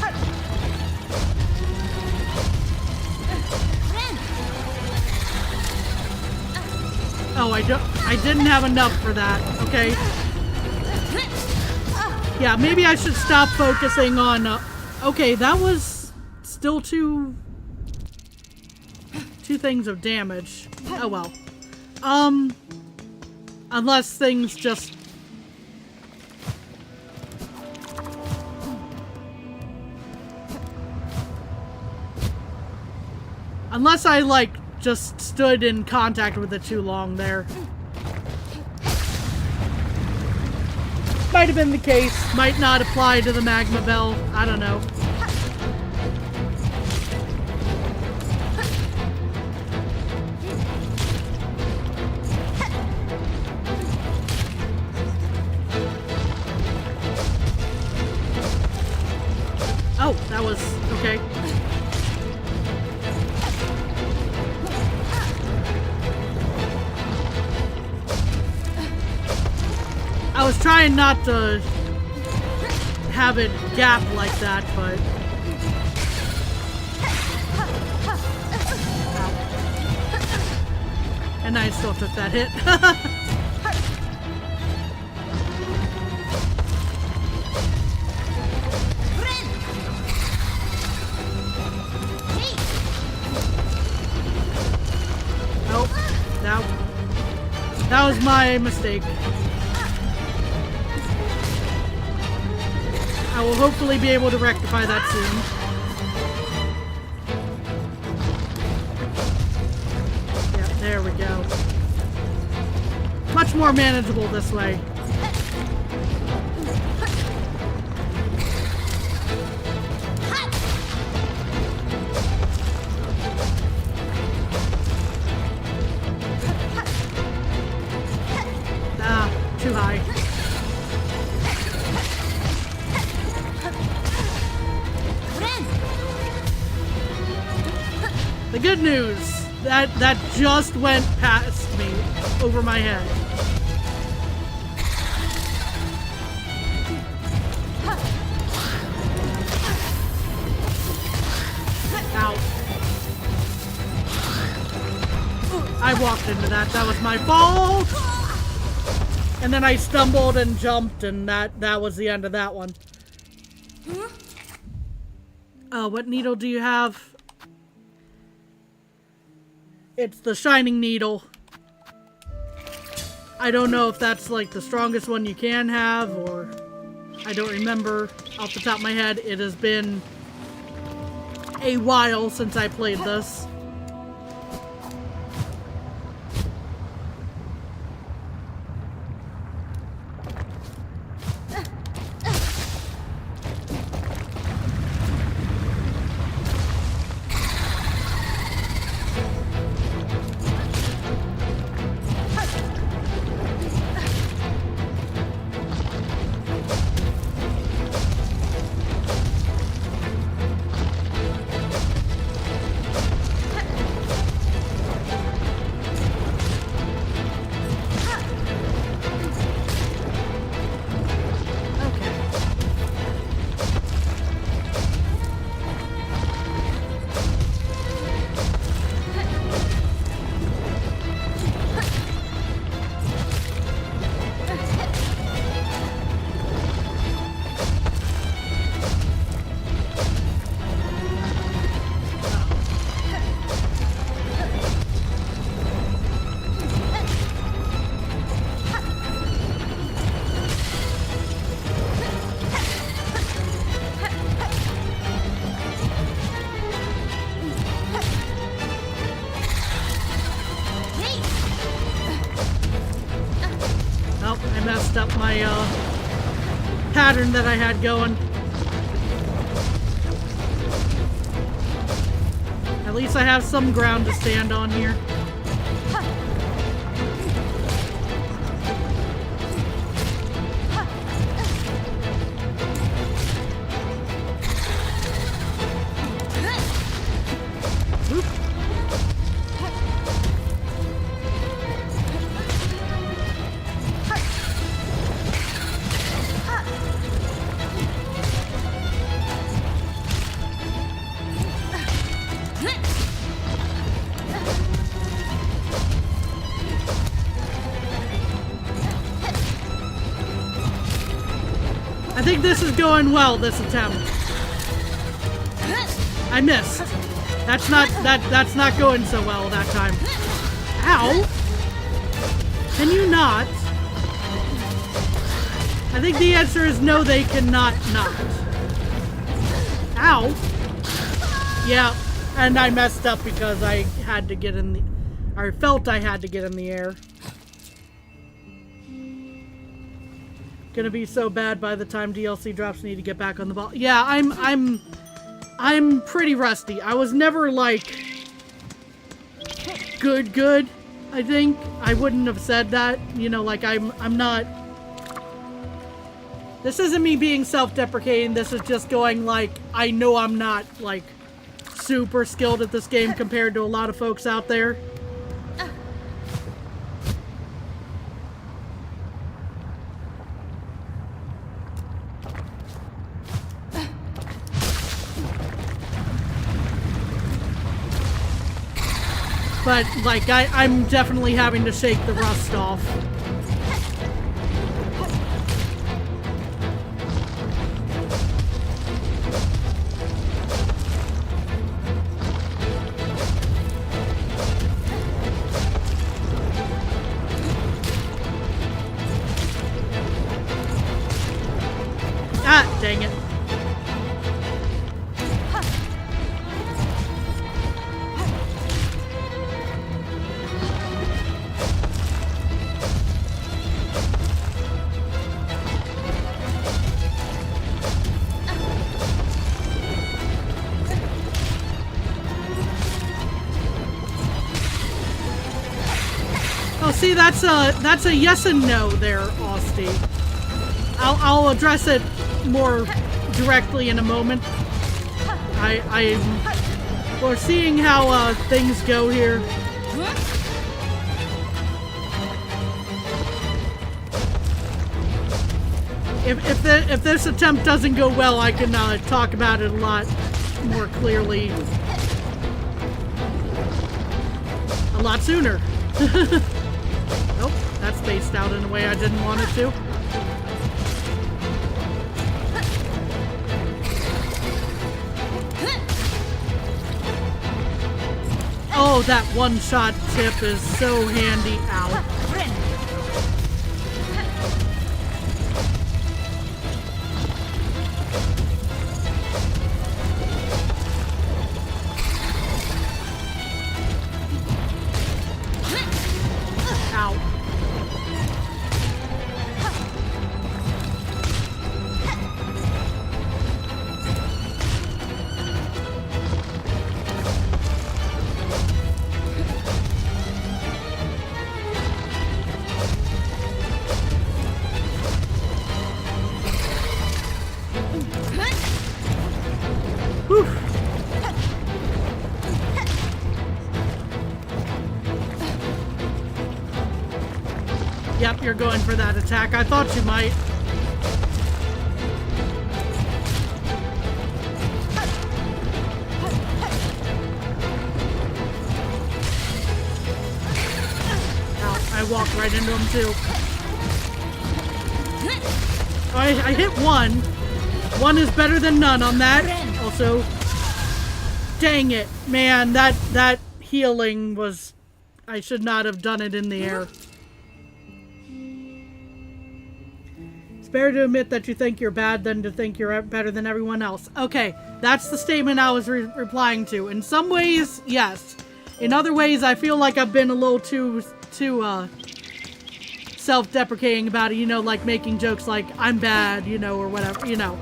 Oh, I didn't have enough for that. Okay. Yeah, maybe I should stop focusing on, okay, that was still two things of damage. Oh well. Unless things just... Unless I, like, just stood in contact with it too long there. might have been the case. Might not apply to the magma bell. I don't know. Oh, that was okay. I was trying not to have it gap like that, but... Ow. And I still took that hit. Oh, that was my mistake. I will hopefully be able to rectify that soon. Yeah, there we go. Much more manageable this way. Ah, too high. The good news, that just went past me, over my head. Ow. I walked into that. That was my fault! And then I stumbled and jumped, and that was the end of that one. What needle do you have? It's the shining needle. I don't know if that's like the strongest one you can have, or I don't remember off the top of my head. It has been a while since I played this. Up my pattern that I had going. At least I have some ground to stand on here. Oop. I think this is going well, this attempt. I missed. That's not going so well that time. Ow! Can you not? I think the answer is no, they cannot not. Ow! Yeah, and I messed up because I had to get in the... or felt I had to get in the air. gonna be so bad by the time DLC drops. Need to get back on the ball. Yeah, I'm pretty rusty. I was never like good. I think I wouldn't have said that. You know, like I'm not. This isn't me being self-deprecating. This is just going like I know I'm not like super skilled at this game compared to a lot of folks out there. But, like, I'm definitely having to shake the rust off. Ah, dang it. Oh, see, that's a yes and no there, Austie. I'll address it more directly in a moment. We're seeing how things go here. If this attempt doesn't go well, I can talk about it a lot more clearly, a lot sooner. Nope, that spaced out in a way I didn't want it to. Oh, that one-shot tip is so handy. Ow. Yep, you're going for that attack. I thought you might. Ow, I walked right into him too. Oh, I hit one. One is better than none on that. Also, dang it, man, that healing was... I should not have done it in the air. Better to admit that you think you're bad than to think you're better than everyone else. Okay, that's the statement I was replying to. In some ways, yes. In other ways, I feel like I've been a little too self-deprecating about it, you know, like making jokes like, I'm bad, you know, or whatever, you know.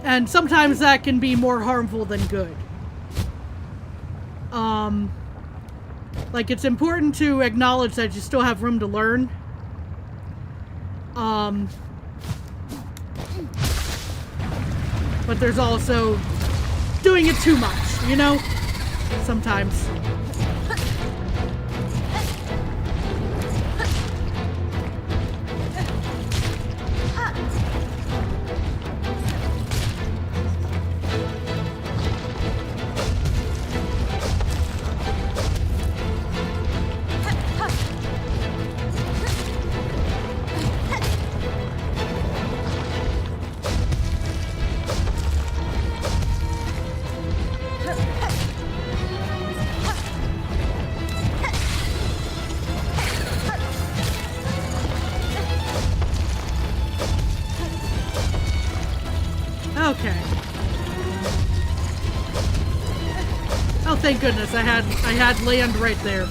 And sometimes that can be more harmful than good. Like, it's important to acknowledge that you still have room to learn. But there's also doing it too much, you know? Sometimes. Okay. Oh, thank goodness, I had land right there.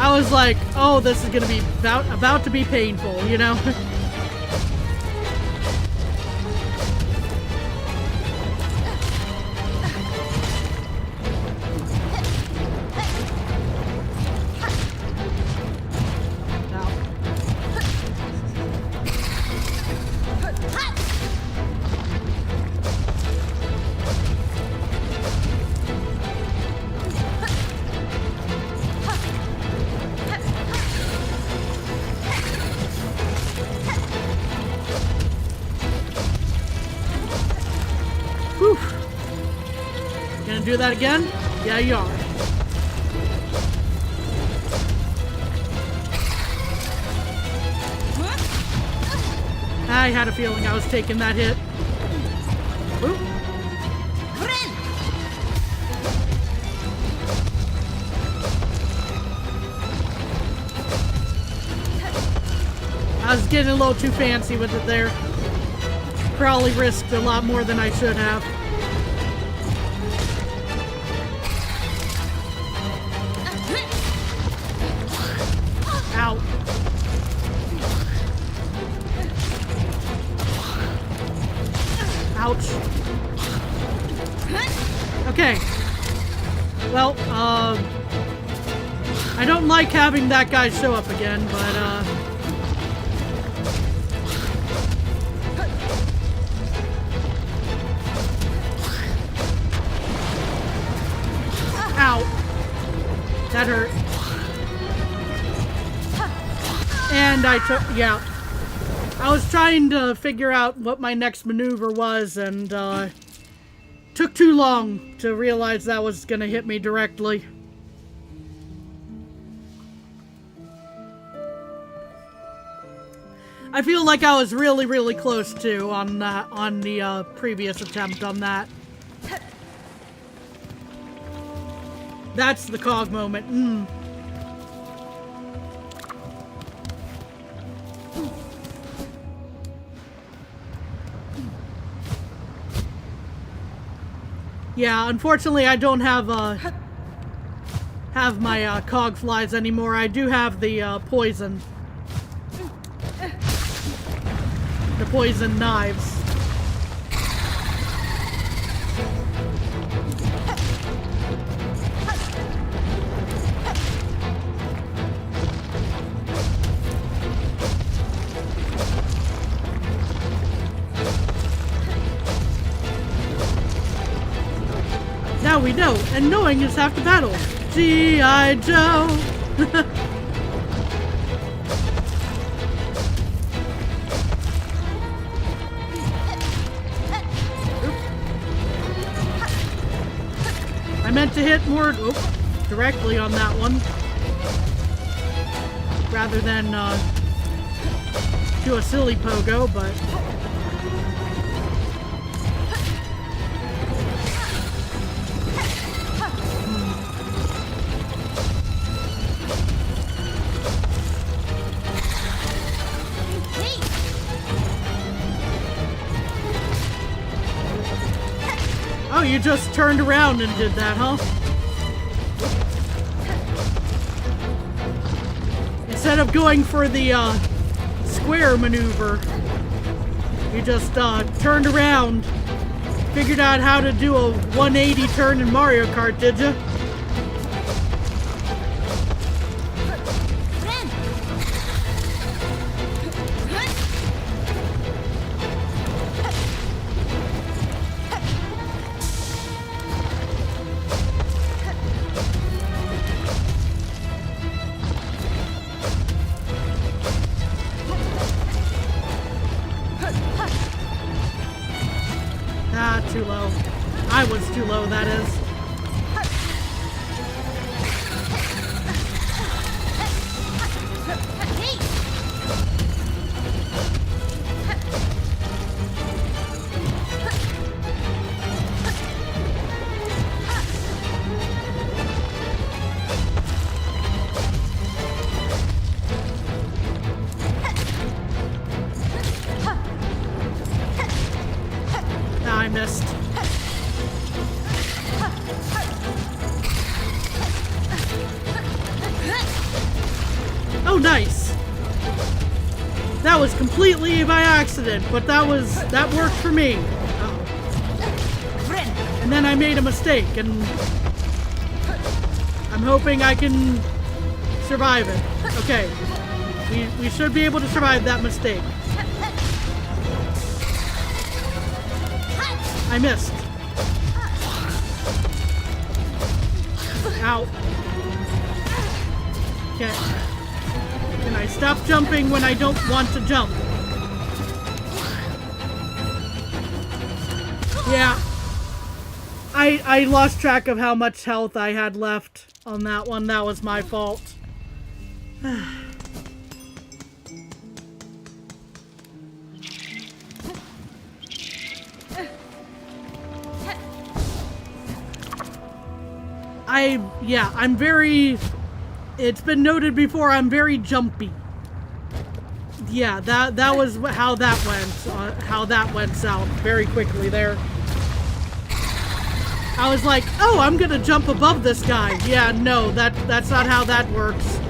I was like, oh, this is gonna be about to be painful, you know? Do that again? Yeah, you are. I had a feeling I was taking that hit. Ooh. I was getting a little too fancy with it there. Probably risked a lot more than I should have. Ow. Ouch. Okay. Well, I don't like having that guy show up again, but, ow. That hurt. And I took, yeah. I was trying to figure out what my next maneuver was, and took too long to realize that was gonna hit me directly. I feel like I was really, really close to on the previous attempt on that. That's the cog moment. Yeah, unfortunately I don't have my cog flies anymore. I do have the poison. The poison knives. Now we know, and knowing is half the battle. G.I. Joe! I meant to hit more directly on that one, rather than do a silly pogo, but... Oh, you just turned around and did that, huh? Instead of going for the square maneuver, you just turned around, figured out how to do a 180 turn in Mario Kart, did you? Too low. I was too low, that is. I missed. Oh, nice. That was completely by accident, but that worked for me. Uh-oh. And then I made a mistake, and I'm hoping I can survive it. Okay. We should be able to survive that mistake. I missed. Ow. Okay. Can I stop jumping when I don't want to jump? Yeah. I lost track of how much health I had left on that one. That was my fault. I'm very... It's been noted before, I'm very jumpy. Yeah, that was how that went south very quickly there. I was like, oh, I'm gonna jump above this guy. Yeah, no, that's not how that works.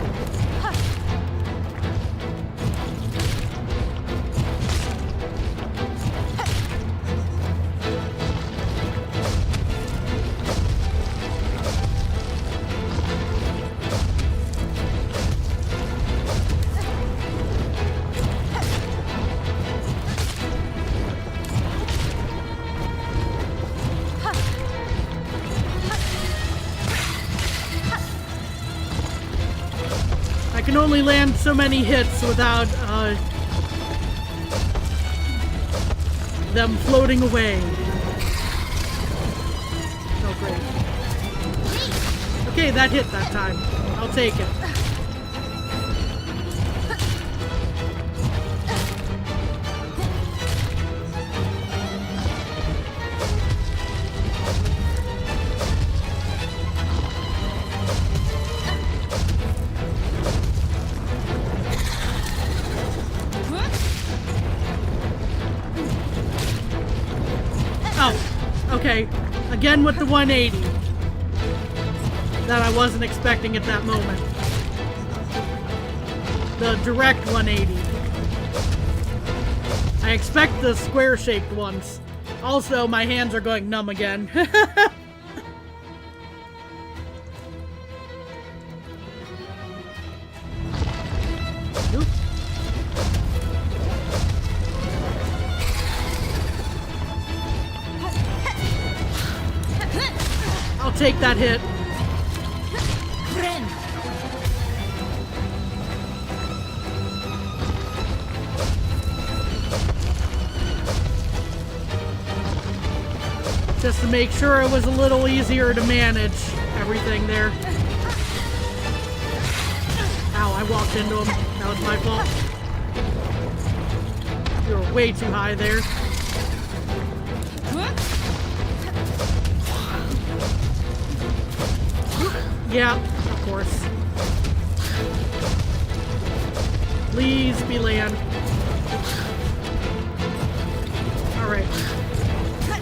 I can only land so many hits without them floating away. Oh, great. Okay, that hit that time. I'll take it. Okay, again with the 180 that I wasn't expecting at that moment. The direct 180. I expect the square-shaped ones. Also, my hands are going numb again. Take that hit. Just to make sure it was a little easier to manage everything there. Ow, I walked into him. That was my fault. You were way too high there. Yeah, of course. Please be land. Alright.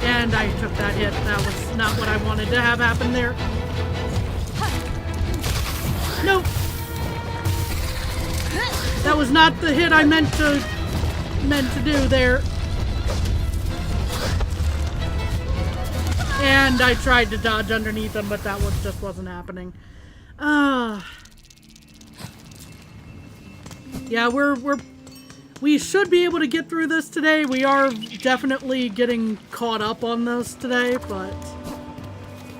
And I took that hit. That was not what I wanted to have happen there. Nope. That was not the hit I meant to do there. And I tried to dodge underneath them, but that just wasn't happening. Yeah, we should be able to get through this today. We are definitely getting caught up on this today, but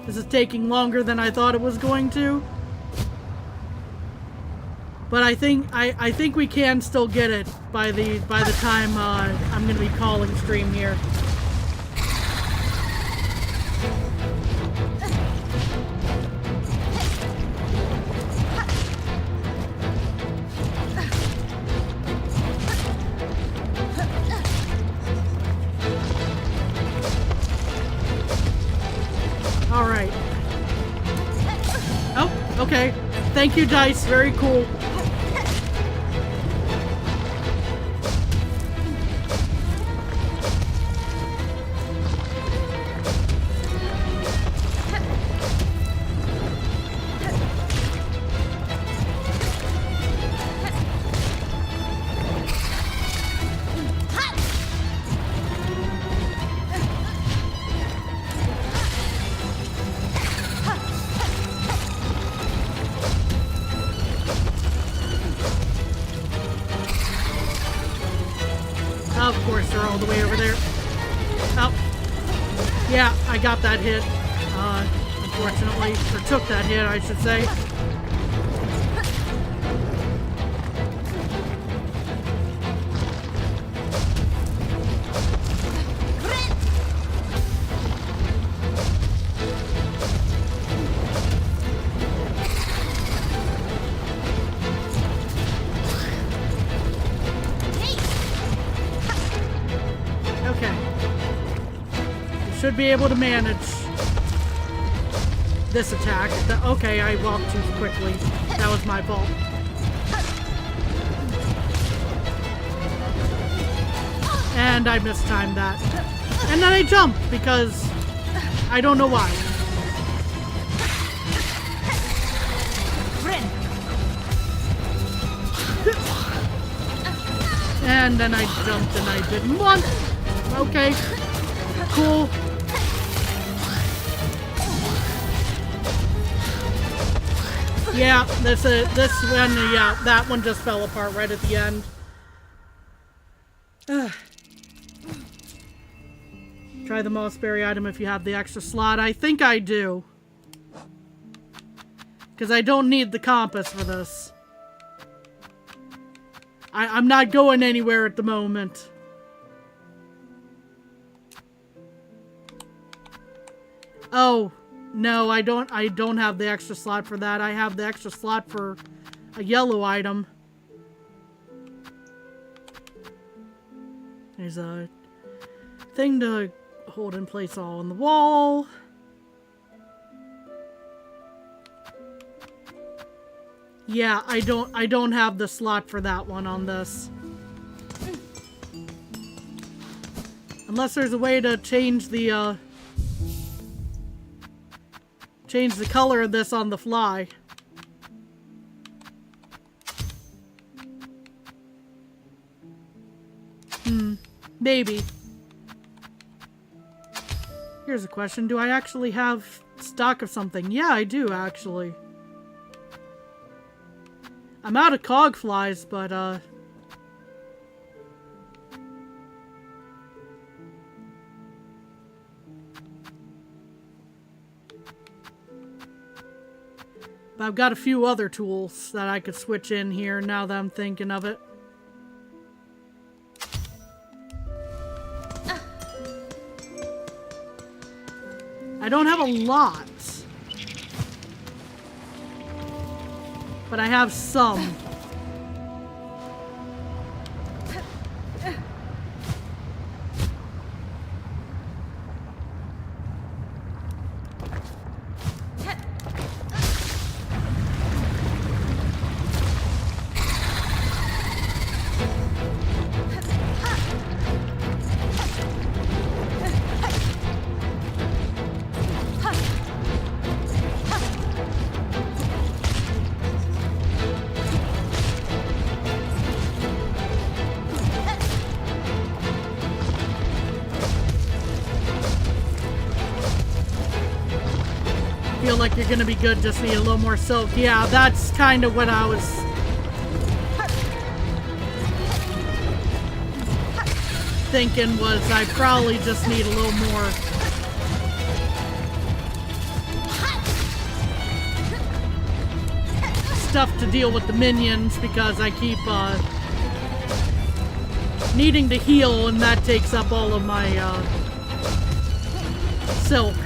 this is taking longer than I thought it was going to. But I think we can still get it by the time I'm going to be calling stream here. Alright. Oh, okay. Thank you, Dice. Very cool. course, they're all the way over there. Oh. Yeah, I got that hit. Unfortunately. Or took that hit, I should say. Should be able to manage this attack. Okay, I walked too quickly. That was my fault. And I mistimed that. And then I jumped because I don't know why. And then I jumped and I didn't want. Okay. Cool. Yeah, this one, yeah, that one just fell apart right at the end. Try the mossberry item if you have the extra slot. I think I do. Because I don't need the compass for this. I'm not going anywhere at the moment. Oh, no, I don't have the extra slot for that. I have the extra slot for a yellow item. There's a thing to hold in place all on the wall. Yeah, I don't have the slot for that one on this. Unless there's a way to change the color of this on the fly. Maybe. Here's a question. Do I actually have stock of something? Yeah, I do, actually. I'm out of cog flies, but, but I've got a few other tools that I could switch in here now that I'm thinking of it. I don't have a lot, but I have some. Feel like you're gonna be good, just need a little more silk. Yeah, that's kind of what I was thinking, was I probably just need a little more stuff to deal with the minions, because I keep needing to heal, and that takes up all of my silk.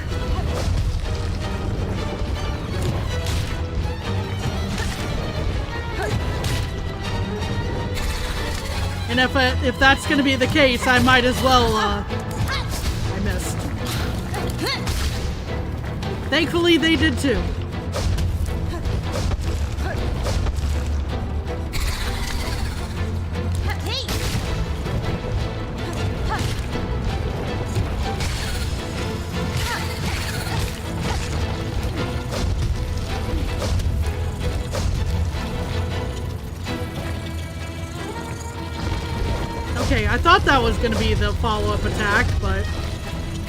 And if that's going to be the case, I might as well, I missed. Thankfully, they did too. Okay, I thought that was going to be the follow-up attack, but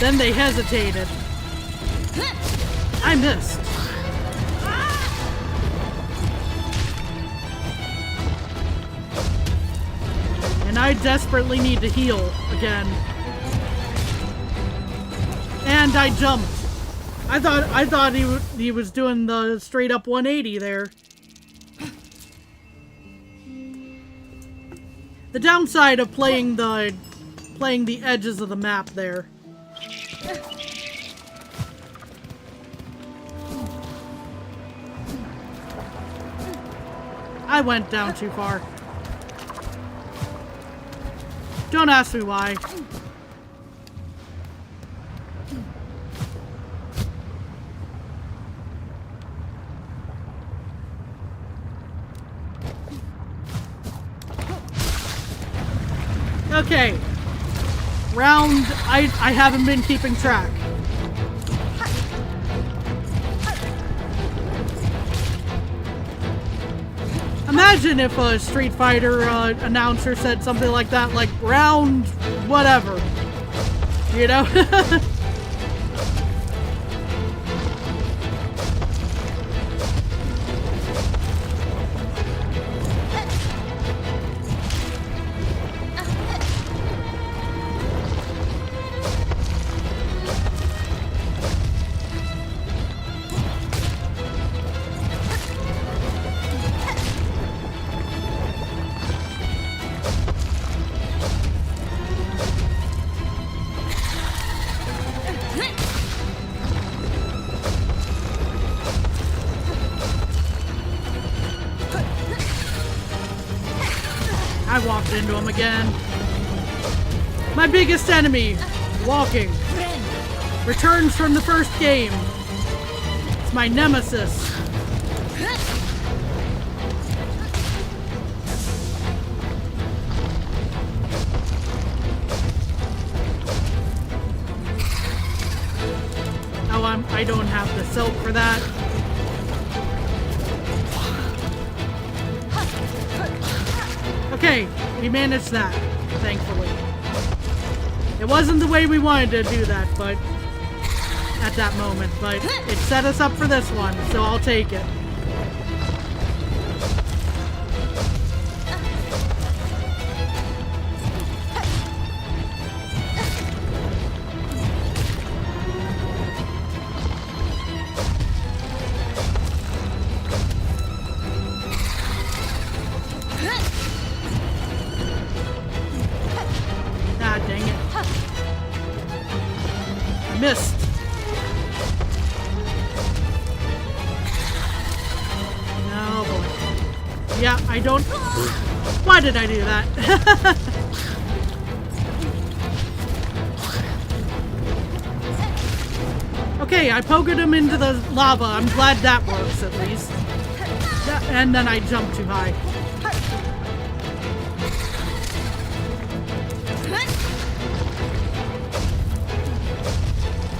then they hesitated. I missed. And I desperately need to heal again. And I jumped. I thought he was doing the straight up 180 there. The downside of playing the edges of the map there. I went down too far. Don't ask me why. Okay. Round, I haven't been keeping track. Imagine if a Street Fighter announcer said something like that, like round whatever. You know? I walked into him again. My biggest enemy, walking, returns from the first game. It's my nemesis. Oh, I don't have the silk for that. Okay, we managed that, thankfully. It wasn't the way we wanted to do that, but at that moment, but it set us up for this one, so I'll take it. Missed. Oh boy. Yeah, I don't... Why did I do that? Okay, I poked him into the lava. I'm glad that works at least. And then I jumped too high.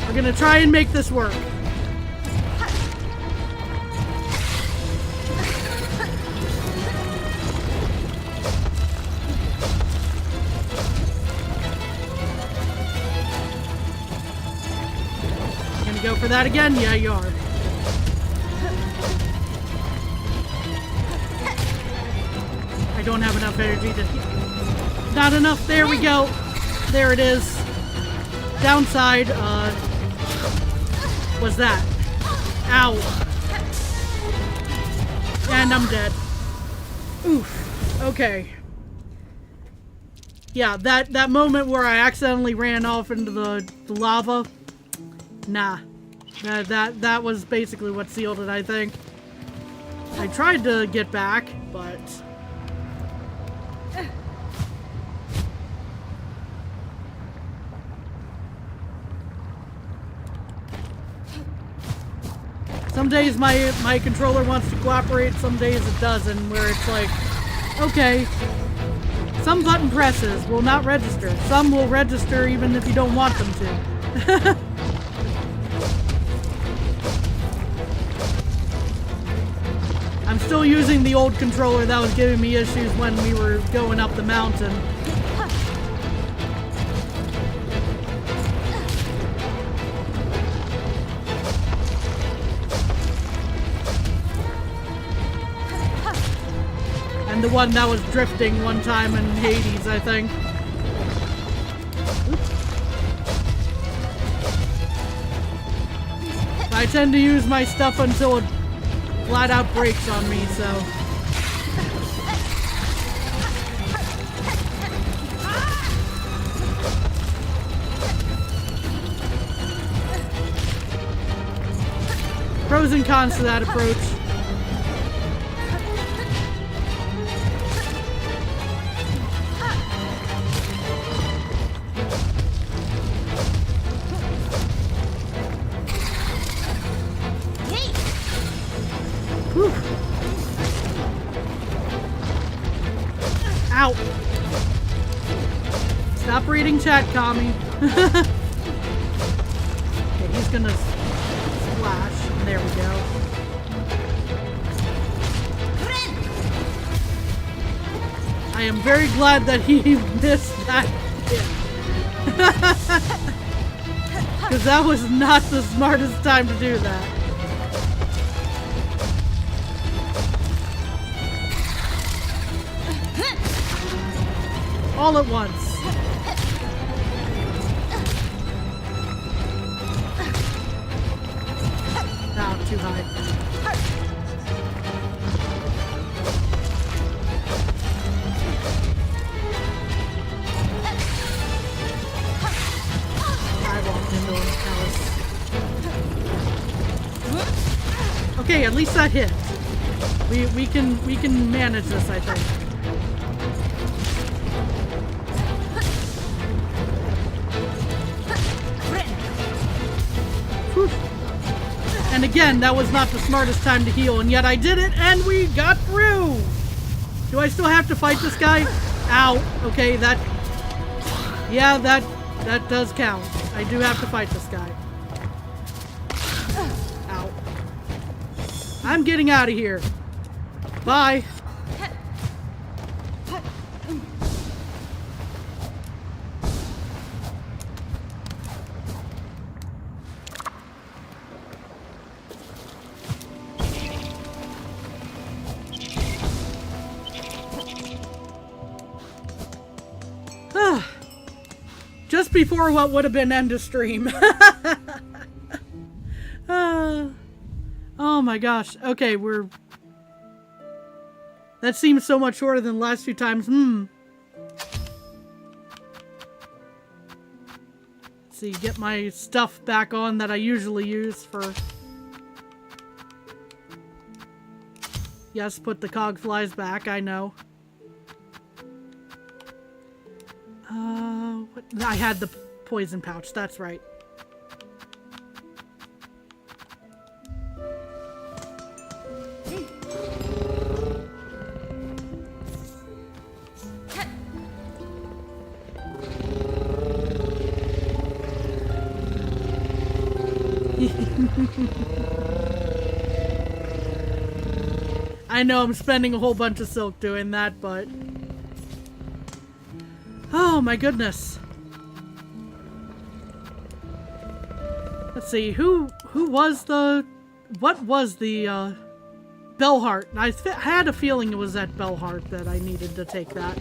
We're gonna try and make this work. Gonna go for that again? Yeah, you are. I don't have enough energy to... Not enough. There we go. There it is. Downside, was that. Ow. And I'm dead. Oof. Okay. Yeah, that moment where I accidentally ran off into the lava. Nah. That was basically what sealed it, I think. I tried to get back, but... Some days my controller wants to cooperate, some days it doesn't, where it's like, okay, some button presses will not register. Some will register even if you don't want them to. I'm still using the old controller that was giving me issues when we were going up the mountain. And the one that was drifting one time in Hades, I think. I tend to use my stuff until it flat out breaks on me, so. Pros and cons to that approach. Whew. Ow. Stop reading chat, Kami. Okay, he's gonna splash. There we go. I am very glad that he missed that hit. Because that was not the smartest time to do that. All at once. No, too high. I walked into him, Alice. Okay, at least that hit. We can manage this, I think. And again, that was not the smartest time to heal, and yet I did it, and we got through! Do I still have to fight this guy? Ow. Okay, that does count. I do have to fight this guy. Ow. I'm getting out of here. Bye. Just before what would have been end of stream. Oh my gosh. Okay, that seems so much shorter than the last few times. Let's see, get my stuff back on that I usually use for... Yes, put the cog flies back, I know. I had the poison pouch, that's right. I know I'm spending a whole bunch of silk doing that, but... Oh my goodness. Let's see, what was the, Bellheart? I had a feeling it was at Bellheart that I needed to take that.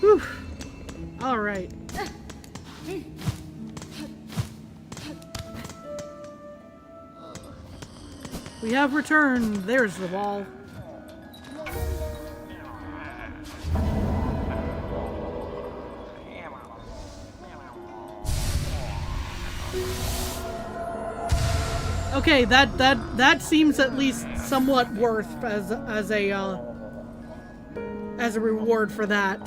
Whew. Alright. We have returned. There's the wall. Okay, that seems at least somewhat worth as a reward for that.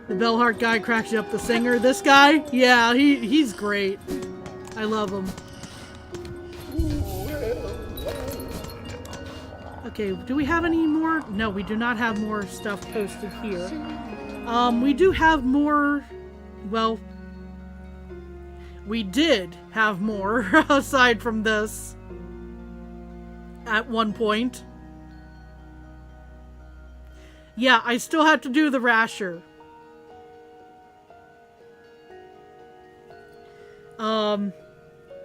The Bellheart guy cracks you up, the singer. This guy? Yeah, he's great. I love him. Okay, do we have any more? No, we do not have more stuff posted here. We do have more, well, we did have more aside from this at one point. Yeah, I still have to do the rasher.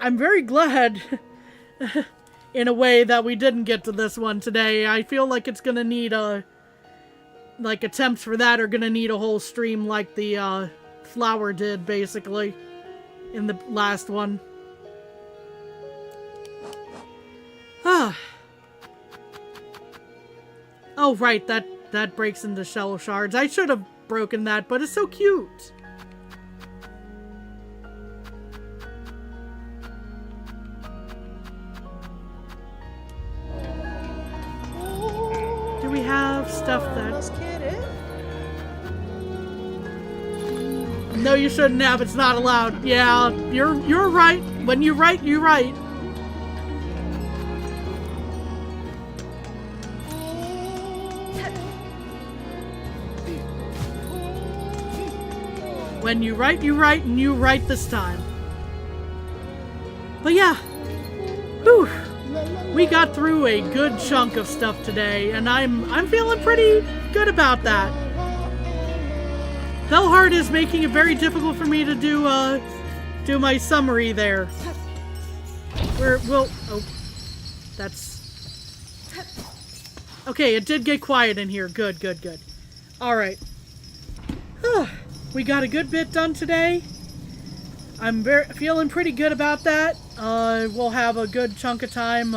I'm very glad in a way that we didn't get to this one today. I feel like it's gonna need a like attempts for that are gonna need a whole stream like the flower did, basically, in the last one. Ah. Oh, right, that breaks into shell shards. I should have broken that, but it's so cute. Do we have stuff that... Let's get it. No, you shouldn't have. It's not allowed. Yeah, you're right. When you write, you write. When you write, and you write this time. But yeah, whew, we got through a good chunk of stuff today, and I'm feeling pretty good about that. Velhard is making it very difficult for me to do my summary there. Oh, that's okay. It did get quiet in here. Good. All right. We got a good bit done today. I'm feeling pretty good about that. We'll have a good chunk of time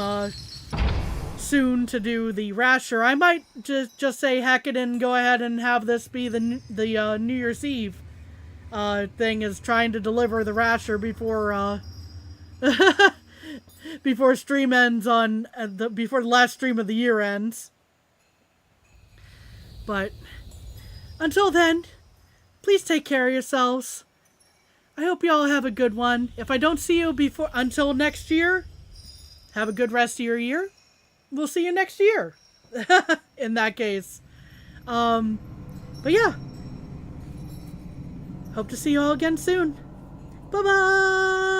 soon to do the Rasher. I might just say heck it and go ahead and have this be the New Year's Eve thing, is trying to deliver the Rasher before before stream ends on before the last stream of the year ends. But until then, please take care of yourselves. I hope you all have a good one. If I don't see you until next year, have a good rest of your year. We'll see you next year. In that case. But yeah. Hope to see you all again soon. Bye-bye!